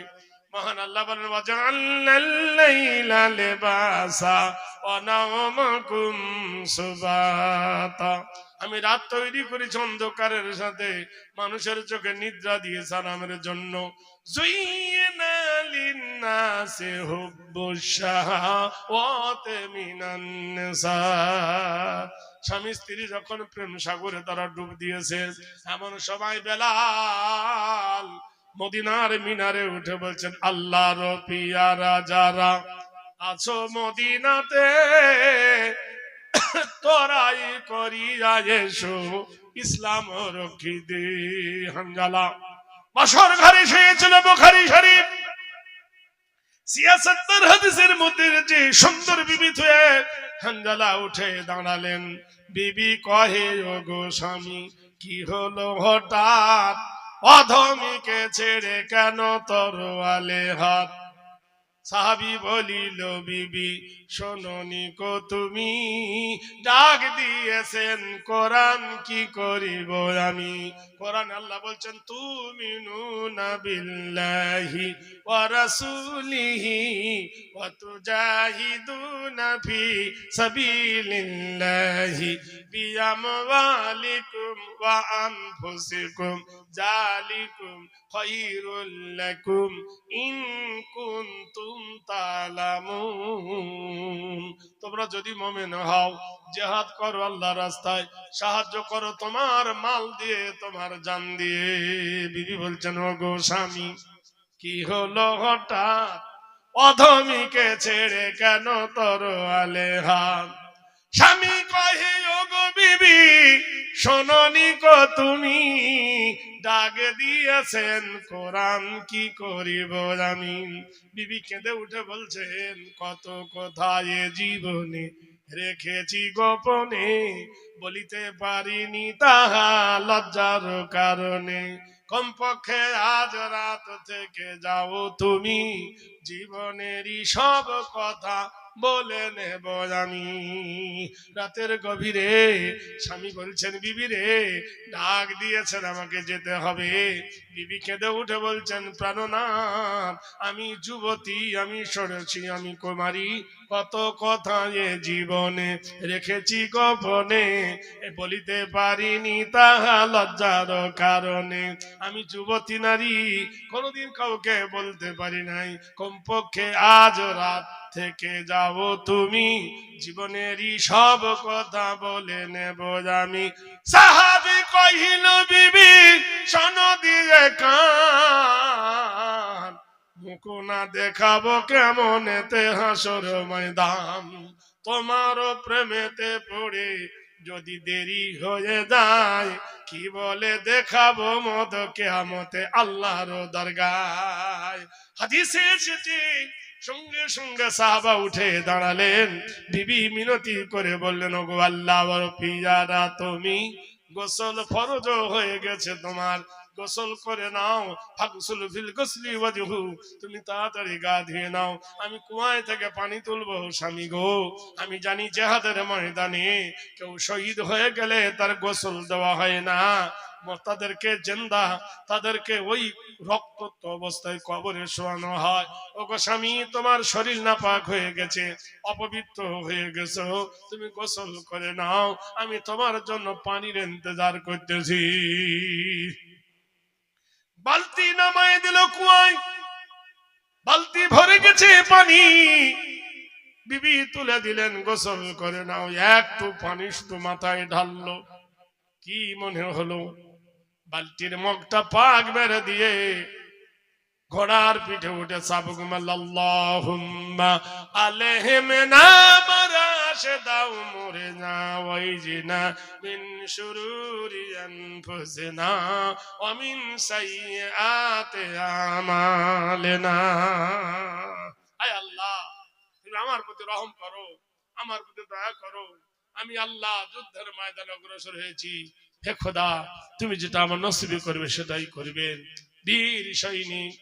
মহান আল্লাহ বলেন, ওয়াজআলনাল লাইলা লিবাসা ওয়া নাওমাকুম সুবাতা, আমি রাত তৈরি করেছি অন্ধকারের সাথে, মানুষের চোখে নিদ্রা দিয়েছি আরামের জন্য। যুইনা লিন্নাসি হুব্বুশ শাহাওয়াতি মিনান নিসা, স্বামী স্ত্রী যখন প্রেম সাগরে তারা ডুব দিয়েছে, এমন সময় বেলাল মদিনার মিনারে উঠে বলছেন, আল্লাহর পিয়ারা যারা আছো মদিনাতে, তোরাই করিয়া এসো ইসলাম রক্ষিতে। হানজালা বাসর ঘরে শুয়েছিল বুখারী শরীফ। ৭৬ হাদিসের মধ্যে যে সুন্দর বিবি হয়ে হানজালা উঠে দাঁড়ালেন। বিবি কহে, ওগো স্বামী, কি হলো হঠাৎ, অধমীকে ছেড়ে কেন তরোয়ালে হাত? সাহাবী বলিল, বিবি শোনোনি কো তুমি, ডাক দিয়েছেন কোরআন, কি করিব আমি? কোরআন আল্লাহ বলছেন, তুমিনুনা বিল্লাহি ওয়া রাসূলিহি ওয়া তুজাহিদুনা ফি সাবিলিল্লাহি বিআমওয়ালিকুম ওয়া আনফুসিকুম যালিকুম খায়রুল লাকুম ইন কুনতুম তা'লামুন। তোমরা যদি মুমিন হও, জিহাদ করো আল্লাহর রাস্তায়, সাহায্য করো তোমার মাল দিয়ে, তোমার জান দিয়ে। বিবি বলছেন, ওগো স্বামী, কি হলো হঠাৎ, অধমীকে ছেড়ে কেন তরোয়ালে হাত? স্বামী কহে, ওগো বিবি শোনোনি কো তুমি, ডাক দিয়েছেন কোরআন, কি করিব আমি? বিবি কেঁদে উঠে বলছেন, কত কোথায় জীবনে রেখেছি গোপনে, বলিতে পারিনি তাহা লজ্জার কারণে। কমপক্ষে আজ রাত থেকে যাও তুমি, জীবনেরই সব কথা বলে নেব আমি। রাতের গভীরে স্বামী বলছেন, বিবি রে, ডাক দিয়েছেন আমাকে যেতে হবে। বিবি কেঁদে উঠে বলছেন, প্রাণনাথ, আমি যুবতী, আমি সরেছি, আমি কুমারী, কত কথা এ জীবনে রেখেছি গোপনে, বলিতে পারিনি তাহা লজ্জার কারণে। আমি যুবতী নারী, কোনোদিন কাউকে বলতে পারি নাই, কমপক্ষে আজ রাত থেকে যাও তুমি, জীবনেরই সব কথা বলে নেব আমি। সাহাবী কহিল, বিবি শোনো দিয়ে কান, মুখ না দেখাবো কেমন এতে হাসর ময়দান, তোমার প্রেমেতে পড়ে যদি দেরি হয়ে যায়, কি বলে দেখাবো মদ কিয়ামতে আল্লাহর দরগায়। হাদিসে এসেছে, সঙ্গে সঙ্গে সাহাবা উঠে দাঁড়ালেন। বিবি মিনতি করে বললেন, ওগো আল্লাহর পিয়ারা, তুমি গোসল ফরজ হয়ে গেছে তোমার, গোসল করে নাও। ফাগসুল ফিল গোসলি ওয়াজহু, তুমি তাড়াতাড়ি গা ধুয়ে নাও, আমি কুয়ায় থেকে পানি তুলবো। স্বামী গো, আমি জানি জিহাদের ময়দানে কেউ শহীদ হয়ে গেলে তার গোসল দেওয়া হয় না, তাদেরকে জিন্দা, তাদেরকে ওই রক্তাক্ত অবস্থায় কবরে শোয়ানো হয়। ওগো স্বামী, তোমার শরীর নাপাক হয়ে গেছে, অপবিত্র হয়ে গেছো, তুমি গোসল করে নাও, আমি তোমার জন্য পানির ইন্তজার করতেছি। বালতি নামায় দিল কুয়ায়, বালতি ভরে গেছে পানি। বিবি তুলে দিলেন, গোসল করে নাও। একটু পানি শুধু মাথায় ঢাললো, কি মনে হলো, বালতির মুখটা পাক মেরে দিয়ে ঘোড়ার পিঠে উঠে চাবুক মারল, আল্লাহুম্মা আলাইহিম না মারাশে দাও মরে না, ওয়াইজিনা মিন শুরুরি আনফুসিনা ওয়া মিন সাইয়্যাতি আমালিনা। আয় আল্লাহ, তুমি আমার প্রতি রহম করো, আমার প্রতি দয়া করো। আমি আল্লাহ যুদ্ধের ময়দানে অগ্রসর হয়েছি, হে খোদা, তুমি যেটা আমার নসিবে করবে সেটাই করবেন। বীর সৈনিক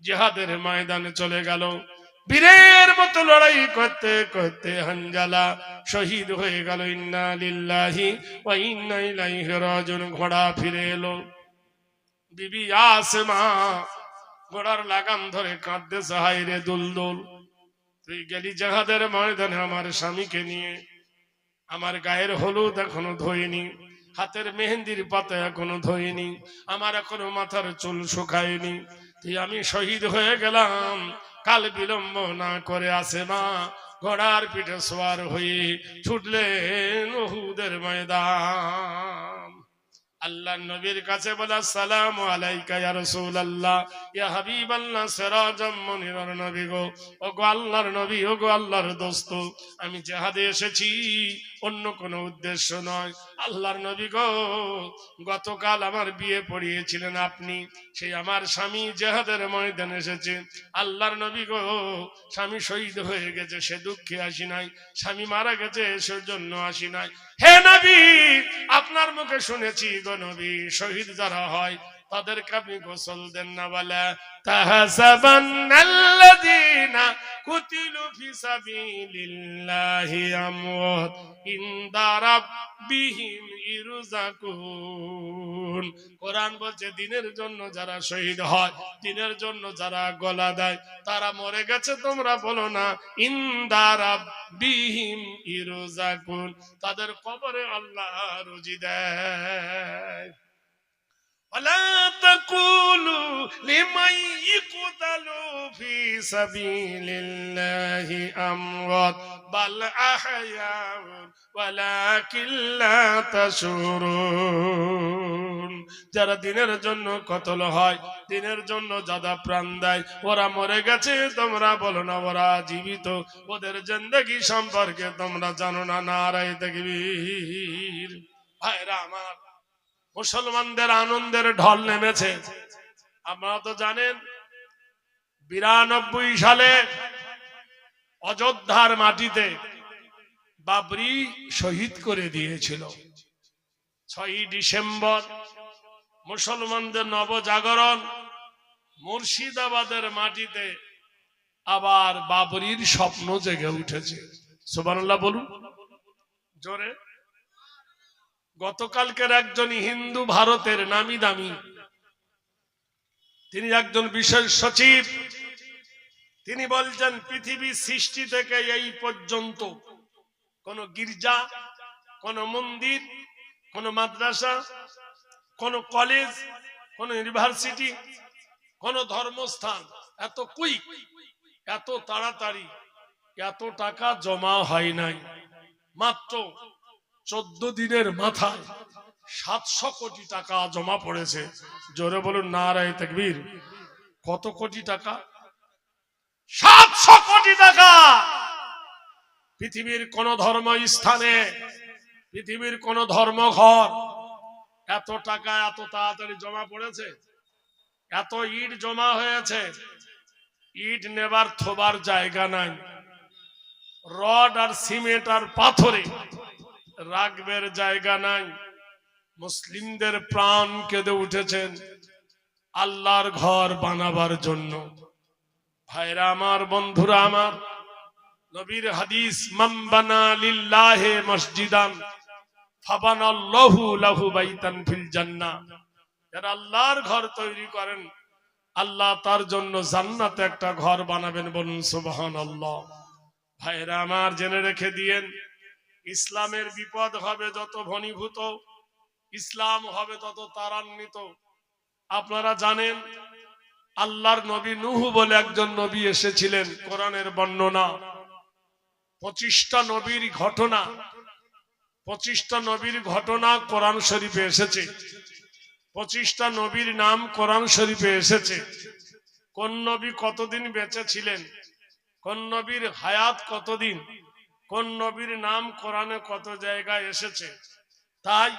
জিহাদের ময়দানে চলে গেল, বীরের মতো লড়াই করতে করতে হানজালা শহীদ হয়ে গেল। ইন্না লিল্লাহি ওয়া ইন্না ইলাইহি রাজিউন। ঘোড়া ফিরে এলো, বিবি আসমা ঘোড়ার লাগাম ধরে কাঁদতেছে, হায় রে দুলদুল, তুই গেলি জিহাদের ময়দানে আমার স্বামীকে নিয়ে, আমার গায়ের হলুদ এখনো ধোয়নি, হাতের মেহেন্দির পাতা এখনো ধোয়নি, আমার এখনো মাথার চুল শুকায়নি, তুই আমি শহীদ হয়ে গেলাম। কাল বিলম্ব না করে আসমা ঘোড়ার পিঠে সওয়ার হয়ে ছুটলেন উহুদের ময়দান। আল্লাহ নবীর কাছে বলে, আসসালামু আলাইকা ইয়া রাসূলুল্লাহ, ইয়া হাবিবাল্লাহ, সিরাজাম মুনিরার নবী গো, ওগো আল্লাহর নবী, ওগো আল্লাহর দোস্ত, আমি জিহাদে এসেছি, অন্য কোনো উদ্দেশ্য নয়। আল্লাহর নবী গো, গতকাল আমার বিয়ে পড়িয়েছিলেন আপনি, সেই আমার স্বামী জিহাদের ময়দানে এসেছে। আল্লাহর নবী গো, স্বামী শহীদ হয়ে গেছে সে দুঃখে আসি নাই, স্বামী মারা গেছে সেজন্য আসি নাই। হে নবী, আপনার মুখে শুনেছি গো নবী, শহীদ যারা হয় তাদেরকে আপনি গোসল দেন না। বলে, তাহসাবান্নাল্লাযীনা কুতিলু ফি সাবিলিল্লাহি আমওয়াত ইনদা রাব্বিহিম ইরযাকুন। কোরআন বলছে, দিনের জন্য যারা শহীদ হয়, দিনের জন্য যারা গলা দেয়, তারা মরে গেছে তোমরা বলো না, ইনদা রাব্বিহিম ইরযাকুন, তাদের কবরে আল্লাহ রুজি দেয়। ولا تقولوا لمن يقتل في سبيل الله أموات بل أحياء ولكن لا تشعرون। যারা দিনের জন্য কতল হয়, দিনের জন্য যারা প্রাণ দেয়, ওরা মরে গেছে তোমরা বলো না, ওরা জীবিত, ওদের জিন্দেগি সম্পর্কে তোমরা জানো না। নারায়ে তাকবীর। ভাইরা আমার, মুসলমানদের আনন্দের ঢল নেমেছে। আপনারা তো জানেন 92 সালে অযোধ্যার মাটিতে বাবরি শহীদ করে দিয়েছিল। 6 ডিসেম্বর মুসলমানদের নবজাগরণ, মুর্শিদাবাদের মাটিতে আবার বাবরির স্বপ্ন জেগে উঠেছে। সুবহানাল্লাহ বলুন জোরে। গতকালকের একজন হিন্দু ভারতের নামি দামি, তিনি একজন বিশেষ সচিব, তিনি বলছেন পৃথিবী সৃষ্টি থেকে এই পর্যন্ত কোন গির্জা, কোন মন্দির, কোন মাদ্রাসা, কোন কলেজ, কোন ইউনিভার্সিটি, কোন ধর্মস্থান এত কুইক, এত তাড়াতাড়ি এত টাকা জমা হয় নাই। মাত্র 14 দিনের মাথায় 700 কোটি টাকা জমা পড়েছে। জোরে বলুন নারায়ে তাকবীর। কত কোটি টাকা? 700 কোটি টাকা। পৃথিবীর কোন ধর্ম স্থানে, পৃথিবীর কোন ধর্মঘর এত টাকা এত তাড়াতাড়ি জমা পড়েছে? এত ইট জমা হয়েছে, ইট নেবার থোবার জায়গা নাই, রড আর সিমেন্ট আর পাথরে রাখবের জায়গা নাই। মুসলিমদের প্রাণ কেঁদে উঠেছেন আল্লাহর ঘর বানাবার জন্য। ভাইরা আমার, বন্ধুরা আমার, নবীর হাদিস, মান বানা লিল্লাহি মসজিদান ফাবানাল্লাহু লাহু বাইতান ফিল জান্নাহ। যারা আল্লাহর ঘর তৈরি করেন, আল্লাহ তার জন্য জান্নাতে একটা ঘর বানাবেন। বলুন সুবহানাল্লাহ। ভাইরা আমার, জেনে রেখে দিয়েন, ইসলামের বিপদ হবে যত ঘনীভূত, ইসলাম হবে তত ত্বরান্বিত। আপনারা জানেন আল্লাহর নবী নূহ বলে একজন নবী এসেছিলেন। কোরআনের বর্ণনা 25টা নবীর ঘটনা, 25টা নবীর ঘটনা কোরআন শরীফে এসেছে। 25টা নবীর নাম কোরআন শরীফে এসেছে। কোন নবী কতদিন বেঁচে ছিলেন, কোন নবীর হায়াত কতদিন, কোন নবীর নাম কোরআনে কত জায়গায় এসেছে। তাই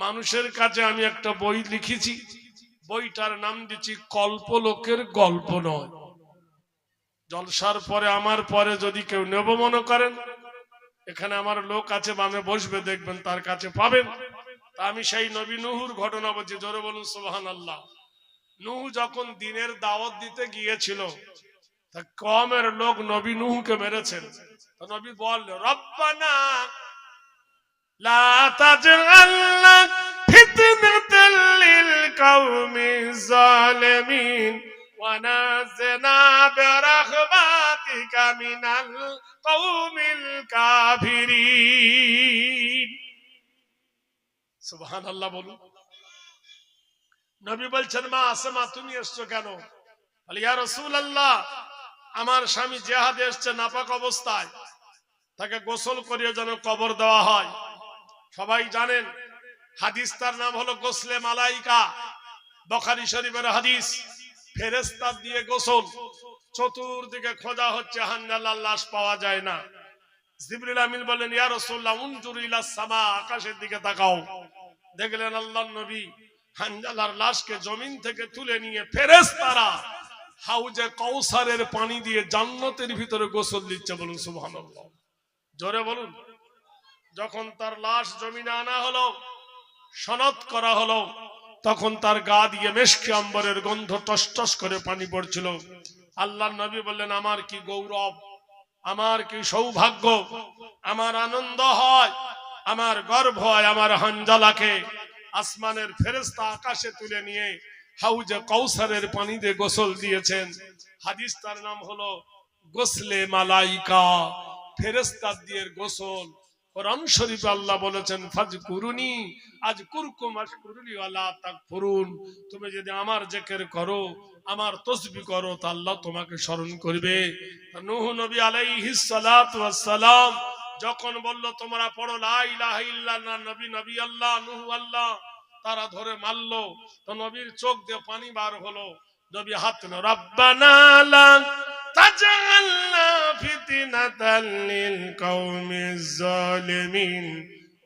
মানুষের কাছে আমি একটা বই লিখেছি, বইটার নাম দিচ্ছি কল্পলোকের গল্প নয়। জলসার পরে আমার পরে যদি কেউ নেব মনে করেন, এখানে আমার লোক আছে, বামে বসবে, দেখবেন তার কাছে পাবেন। তা আমি সেই নবী নূহুর ঘটনা বলছি। জোরে বলুন সুবহানাল্লাহ। নূহ যখন দিনের দাওয়াত দিতে গিয়েছিল, তা কওমের লোক নবী নূহকে মেরেছেন। তো নবী বলল, রব্বানা লা তাজআলনা ফিতনাতাল লিল কওমিজ জালিমিন ওয়া নাজিনা বিরাহমাতিকা মিনাল কওমিল কাফিরিন। সুবহানাল্লাহ বলুন। নবী বলছেন, মা আসমা তুমি এসছো কেন? বলে, ইয়া রাসূলুল্লাহ, আমার স্বামী জিহাদে এসেছে নাপাক অবস্থায়, তাকে গোসল করিয়ে যেন কবর দেওয়া হয়। সবাই জানেন হাদিস, তার নাম হলো গোসলে মালাইকা। বুখারী শরীফের হাদিস। ফেরেশতা দিয়ে গোসল, চতুর্দিকে খোঁজা হচ্ছে, হানজালার লাশ পাওয়া যায় না। জিবরিল আমিন বলেন, ইয়া রাসূলুল্লাহ উনজুর ইলাস সামা, আকাশের দিকে তাকাও। দেখলেন আল্লাহর নবী হানজালার লাশকে জমিন থেকে তুলে নিয়ে ফেরেশতারা হাউজে কাউসারের পানি দিয়ে জান্নাতের ভিতরে গোসল দিচ্ছে। বলুন সুবহানাল্লাহ। জোরে বলুন। যখন তার লাশ জমিনে আনা হলো, সনদ করা হলো, তখন তার গা দিয়ে মেশকে আম্বরের গন্ধ টসটস করে পানি পড়ছিল। আল্লাহর নবী বললেন, আমার কি গৌরব, আমার কি সৌভাগ্য, আমার আনন্দ হয়, আমার গর্ব হয়, আমার হানজালাকে আসমানের ফেরেশতা আকাশে তুলে নিয়ে হাউজে কাউসারের পানি দিয়ে গোসল দিয়েছেন। হাদিস তার নাম হলো গোসলে মালাইকা, ফেরেশতা দিয়ে গোসল। কোরআন শরীফে আল্লাহ বলেছেন, ফাজকুরুনি আযকুরকুম ওয়াশকুরুলি ওয়ালা তাকফুরুন। তুমি যদি আমার জিকির করো, আমার তাসবিহ করো, তা আল্লাহ তোমাকে স্মরণ করবে। নূহ নবী আলাইহিস সালাতু ওয়াস সালাম যখন বলল, তোমরা পড়ো লা ইলাহা ইল্লাল্লাহ, নবী নবী আল্লাহ, নূহ আল্লাহ, তারা ধরে মারলো। তো নবীর চোখ দিয়ে পানি বার হলো। নবী হাত তুলে, রব্বানা লা তাজআলনা ফিতনাতাল লিল কওমিজ জালিমিন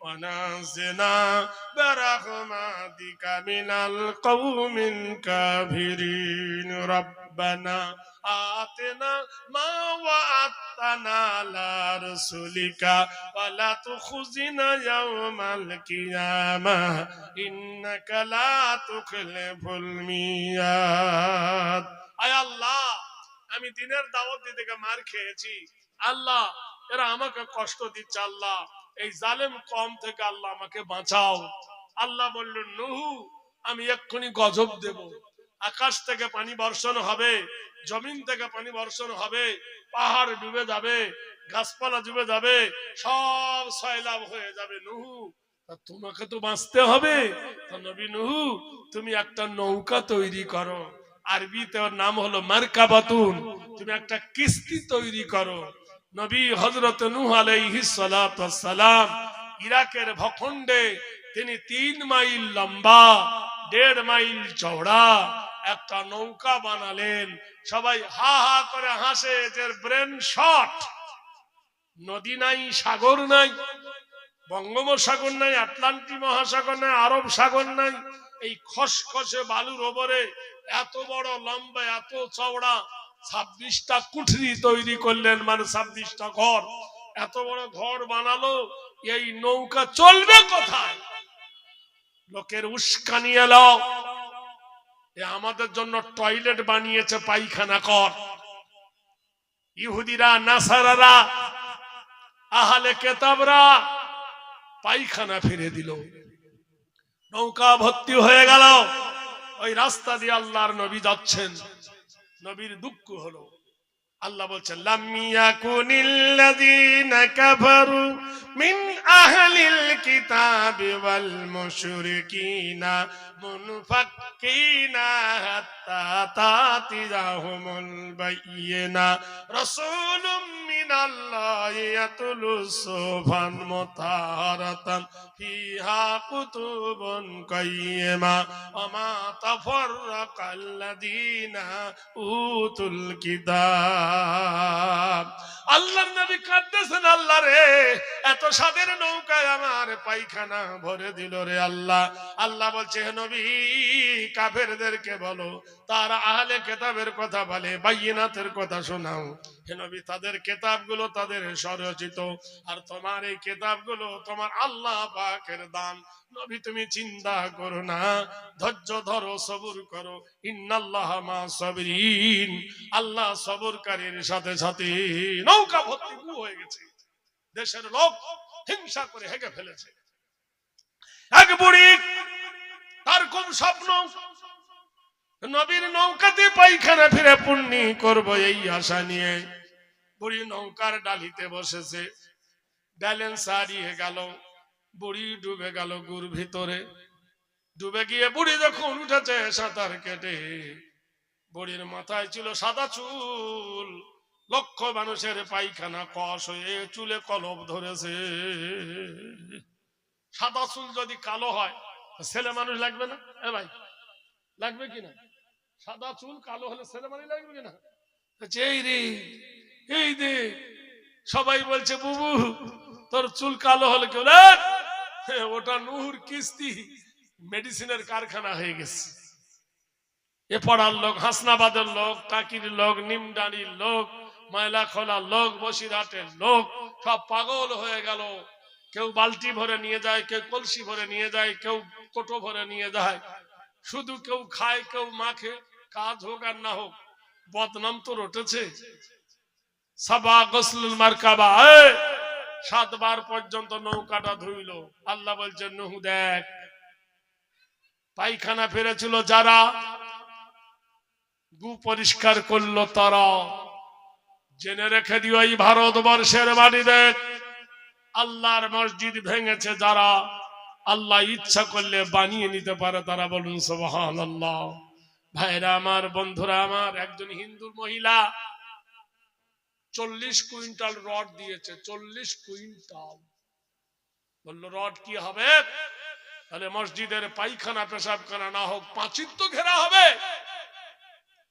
ওয়া নাজিনা বিরাহমাতিকা মিনাল কওমিল কাফিরিন। রব্বানা আতিনা মা ওয়া'আদতানা আলা রাসূলিকা ওয়া লা তুখজিনা ইয়াওমাল কিয়ামাহ ইন্নাকা লা তুখলিফুল মিয়াদ। আয় আল্লাহ, আমি দিনের দাওয়াত দিতে গিয়ে মার খেয়েছি, আল্লাহ এরা আমাকে কষ্ট দিচ্ছে, আল্লাহ এই জালেম কম থেকে আল্লাহ আমাকে বাঁচাও। আল্লাহ বললেন নূহ আমি এক্ষুনি গজব দেব, আকাশ থেকে পানি বর্ষণ হবে, জমিন থেকে পানি বর্ষণ হবে, পাহাড় ডুবে যাবে, গাছপালা ডুবে যাবে, সব সয়লাব হয়ে যাবে। নূহ তোমাকে তো বাঁচতে হবে, নবী নূহ তুমি একটা নৌকা তৈরি করো, আরবিতে ওর নাম হলো মারকাবাতুন, তুমি একটা কিস্তি তৈরি করো। নবী হযরত নূহ আলাইহিস সালাতু ওয়াস সালাম ইরাকের ভূখণ্ডে তিনি 3 মাইল লম্বা 1.5 মাইল চওড়া একটা নৌকা বানালেন। সবাই হা হা করে হাসে যে ব্রেন শট। নদী নাই, সাগর নাই, বঙ্গোপসাগর নাই, আটলান্টিক মহাসাগর নাই, আরব সাগর নাই, এই খসখসে বালুর ওপরে এত বড় লম্বা এত চওড়া 26টা কুঠরি তৈরি করলেন, মানে 26টা ঘর। এত বড় ঘর বানালো, এই নৌকা চলবে কোথায়? লোকের উস্কানি এলো, আমাদের জন্য টয়লেট বানিয়েছে, পায়খানা কর। ইহুদিরা, নাসারারা, আহলে কেতাবরা পায়খানা ফিরে দিল, নৌকা ভর্তি হয়ে গেল। ওই রাস্তা দিয়ে আল্লাহর নবী যাচ্ছেন, নবীর দুঃখ হলো। আল্লাহ বলছেন লাম ইয়াকুনিল্লাযীনা কাফারু মিন আহলিল কিতাবি ওয়াল মুশরিকিনা মুনফাক্কিনা হাত্তা তাতিয়াহুমুল বায়িনা রাসূলুম মিনাল্লাহি ইয়াতুলুস সুফান মুতাহারাতান ফিহা কুতুবুন কাইয়্যিমা ওয়া মা তাফাররাকাল্লাযীনা উতুল কিতাব। আল্লাহর নবী কাঁদতেছেন, আল্লাহ রে এত স্বাদের নৌকায় আমার পায়খানা ভরে দিল রে আল্লাহ। আল্লাহ বলছে হে নবী কাফেরদেরকে বলো তারা আহলে কিতাবের কথা বলে, বাইয়িনাতের কথা শোনাও। হে নবী তাদের কিতাবগুলো তাদের স্বরচিত, আর তোমার এই কিতাবগুলো তোমার আল্লাহ পাকের দান। নবী তুমি চিন্তা করো না, ধৈর্য ধরো, সবর করো, ইন্নাল্লাহা মা সাবিরিন, আল্লাহ সবরকারীর সাথে সাথে। নৌকা ভর্তি হয়ে গেছে, দেশের লোক হিংসা করে হেগে ফেলেছে। এক বুড়ি তার কোন স্বপ্ন, নবীর নৌকাতে পায়খানা ফিরে পুণ্যি করব এই আশা নিয়ে বুড়ি নৌকার ডালিতে বসেছে, ব্যালেন্স হারিয়ে গেল, বুড়ি ডুবে গেল গুর ভিতরে। ডুবে গিয়ে বুড়ি যখন উঠেছে সাঁতার কেটে, বুড়ির মাথায় ছিল সাদা চুল, লক্ষ মানুষের পায়খানা কষ হয়ে চুলে কলব ধরেছে। সাদা চুল যদি কালো হয় ছেলে মানুষ লাগবে না? এ ভাই লাগবে কিনা? সাদা চুল কালো হলে ছেলে মানুষ লাগবে কিনা? এই রে এই দে, সবাই বলছে বুবু তোর চুল কালো হলে কেউ, ওটা নূর কিস্তি মেডিসিনের কারখানা হয়ে গেছে। এ পাড়ার লোক, হাসনাবাদের লোক, টাকির লোক, নিমডানির লোক, ময়লা খোলার লোক, বসিরহাটের লোক সব পাগল হয়ে গেল। কেউ বালতি ভরে নিয়ে যায়, কেউ কলসি ভরে নিয়ে যায়, কেউ কোটো ভরে নিয়ে যায়। শুধু কেউ খায়, কেউ মাখে, কাজ হোক আর না হোক বদনাম তো রটেছে। সাবা গসলুল মারকাবা, 7 বার পর্যন্ত নৌকাটা ধুইল। আল্লাহ বলছেন নূহ দেখ পায়খানা ফেরেছিল যারা, গু পরিষ্কার করলো তারা। জেনে রেখে দিও এই ভারতবর্ষের মাটিতে আল্লাহর মসজিদ ভেঙেছে যারা, আল্লাহ ইচ্ছা করলে বানিয়ে নিতে পারে তারা। বলুন সুবহানাল্লাহ। ভাইরা আমার, বন্ধুরা আমার, একজন হিন্দু মহিলা 40 কুইন্টাল রড দিয়েছে, 40 কুইন্টাল। বললো রড কি হবে? তাহলে মসজিদের পায়খানা পেশাবখানা না হোক, পাঁচিল তো ঘেরা হবে।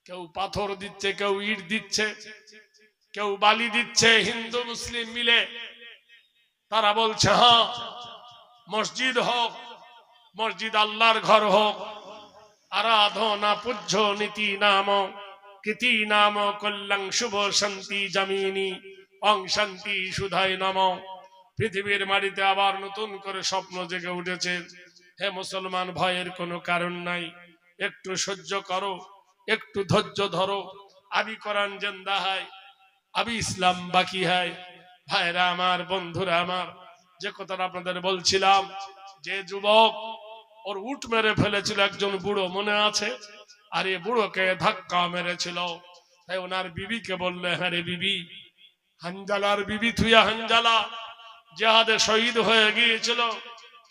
কেউ পাথর দিচ্ছে, কেউ ইট দিচ্ছে, কেউ বালি দিচ্ছে, হিন্দু মুসলিম মিলে। তারা বলছে হ্যাঁ মসজিদ হোক, মসজিদ আল্লাহর ঘর হোক, আরাধনা পূজ্য নীতি নাম কৃতি নাম কল্যাণ শুভ শান্তি জামিনী অং শান্তি সুধায় নম। পৃথিবীর মাটিতে আবার নতুন করে স্বপ্ন জেগে উঠেছে। হে মুসলমান, ভয়ের কোনো কারণ নাই, একটু সহ্য করো, একটু ধৈর্য ধরো। अभी कुरान जिंदा है, अभी ইসলাম বাকি है। ভাইরা আমার, বন্ধুরা আমার, যে কথাটা আপনাদের বলছিলাম, যে যুবক ওর উট মেরে ফেলেছিল একজন বুড়ো, মনে আছে? আর এই বুড়োকে ধাক্কা মেরেছিল, তাই ওনার বিবিকে বললে, হ্যাঁ রে বিবি, হানজালার বিবি থুয়া হানজালা জিহাদে শহীদ হয়ে গিয়েছিল,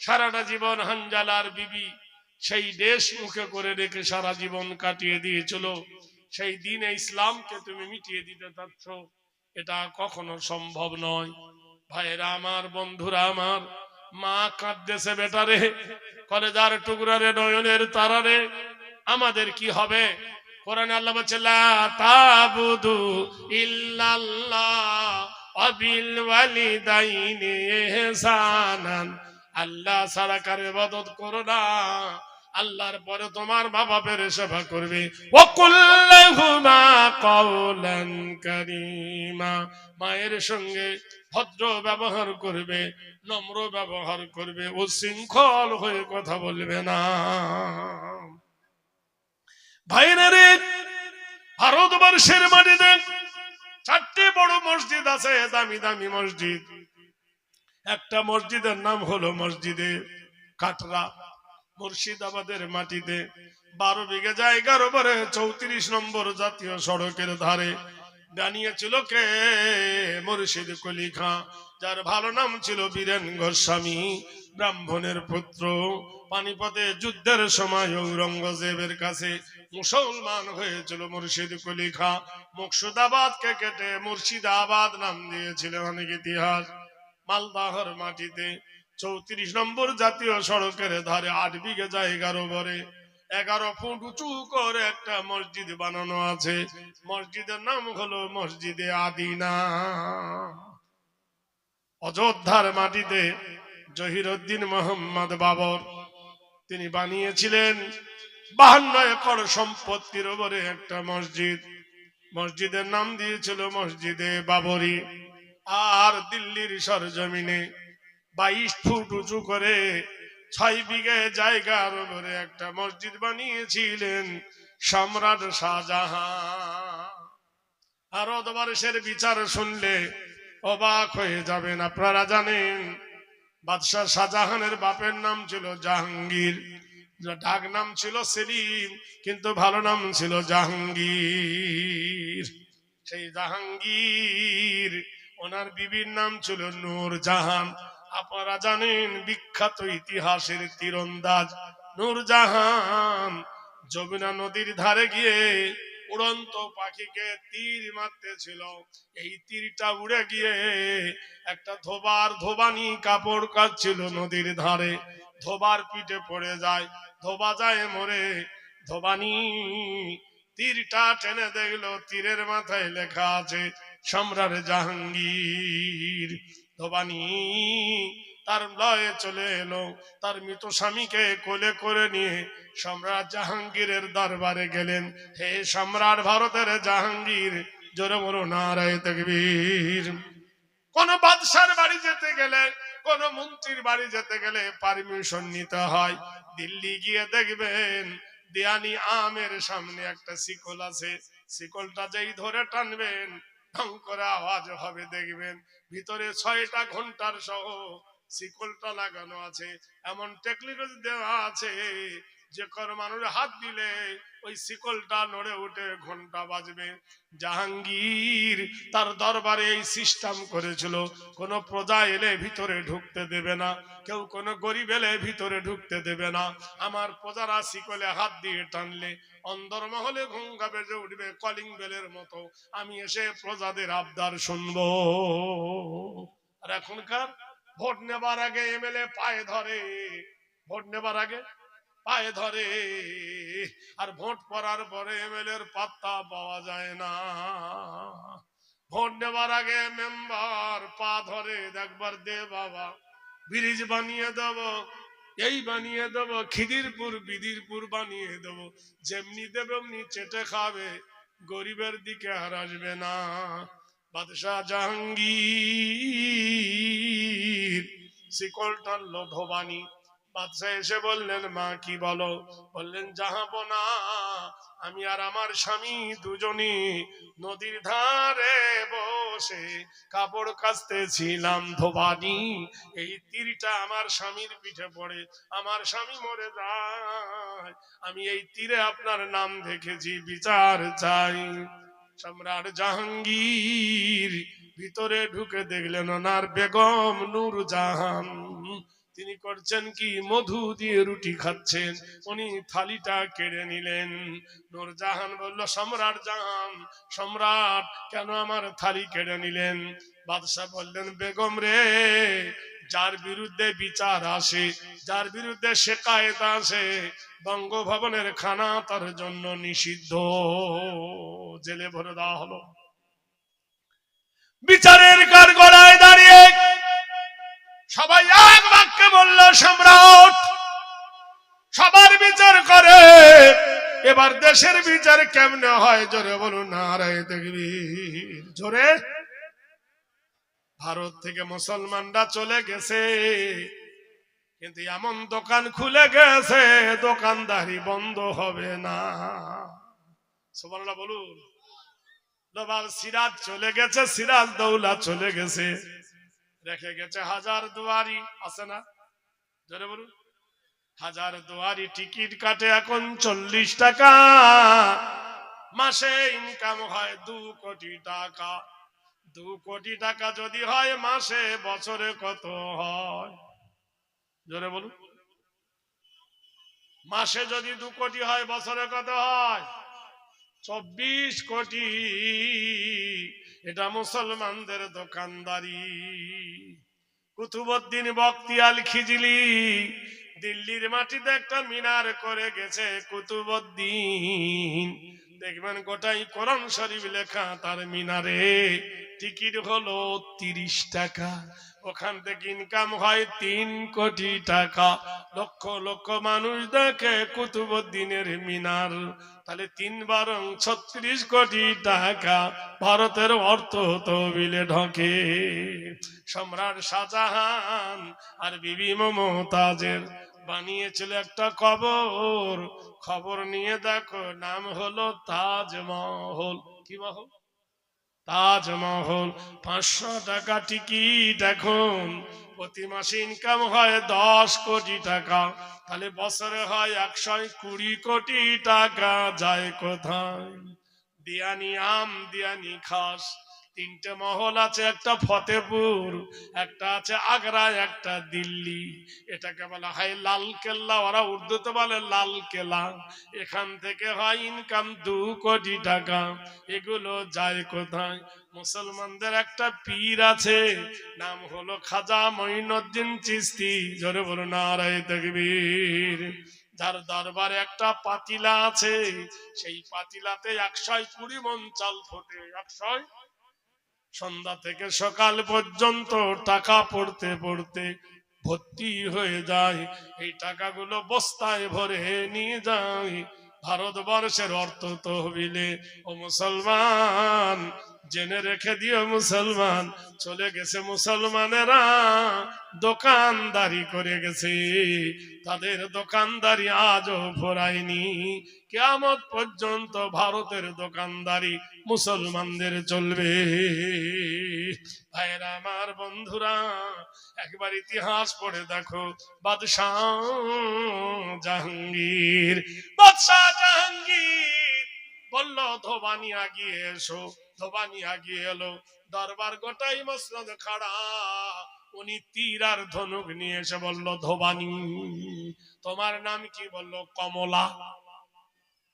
সারাটা জীবন হানজালার বিবি সেই দেশ মুখে করে রেখে সারা জীবন কাটিয়ে দিয়েছিল, সেই দিনে ইসলামকে তুমি মিটিয়ে দিতে চাচ্ছ, এটা কখনো সম্ভব নয়। ভাইরা আমার, বন্ধুরা আমার, মা কাঁদতেছে বেটারে, কলেজার টুকরা রে, নয়নের তারা রে, আমাদের কি হবে? কোরআনে আল্লাহ বলছে, লা তাবুদু ইল্লাল্লাহ ওয়া বিল ওয়ালিদাইনি ইহসানান, আল্লাহ ছাড়া কারো ইবাদত করো না, আল্লাহর পরে তোমার মা বাপের সেবা করবে। ওয়া কুল্লাহুমা কাওলান কারীমা, মায়ের সঙ্গে ভদ্র ব্যবহার করবে, নম্র ব্যবহার করবে, উচ্ছৃঙ্খল হয়ে কথা বলবে না। ভাইরা রে, ভারতবর্ষের মাটিতে 4টি বড় মসজিদ আছে, দামি দামি মসজিদ। একটা মসজিদের নাম হলো মসজিদে কাটরা, মুর্শিদাবাদের মাটিতে 12 বিঘা জায়গার উপরে 34 নম্বর জাতীয় সড়কের ধারে বানিয়েছিল কে? মুর্শিদ কুলি খাঁ, যার ভালো নাম ছিল বীরেন গোস্বামী, ব্রাহ্মণের পুত্র। পানিপথে যুদ্ধের সময় ঔরঙ্গজেবের কাছে মুসলমান হয়েছিল মুর্শিদ কুলি খাঁ। মুর্শিদাবাদকে কেটে মুর্শিদাবাদ নাম দিয়েছিল অনেক ইতিহাস। মালদাহর মাটিতে 34 নম্বর জাতীয় সড়কের ধারে 8 বিঘা জায়গার উপরে 11 ফুট উঁচু করে একটা মসজিদ বানানো আছে। মসজিদের নাম হলো মসজিদে আদিনা। অযোধ্যার মাটিতে জহিরুদ্দিন মোহাম্মদ বাবর তিনি বানিয়েছিলেন 52 একর সম্পত্তির উপরে একটা মসজিদ। মসজিদের নাম দিয়েছিল মসজিদে বাবরি। আর দিল্লির সরজমিনে 22 ফুট উঁচু করে 6 বিঘা জায়গার উপরে একটা মসজিদ বানিয়েছিলেন সম্রাট শাহজাহান। আর অদবারের বিচার শুনলে অবাক হয়ে যাবেন। আপনারা জানেন বাদশাহ শাহজাহানের বাপের নাম ছিল জাহাঙ্গীর, ডাক নাম ছিল সেলিম, কিন্তু ভালো নাম ছিল জাহাঙ্গীর। সেই জাহাঙ্গীর, ওনার বিবির নাম ছিল নূরজাহান। আপনারা জানেন বিখ্যাত ইতিহাসের তীরন্দাজ নূরজাহান যমুনা নদীর ধারে গিয়ে উড়ন্ত পাখিকে তীর মারতে ছিল। এই তীরটা উড়ে গিয়ে একটা ধোবানি কাপড় কাচ্ছিল নদীর ধারে, ধোবার পিঠে পড়ে যায়, ধোবা যায় মরে। ধোবানি তীরটা টেনে দেখলো, তীরের মাথায় লেখা আছে সম্রাট জাহাঙ্গীর। ধোবানি তার লয়ে চলে এলো, তার মৃত স্বামীকে কোলে করে নিয়ে সম্রাট জাহাঙ্গীরের দরবারে গেলেন। হে সম্রাট ভারতের জাহাঙ্গীর, জোরে বলো নারায়ে তাকবীর। কোন বাদশার বাড়ি যেতে গেলে, কোন মন্ত্রীর বাড়ি যেতে গেলে পারমিশন নিতে হয়। দিল্লি গিয়ে দেখবেন দেয়ানি আমের সামনে একটা শিকল আছে, শিকলটা যেই ধরে টানবেন ঢং করে আওয়াজ হবে। দেখবেন ভিতরে 6টা ঘন্টার সহ শিকলটা লাগানো আছে। এমন টেকনোলজি দেওয়া আছে যে কোন মানুষ হাত দিলে ওই শিকলটা নড়ে উঠে ঘন্টা বাজবে। জাহাঙ্গীর তার দরবারে এই সিস্টেম করেছিল, কোন প্রজা এলে ভিতরে ঢুকতে দেবে না, কেউ কোন গরিব এলে ভিতরে ঢুকতে দেবে না। আমার প্রজারা শিকলে হাত দিয়ে টানলে অন্দরমহলে ঘুঙ্গা বেজে উঠবে কলিং বেলের মতো, আমি এসে প্রজাদের আবদার শুনবো। আর এখনকার ভোট নেবার আগে এমএলএ পায়ে ধরে, ভোট নেবার আগে পায়ে ধরে, আর ভোট পড়ার পরে এমএলএ এর পাত্তা পাওয়া যায় না। ভোট নেবার আগে মেম্বার পা ধরে, একবার দে বাবা, ব্রিজ বানিয়ে দেব, এই বানিয়ে দেব, খিদিরপুর বিদিরপুর বানিয়ে দেব, যেমনি দেবে অমনি চেটে খাবে, গরিবের দিকে আর আসবে না। বাদশাহ জাহাঙ্গীর শিকল টানলো ধোবানি, বাদশা এসে বললেন, মা কি বলো? বললেন, জাহাপনা, আমি আর আমার স্বামী দুজনই নদীর ধারে বসে কাপড় কাচতেছিলাম ধোবানি, এই তীরটা আমার স্বামীর পিঠে পড়ে আমার স্বামী মরে যায়। আমি এই তীরে আপনার নাম দেখেছি, বিচার চাই। সম্রাট জাহাঙ্গীর ভিতরে ঢুকে দেখলেন ওনার বেগম নূরজাহান, তিনি করছেন কি, মধু দিয়ে রুটি খাচ্ছেন। উনি থালিটা কেড়ে নিলেন। নূরজাহান বলল, সম্রাট জাহান, সম্রাট কেন আমার থালি কেড়ে নিলেন? বাদশাহ বললেন, বেগম রে, যার বিরুদ্ধে বিচার আসে, যার বিরুদ্ধে শেকায়েত আসে, বঙ্গভবনের খানা তার জন্য নিষিদ্ধ, জেলে ভরে দেওয়া হলো। বিচারের কাঠগড়ায় দাঁড়িয়ে সবাই এক বাক্যে বলল, সম্রাট সবার বিচার করে, এবার দেশের বিচার কেমনে হয়? জোরে বলুন নারায়ে তাকবীর। জোরে। ভারত থেকে মুসলমানরা চলে গেছে, কিন্তু এমন দোকান খুলে গেছে দোকানদারি বন্ধ হবে না। সুবহানাল্লাহ বলুন। সিরাজ চলে গেছে, সিরাজ দৌলা চলে গেছে, রেখে গেছে হাজার দুয়ারি, আছে না? জোরে বলুন। হাজার দুয়ারি টিকিট কাটে এখন 40 টাকা, মাসে ইনকাম হয় 2 কোটি টাকা। 2 কোটি টাকা যদি হয় মাসে, বছরে কত হয়? জোরে বলুন। মাসে যদি 2 কোটি হয়, বছরে কত হয়? 24 কোটি। এটা মুসলমানদের দোকানদারি। কুতুবউদ্দিন বখতিয়ার খিজলি দিল্লির মাটিতে একটা মিনার করে গেছে কুতুবউদ্দিন, দেখবেন গোটাই কোরআন শরীফ লেখা তার মিনারে। টিকিট হলো 30 টাকা, ওখান থেকে ইনকাম হয় 3 কোটি টাকা। লক্ষ লক্ষ মানুষ দেখে কুতুবউদ্দিনের মিনার, তাহলে 3 বারং 36 কোটি টাকা ভারতের অর্থ তহবিলে ঢোকে। সম্রাট শাহজাহান আর বিবি মমতাজের বানিয়েছিল একটা কবর, খবর নিয়ে দেখো নাম হলো তাজমহল। কি মহল? তাজমহল। 500 টাকা টিকিট, এখন প্রতি মাসে ইনকাম হয় 10 কোটি টাকা, তাহলে বছরে হয় 120 কোটি টাকা। যায় কোথায়? দিয়ানি আম, দিয়ানি খাস। 3টে মহল আছে, একটা ফতেপুর, একটা আছে আগ্রা, একটা দিল্লি। এটাকে বলা হয় লাল কেল্লা, ওরা উর্দুতে বলে লাল কেল্লা। এখান থেকে হয় ইনকাম 2 কোটি টাকা। এগুলো যায় কোথায়? মুসলমানদের একটা পীর আছে, নাম হলো খাজা মঈনুদ্দিন চিশতি। জোরে বলুন নারায়ে তাকবীর। যার দরবারে একটা পাতিলা আছে, সেই পাতিলাতে 120 মণ চাল ফোটে। 100। সন্ধ্যা থেকে সকাল পর্যন্ত টাকা পড়তে পড়তে ভর্তি হয়ে যায়। এই টাকাগুলো বস্তায় ভরে নিয়ে যায় ভারতবর্ষের অর্থ তহবিলে। ও মুসলমান, জেনে রেখে দিও মুসলমান, চলে গেছে মুসলমানেরা, দোকানদারি করে গেছে, তাদের দোকানদারি আজও ফোরায়নি। কিয়ামত পর্যন্ত ভারতের দোকানদারি মুসলমানদের চলবে। ভাইরা আমার, বন্ধুরা, একবার ইতিহাস পড়ে দেখো। বাদশাহ জাহাঙ্গীর, বাদশাহ জাহাঙ্গীর বলল, ধোবানি আগিয়ে এসো। ধোবানি আগিয়ে এলো, দরবার গোটাই মসনদ খাড়া। উনি তীর আর ধনুক নিয়ে এসে বলল, ধোবানি তোমার নাম কি? বলল, কমলা।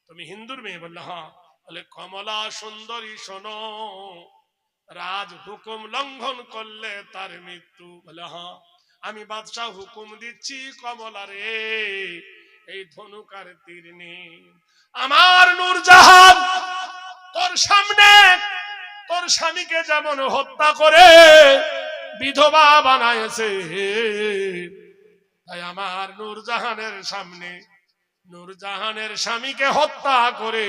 তুমি হিন্দুর মেয়ে? বললো, হ্যাঁ। বলে, কমলা সুন্দরী, শোনো, রাজ হুকুম লঙ্ঘন করলে তার মৃত্যু। বলে, হ্যাঁ। আমি বাদশাহ হুকুম দিচ্ছি, কমলা রে, এই ধনুক আর তীর নেই। আমার নূরজাহান তোর সামনে তোর স্বামীকে যেমন হত্যা করে বিধবা বানায়েছে, তাই আমার নূরজাহানের সামনে নূরজাহানের স্বামীকে হত্যা করে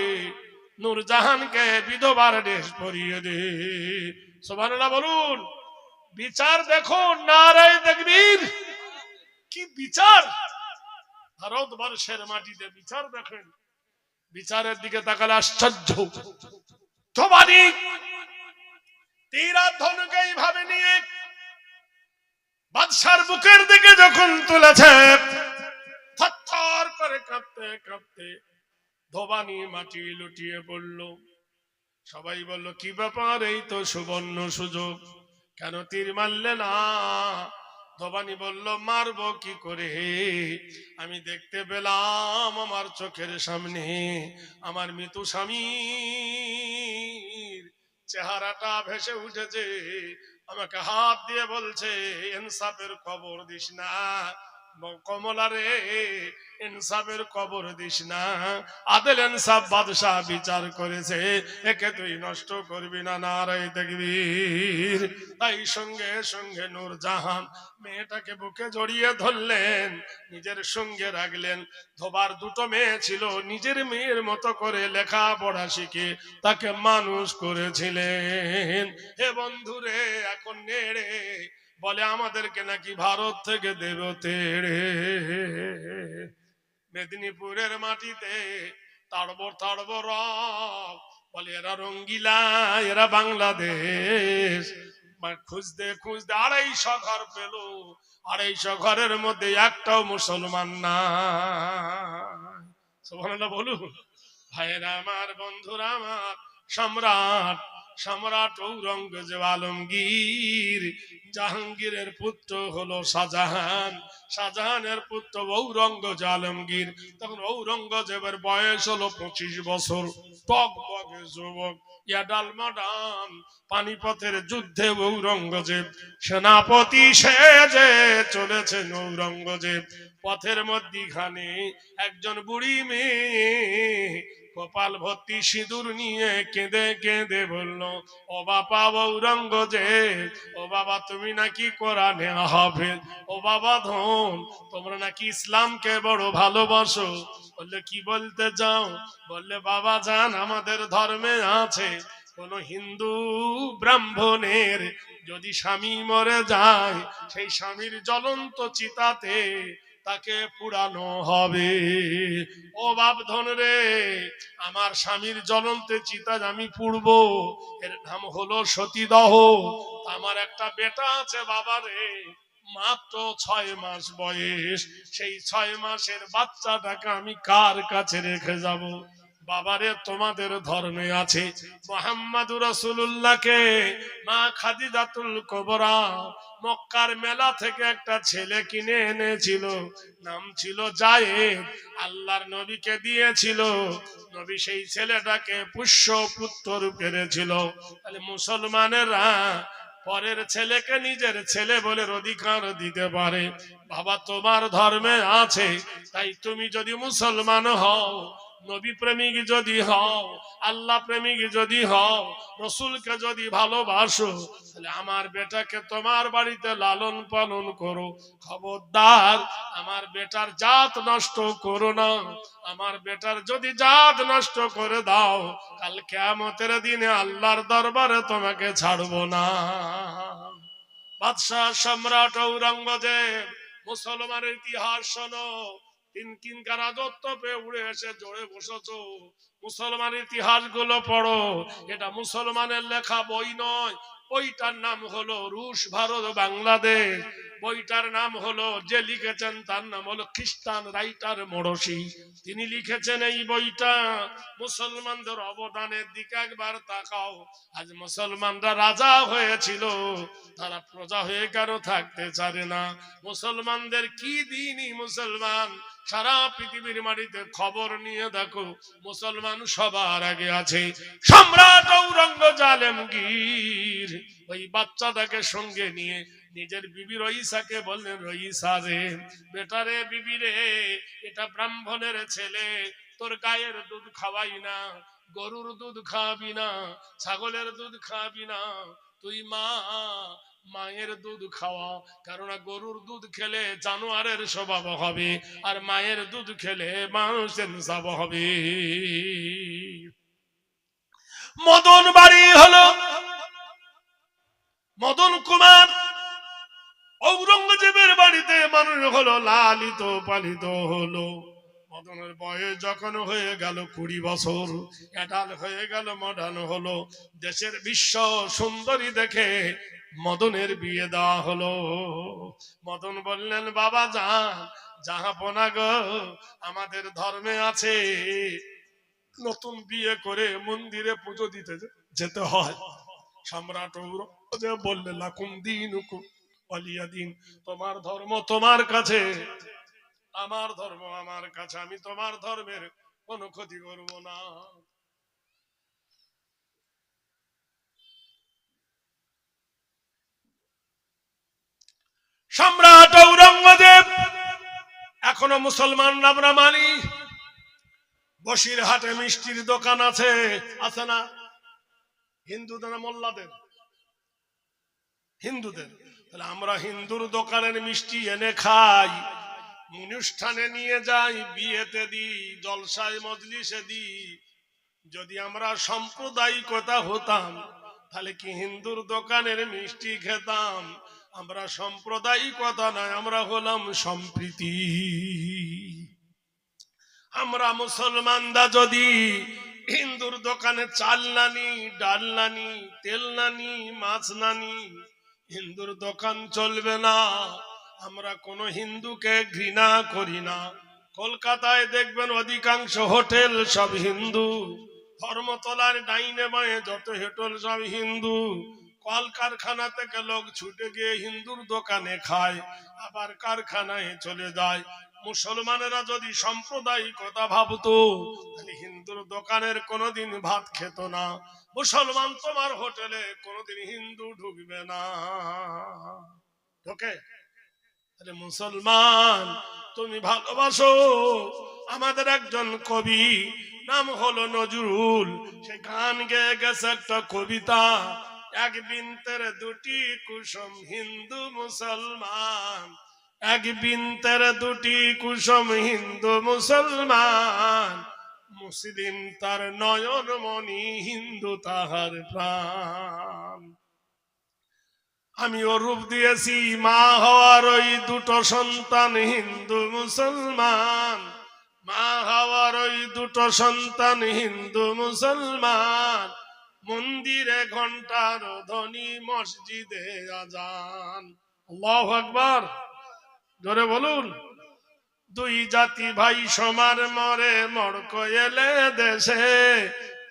নূরজাহানকে বিধবার দেশ পরিয়ে দে। সুবহানাল্লাহ বলুন। বিচার দেখুন, নারায়ে তাকবীর। কি বিচার! ভারতবর্ষের মাটিতে বিচার দেখেন, বিচারের দিকে তাকালে আশ্চর্য। ধোবানি তীর আর ধনুকে এইভাবে নিয়ে বাদশার বুকের দিকে যখন তুলেছে, থরথর করে কাঁপতে কাঁপতে ধোবানি মাটি লুটিয়ে পড়ল। সবাই বলল, কি ব্যাপার, এই তো সুবর্ণ সুযোগ, কেন তীর মারলে না? ধোবানি বলল, মারবো কি করে, আমি দেখতে পেলাম আমার চোখের সামনে আমার মৃত স্বামীর চেহারাটা ভেসে উঠেছে, আমাকে হাত দিয়ে বলছে, ইনসাফের খবর দিস না কমলা রে, ইনসাফের কবর দিস না, আদেল ইনসাফ বাদশাহ বিচার করেছে, একে তুই নষ্ট করবি না। নারায়ে তাকবীর। তাই সঙ্গে সঙ্গে নূরজাহান মেয়েটাকে বুকে জড়িয়ে ধরলেন, নিজের সঙ্গে রাখলেন। ধোবার দুটো মেয়ে ছিল, নিজের মেয়ের মতো করে লেখাপড়া শিখে তাকে মানুষ করেছিলেন। হে বন্ধুরে, এখন নেড়ে বলে আমাদেরকে নাকি ভারত থেকে দেব তেড়ে। মেদিনীপুরের মাটিতে তাড়বো তাড়বো রব, বলে এরা রঙ্গিলা, এরা বাংলাদেশ। খুঁজতে খুঁজতে 250 ঘর পেল, 250 ঘরের মধ্যে একটাও মুসলমান না। সুবহানাল্লাহ বলুন। ভাইরা আমার, বন্ধুরা আমার, সম্রাট সম্রাট ঔরঙ্গজেব আলমগীর, জাহাঙ্গীরের পুত্র হলো শাহজাহান, শাহজাহানের পুত্র ঔরঙ্গজেব আলমগীর। তখন ঔরঙ্গজেবের বয়স হলো 25 বছর, টকবকে যুবক, ইয়াডাল মাডান। পানিপথের যুদ্ধে ঔরঙ্গজেব সেনাপতি সেজে চলেছেন। ঔরঙ্গজেব পথের মধ্যখানে একজন বুড়ি মেয়ে কপাল ভর্তি সিঁদুর নিয়ে কেঁদে কেঁদে বলল, ও বাবা ঔরঙ্গজেব, ও বাবা তুমি নাকি কোরআনে হাফেজ, ও বাবা ধন তোমরা নাকি ইসলামকে বড় ভালোবাসো। বললে কি বলতে চাও? বললে বাবা জান, আমাদের ধর্মে আছে কোন হিন্দু ব্রাহ্মণের যদি স্বামী মরে যায়, সেই স্বামীর জ্বলন্ত চিতাতে তাকে পুরানো হবে। ও বাপ ধন রে, আমার স্বামীর জ্বলন্ত চিতা আমি পুড়বো, এর নাম হলো সতীদাহ। আমার একটা বেটা আছে বাবা রে, মাত্র 6 মাস বয়স, সেই 6 মাসের বাচ্চাটাকে আমি কার কাছে রেখে যাব? বাবারে, তোমাদের ধর্মে আছে মুহাম্মাদুর রাসূলুল্লাহকে মা খাদিজাতুল কুবরা মক্কার মেলা থেকে একটা ছেলে কিনে এনেছিল, নাম ছিল যায়েদ, আল্লাহর নবীকে দিয়েছিল। নবী সেই ছেলেটাকে পুষ্য পুত্র রূপে রেখেছিল। তাহলে মুসলমানেরা পরের ছেলেকে নিজের ছেলে বলে অধিকার দিতে পারে। বাবা, তোমার ধর্মে আছে, তাই তুমি যদি মুসলমান হও, নবী প্রেমিক যদি হও, আল্লাহ প্রেমিক যদি হও, রসুলকে যদি ভালোবাসো, তাহলে আমার বেটাকে তোমার বাড়িতে লালন পালন করো। খবরদার আমার বেটার জাত নষ্ট করো না। আমার বেটার যদি জাত নষ্ট করে দাও, কাল কিয়ামতের দিনে আল্লাহর দরবারে তোমাকে ছাড়বো না। বাদশাহ সম্রাট ঔরঙ্গজেব, মুসলমানের ইতিহাস শোনো। কিনকা রাজত্ব পেয়ে উড়ে এসে জোরে বসেছো, মুসলমান ইতিহাস গুলো পড়ো। এটা মুসলমানের লেখা বই নয়, বইটার নাম হলো রুশ ভারত বাংলাদেশ। বইটার নাম হলো, যে লিখেছেন তার নাম হলো খ্রিস্টান রাইটার মরসি। তিনি লিখেছেন এই বইটা। মুসলমানদের অবদানের দিকে একবার তাকাও। আজ মুসলমানরা রাজা হয়েছিল, তারা প্রজা হয়ে কেন থাকতে চায় না? মুসলমানদের কি দিনই মুসলমান, সারা পৃথিবীর মাটিতে খবর নিয়ে দেখো, মুসলমান সবার আগে আছে। সম্রাট ঔরঙ্গজেব আলমগীর ওই বাচ্চাটাকে সঙ্গে নিয়ে নিজের বিবি রইসাকে বললেন, রইসা রে, বেটা রে, বিবি রে, এটা ব্রাহ্মণের ছেলে, তোর গায়ের দুধ খাওয়াই না, গরুর দুধ খাবি না, ছাগলের দুধ খাবি না, তুই মায়ের দুধ খাওয়া। কেননা গরুর দুধ খেলে জানোয়ারের স্বভাব হবে, আর মায়ের দুধ খেলে মানুষের স্বভাব হবে। মদন বাড়ি হলো মদন কুমার ঔরঙ্গজেবের বাড়িতে মানুষ হলো, লালিত পালিত হলো। মদনের বয়স যখন হয়ে গেল 20 বছর, অ্যাডাল হয়ে গেল, মডার্ন হলো, দেশের বিশ্ব সুন্দরী দেখে মদনের বিয়ে দেওয়া হলো। মদন বললেন, বাবা যান, জাহাপনা গো, আমাদের ধর্মে আছে নতুন বিয়ে করে মন্দিরে পুজো দিতে যেতে হয়। সম্রাট ঔরঙ্গজেব বললেন, লাকুম দীনুকুম ওয়ালিয়া দিন, তোমার ধর্ম তোমার কাছে, আমার ধর্ম আমার কাছে, আমি তোমার ধর্মের কোনো ক্ষতি করব না। সম্রাট ঔরঙ্গজেব এখনো মুসলমান আমরা মানি। বসিরহাটে মিষ্টির দোকান আছে, আছে না? হিন্দুদের না মোল্লাদের? হিন্দুদের। তাহলে আমরা হিন্দুর দোকানের মিষ্টি এনে খাই, অনুষ্ঠানে নিয়ে যাই, বিয়েতে দিই, জলসায় মজলিসে দিই। যদি আমরা সাম্প্রদায়িকতা হতাম তাহলে কি হিন্দুর দোকানের মিষ্টি খেতাম? আমরা সাম্প্রদায়িকতা নয়, আমরা হলাম সম্প্রীতি। আমরা মুসলমানরা যদি হিন্দুর দোকানে চাল নানি, ডাল নানি, তেল নানি, মাছ নানি, হিন্দুর দোকান চলবে না। আমরা কোনো হিন্দুকে ঘৃণা করি না। কলকাতায় দেখবেন অধিকাংশ হোটেল সব হিন্দু, ধর্মতলার ডাইনে বাঁয়ে যত হোটেল সব হিন্দু। কলকারখানা থেকে লোক ছুটে গিয়ে হিন্দুর দোকানে খায়, আবার কারখানায় চলে যায়। মুসলমানেরা যদি সাম্প্রদায়িকতা ভাবতো তাহলে হিন্দুর দোকানের কোনোদিন ভাত খেত না। মুসলমান তোমার হোটেলে কোনোদিন হিন্দু ঢুকবে না, ঢোকে? তাহলে মুসলমান তুমি ভালোবাসো। আমাদের একজন কবি নাম হলো নজরুল, সে গান গেয়ে গেছে একটা কবিতা, এক বিনতের দুটি কুসুম হিন্দু মুসলমান, এক বিনতের দুটি কুসুম হিন্দু মুসলমান, মুসলিম তার নয়ন মনি, হিন্দু তাহার প্রাণ। আমিও রূপ দিয়েছি মা হওয়ার ওই দুটো সন্তান হিন্দু মুসলমান, মা হওয়ার ওই দুটো সন্তান হিন্দু মুসলমান, মন্দিরে ঘন্টার ধ্বনি, মসজিদে আজান। আল্লাহু আকবার, জোরে বলুন। দুই জাতি ভাই সমান মরে, মড়ক এলে দেশে,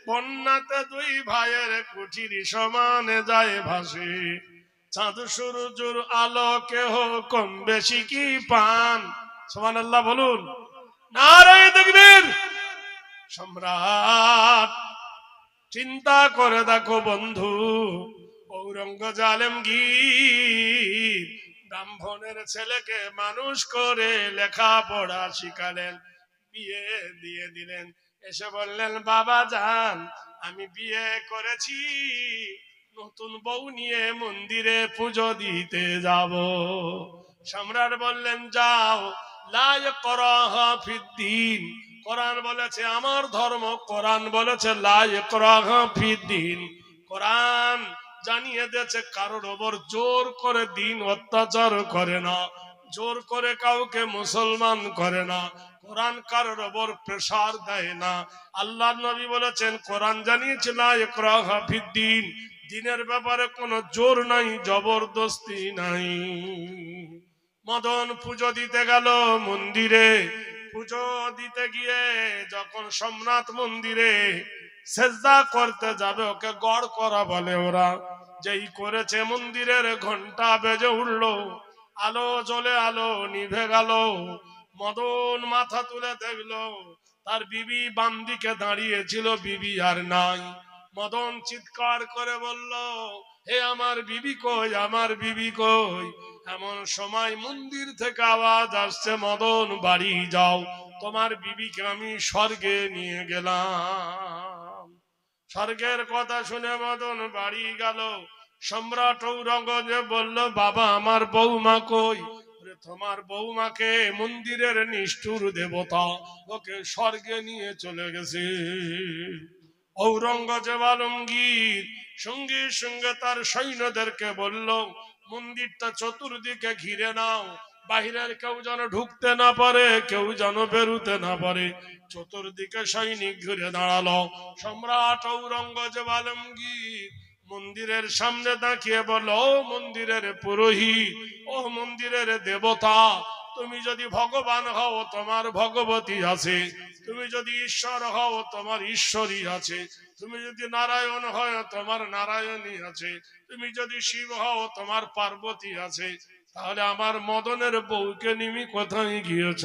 বন্যাতে দুই ভাইয়ের কুঠির সমানে যায় ভাসে, চাঁদ সূর্যের আলো কেহ কম বেশি কি পান? সুবহানাল্লাহ বলুন, নারে তাকবীর। সম্রাট চিন্তা করে দেখো বন্ধু, ঔরঙ্গজেব আলমগীর ব্রাহ্মণের ছেলেকে মানুষ করে লেখাপড়া শিখালেন, বিয়ে দিয়ে দিলেন। এসে বললেন, বাবা যান, আমি বিয়ে করেছি, নতুন বউ নিয়ে মন্দিরে পুজো দিতে যাব। সম্রাট বললেন, যাও, লা ইকরাহা ফিদ্দীন, কোরআন বলেছে, আমার ধর্ম কোরআন বলেছে লা ইকরাহা ফিদ্দীন। কোরআন জানিয়ে দিয়েছে কারোর ওপর জোর করে দিন অত্যাচার করে না, জোর করে কাউকে মুসলমান করে না, কোরআন কারোর ওপর প্রেসার দেয় না। আল্লাহর নবী বলেছেন, কোরআন জানিয়েছে লা ইকরাহা ফিদ্দীন, দিনের ব্যাপারে কোনো জোর নাই, জবরদস্তি নাই। মদন পুজো দিতে গেল মন্দিরে, পুজো দিতে গিয়ে যখন সোমনাথ মন্দিরে সেজদা করতে যাবে, ওকে গড় করা বলে ওরা। যেই করেছে মন্দিরের ঘন্টা বেজে উঠলো, আলো জ্বলে আলো নিভে গেল। মদন মাথা তুলে দেখলো তার বিবি বাম দিকে দাঁড়িয়েছিল, বিবি আর নাই। মদন চিৎকার করে বলল, হে আমার বিবি কই, আমার বিবি কই? এমন সময় মন্দির থেকে আওয়াজ আসছে, মদন বাড়ি যাও, তোমার বিবিকে আমি স্বর্গে নিয়ে গেলাম। স্বর্গের কথা শুনে মদন বাড়ি গেল। সম্রাট ঔরঙ্গজেব বলল, বাবা আমার বৌমা কই? তোমার বৌমাকে মন্দিরের নিষ্ঠুর দেবতা ওকে স্বর্গে নিয়ে চলে গেছে। ঔরঙ্গজেব আলমগীর সঙ্গে সঙ্গে তার সৈন্যদেরকে বলল, মন্দিরটা চতুর্দিকে ঘিরে নাও, বাহিরের কেউ যেন ঢুকতে না পারে, কেউ যেন বেরুতে না পারে। চতুর্দিকে সৈনিক ঘুরে দাঁড়ালো। সম্রাট ঔরঙ্গজেব আলমগীর মন্দিরের সামনে দাঁড়িয়ে বলল, ও মন্দিরের পুরোহিত, ও মন্দিরের দেবতা, তুমি যদি ভগবান হও তোমার ভগবতী আছে, তুমি যদি ঈশ্বর হও তোমার ঈশ্বরী আছে, তুমি যদি নারায়ণ হয় তোমার নারায়ণী আছে, তুমি যদি শিব হও তোমার পার্বতী আছে, তাহলে আমার মদনের বউকে নিমি কোথায় গিয়েছ?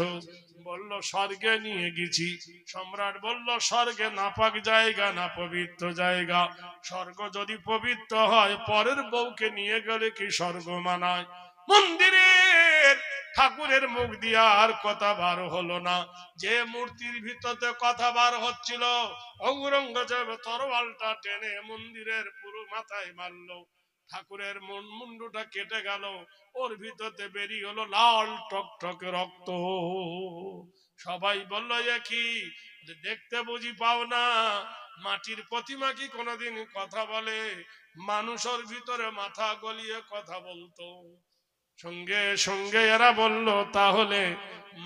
বলল স্বর্গে নিয়ে গেছি। সম্রাট বলল স্বর্গে নাপাক জায়গা না পবিত্র জায়গা, স্বর্গ যদি পবিত্র হয় পরের বউকে নিয়ে গেলে কি স্বর্গ মানায়? মন্দিরের ঠাকুরের মুখ দিয়ে আর কথা বার হলো না। যে মূর্তির ভিতরে কথা বার হচ্ছিল, ঔরঙ্গজেব তরোয়ালটা টেনে মন্দিরের পুরো মাথায় মারলো। ঠাকুরের মুন্ডুটা কেটে গেল, ওর ভিতরে বেরিয়ে হলো লাল টকটকে রক্ত। সবাই বলল এ কি, দেখতে বুঝি পাও না? মাটির প্রতিমা কি কোনোদিন কথা বলে? মানুষের ভিতরে মাথা গলিয়ে কথা বলতো। সঙ্গে সঙ্গে এরা বলল তাহলে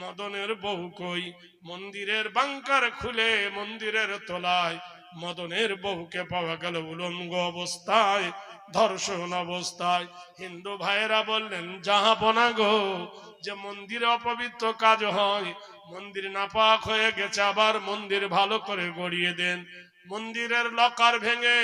মদনের বউ কই? মন্দিরের বাংকার খুলে মন্দিরের তলায় মদনের বউকে পাওয়া গেল উলঙ্গ অবস্থায়, ধর্ষণ অবস্থায়। হিন্দু ভাইয়েরা বললেন, জাহাপনা গো, যে মন্দিরে অপবিত্র কাজ হয়, মন্দির নাপাক হয়ে গেছে, আবার মন্দির ভালো করে গড়িয়ে দেন। মন্দিরের লকার ভেঙে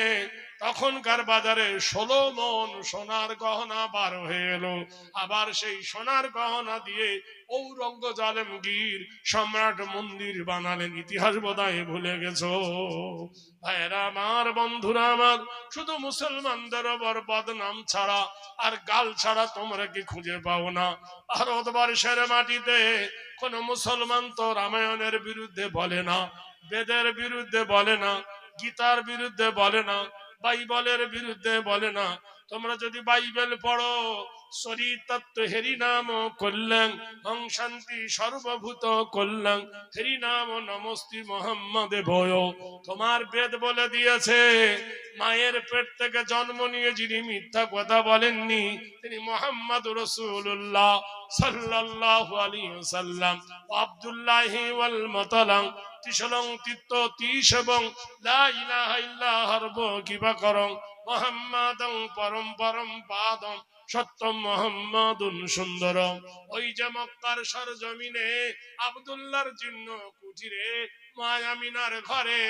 তখনকার বাজারে 16 মণ সোনার গহনা বার হয়ে এলো। আবার সেই সোনার গহনা দিয়ে ঔরঙ্গজেব আলমগীর সম্রাট মন্দির বানালেন। ইতিহাস বোধহয় ভুলে গেছো ভাইরা আমার, বন্ধুরা আমার। শুধু মুসলমানদের ওপর বদনাম ছাড়া আর গাল ছাড়া তোমরা কি খুঁজে পাও না? ভারতবর্ষের মাটিতে কোন মুসলমান তো রামায়ণের বিরুদ্ধে বলে না, বেদের বিরুদ্ধে বলে না, গীতার বিরুদ্ধে বলে না, বাইবেলের বিরুদ্ধে বলে না। তোমরা যদি বাইবেল পড়ো, শরীর তত্ত্ব হেরি নাম কল্যাণ হং শান্তি সর্বভূত কল্যাণ হেরি নাম নমস্তি মোহাম্মদে ভয়। তোমার বেদ বলে দিয়েছে, মায়ের পেট থেকে জন্ম নিয়ে যিনি মিথ্যা কথা বলেননি তিনি মোহাম্মদ রাসূলুল্লাহ সাল্লাল্লাহু আলাইহি ওয়াসাল্লাম। আব্দুল্লাহি ওয়াল মুতালাম তিসলং তিত্ত তিস এবং লা ইলাহা ইল্লা হারব কিবা করং মুহাম্মাদং পরম পরম পাদম সত্যম মুহাম্মাদুন সুন্দরম। ওই যে মক্কার সরজমিনে আব্দুল্লাহর জীর্ণ কুঠিরে মা আমিনার ঘরে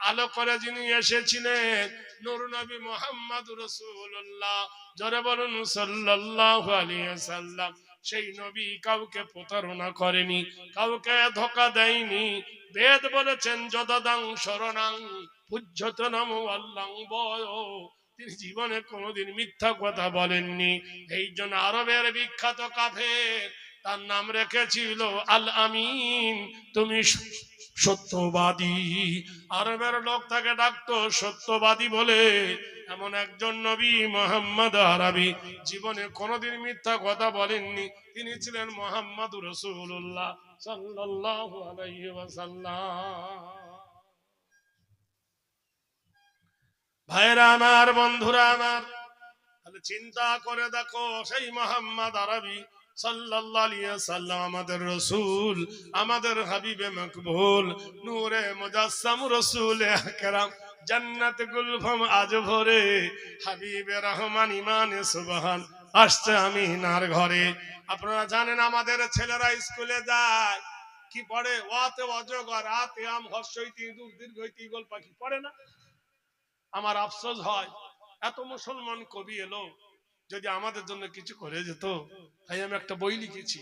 আলো করে যিনি এসেছিলেন, নূর নবী মুহাম্মদ রাসূলুল্লাহ, জোরে বলুন সাল্লাল্লাহু আলাইহি ওয়াসাল্লাম। সেই নবী কাউকে প্রতারণা করেনি, কাউকে ধোঁকা দেয়নি। বেদ বলেছেন যদাদাং শরণাং পূজ্যতনম আল্লাহ বয়, তিনি জীবনে কোনোদিন মিথ্যা কথা বলেননি। এই জন্য আরবের বিখ্যাত কাফের তার নাম রেখেছিল আল আমিন, তুমি সত্যবাদী। আরবের লোক তাকে ডাকতো সত্যবাদী বলে। এমন একজন নবী মুহাম্মদ আরবি জীবনে কোনোদিন মিথ্যা কথা বলেননি, তিনি ছিলেন মুহাম্মদুর রাসূলুল্লাহ সাল্লাল্লাহু আলাইহি ওয়াসাল্লাম। ভাইরা আমার, বন্ধুরা আমার, তাহলে চিন্তা করে দেখো, সেই মুহাম্মদ আরবি সাল্লাল্লাহু আলাইহি ওয়াসাল্লাম আমাদের রাসূল, আমাদের হাবিবে মকবুল, নূরে মুজাসসাম রাসূল আকরাম, জান্নাত গুলফাম আজ ভরে, হাবিবে রহমান ইমানে সুবহান আসছে আমিনার ঘরে। আপনারা জানেন আমাদের ছেলেরা স্কুলে যায়, কি পড়ে? ওয়াতে অজগর, আতে আম, হর্ষইতি ইঁদুর, দীর্ঘইতি ঈগল পাখি পড়ে না? আমার আফসোস হয়, এত মুসলমান কবি এলো, যদি আমাদের জন্য কিছু করে যেত। তাই আমি একটা বই লিখেছি,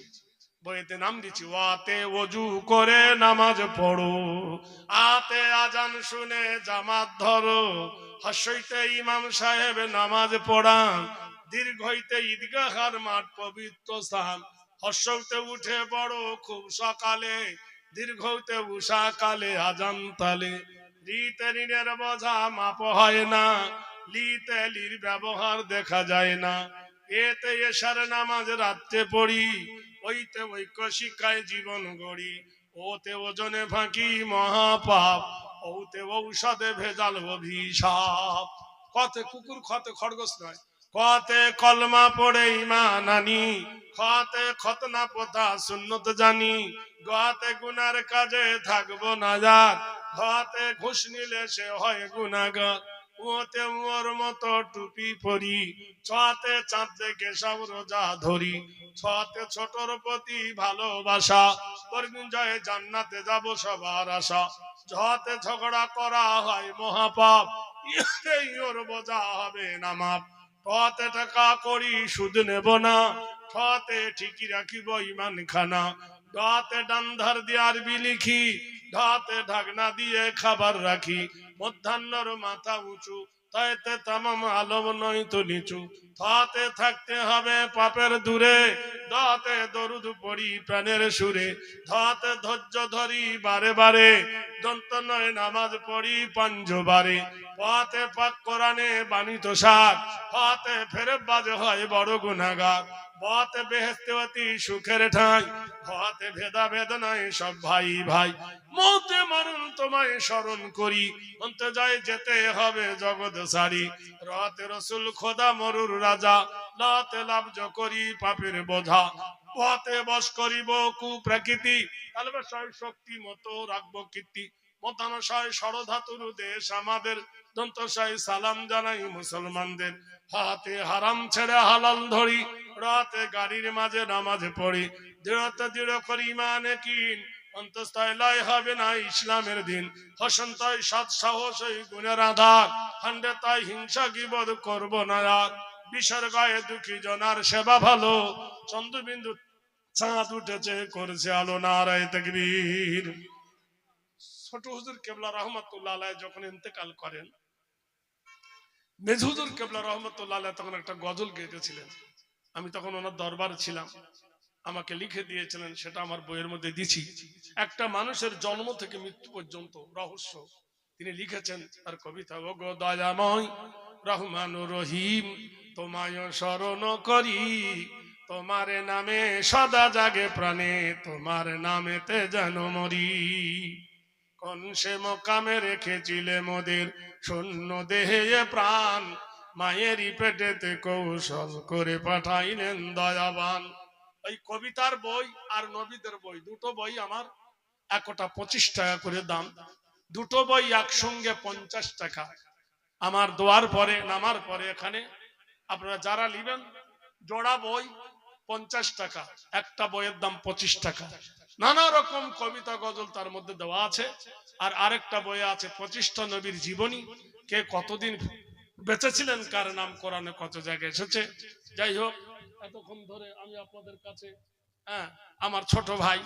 বইতে নাম দিচ্ছি ওয়াতে ওযু করে নামাজ পড়ো, আতে আজান শুনে জামাত ধরো, হর্ষইতে ইমাম সাহেব নামাজ পড়ান, দীর্ঘইতে ঈদগাহর মাঠ পবিত্র স্থান, হর্ষইতে উঠে পড়ো খুব সকালে, দীর্ঘইতে উষা কালে আজান তালে, লিতে ঋণের বোঝা মাপ হয় না, লিতে লির ব্যবহার দেখা যায় না, এতে এশার নামাজ রাত্রে পড়ি, ওইতে ঐক্য শিক্ষায় জীবন গড়ি, ওতে ওজনে ফাঁকি মহাপাপ, ওতে ঔষধে ভেজাল অভিশাপ। কতে কুকুর, কতে খরগোশ নয়, কতে কলমা পড়ে ঈমান আনি, খতে খতনা পথা সুন্নত জানি, গতে গুনার কাজে থাকবো না যার, ঘতে ঘুষ নিলে সে হয় গুনাহগার, ওতে মোর মতো টুপি পরি, ছতে চাঁদ দেখে সব রোজা ধরি, ছতে ছোটর প্রতি ভালোবাসা, পরদিন জয়ে জান্নাতে যাব সবার আশা, ঝতে ঝগড়া করা হয় মহাপাপ, ইহাতেই ওর বোঝা হবে না মাপ, ঠতে টাকা করি সুদ নেব না, ঠতে ঠিকই রাখিব ইমান খানা, ঢতে ডান ধার দিয়ে আরবি লিখি, ঢতে ঢাকনা দিয়ে খাবার রাখি, মধ্যাহ্নর মাথা উঁচু, তাইতে তামাম আলম নয় তো নিচু, ঠতে থাকতে হবে পাপের দূরে, ঢতে দরুদ পড়ি প্রাণের সুরে, ঢতে ধৈর্য ধরি বারে বারে, দন্ত নয় নামাজ পড়ি পাঞ্জবারে, পথে পাক কোরআনে বাণী তো সার, পথে ফেরে বাজে হয় বড় গুনাহগার, পথে বেহেশতে অতি সুখের ঠাঁই, পথে ভেদা বেদনায় সব ভাই ভাই, মৌতে মরণ তোমায় স্মরণ করি, অন্তে যায় যেতে হবে জগৎ সারি, রতে রসুল খোদা মরুর রাজা, লতে লাভজ করি পাপের বোঝা, পথে বস করিব কুপ্রকৃতি, কালবাসায় শক্তি মতো রাখবো কীর্তি, মতানসায় ষড়ধাতুর দেশ আমাদের, দন্তসায় সালাম জানাই মুসলমানদের, হাতে হারাম ছেড়ে হালাল ধরি, রাতে গাড়ির মাঝে নামাজ পড়ি, দৃঢ়তা দৃঢ় করি ইমানে কিন, অন্তস্থায় লয় হবে না ইসলামের দিন, হসন্তয় সৎ সাহস ওই গুণের আধার, হান্ডে তাই হিংসা গীবত করব না আর, বিষের গায়ে দুঃখী জনার সেবা ভালো, চন্দ্রবিন্দু চাঁদ উঠেছে করছে আলো, নারায়ে তাকবীর। ছোট হুজুর কেবলা রহমতুল্লাহ আলাইহি যখন ইন্তেকাল করেন, মেজ হুজুর কেবলা রহমতুল্লাহ আলাইহি তখন একটা গজল গেয়েছিলেন, আমি তখন ওনার দরবারে ছিলাম, আমাকে লিখে দিয়েছিলেন, সেটা আমার বইয়ের মধ্যে দিছি। একটা মানুষের জন্ম থেকে মৃত্যু পর্যন্ত রহস্য তিনি লিখেছেন তার কবিতা, ও গো দয়াময় রহমানুর রহিম, তোমায় শরণ করি, তোমার নামে সদা জাগে প্রাণে, তোমার নামেতে যেন মরি, কোন সে মোকামে রেখেছিলে মোদের শূন্য দেহে প্রাণ, মায়েরই পেটেতে কৌশল করে পাঠাইলেন দয়াবান। এই কবিতার বই আর নবীদের বই, দুটো বই আমার একটা 25 টাকা করে দাম, দুটো বই একসঙ্গে 50 টাকা। আমার দোয়ার পরে নামার পরে এখানে আপনারা যারা নেবেন, জোড়া বই 50 টাকা, একটা বইয়ের দাম 25 টাকা, নানা রকম কবিতা গজল তার মধ্যে দেওয়া আছে। আর আরেকটা বই আছে 25টা নবীর জীবনী, কে কতদিন বেঁচে ছিলেন, কার নাম কোরআনে কত জায়গায় এসেছে। যাই হোক, এতক্ষণ ধরে আমি আপনাদের কাছে আমার ছোট ভাই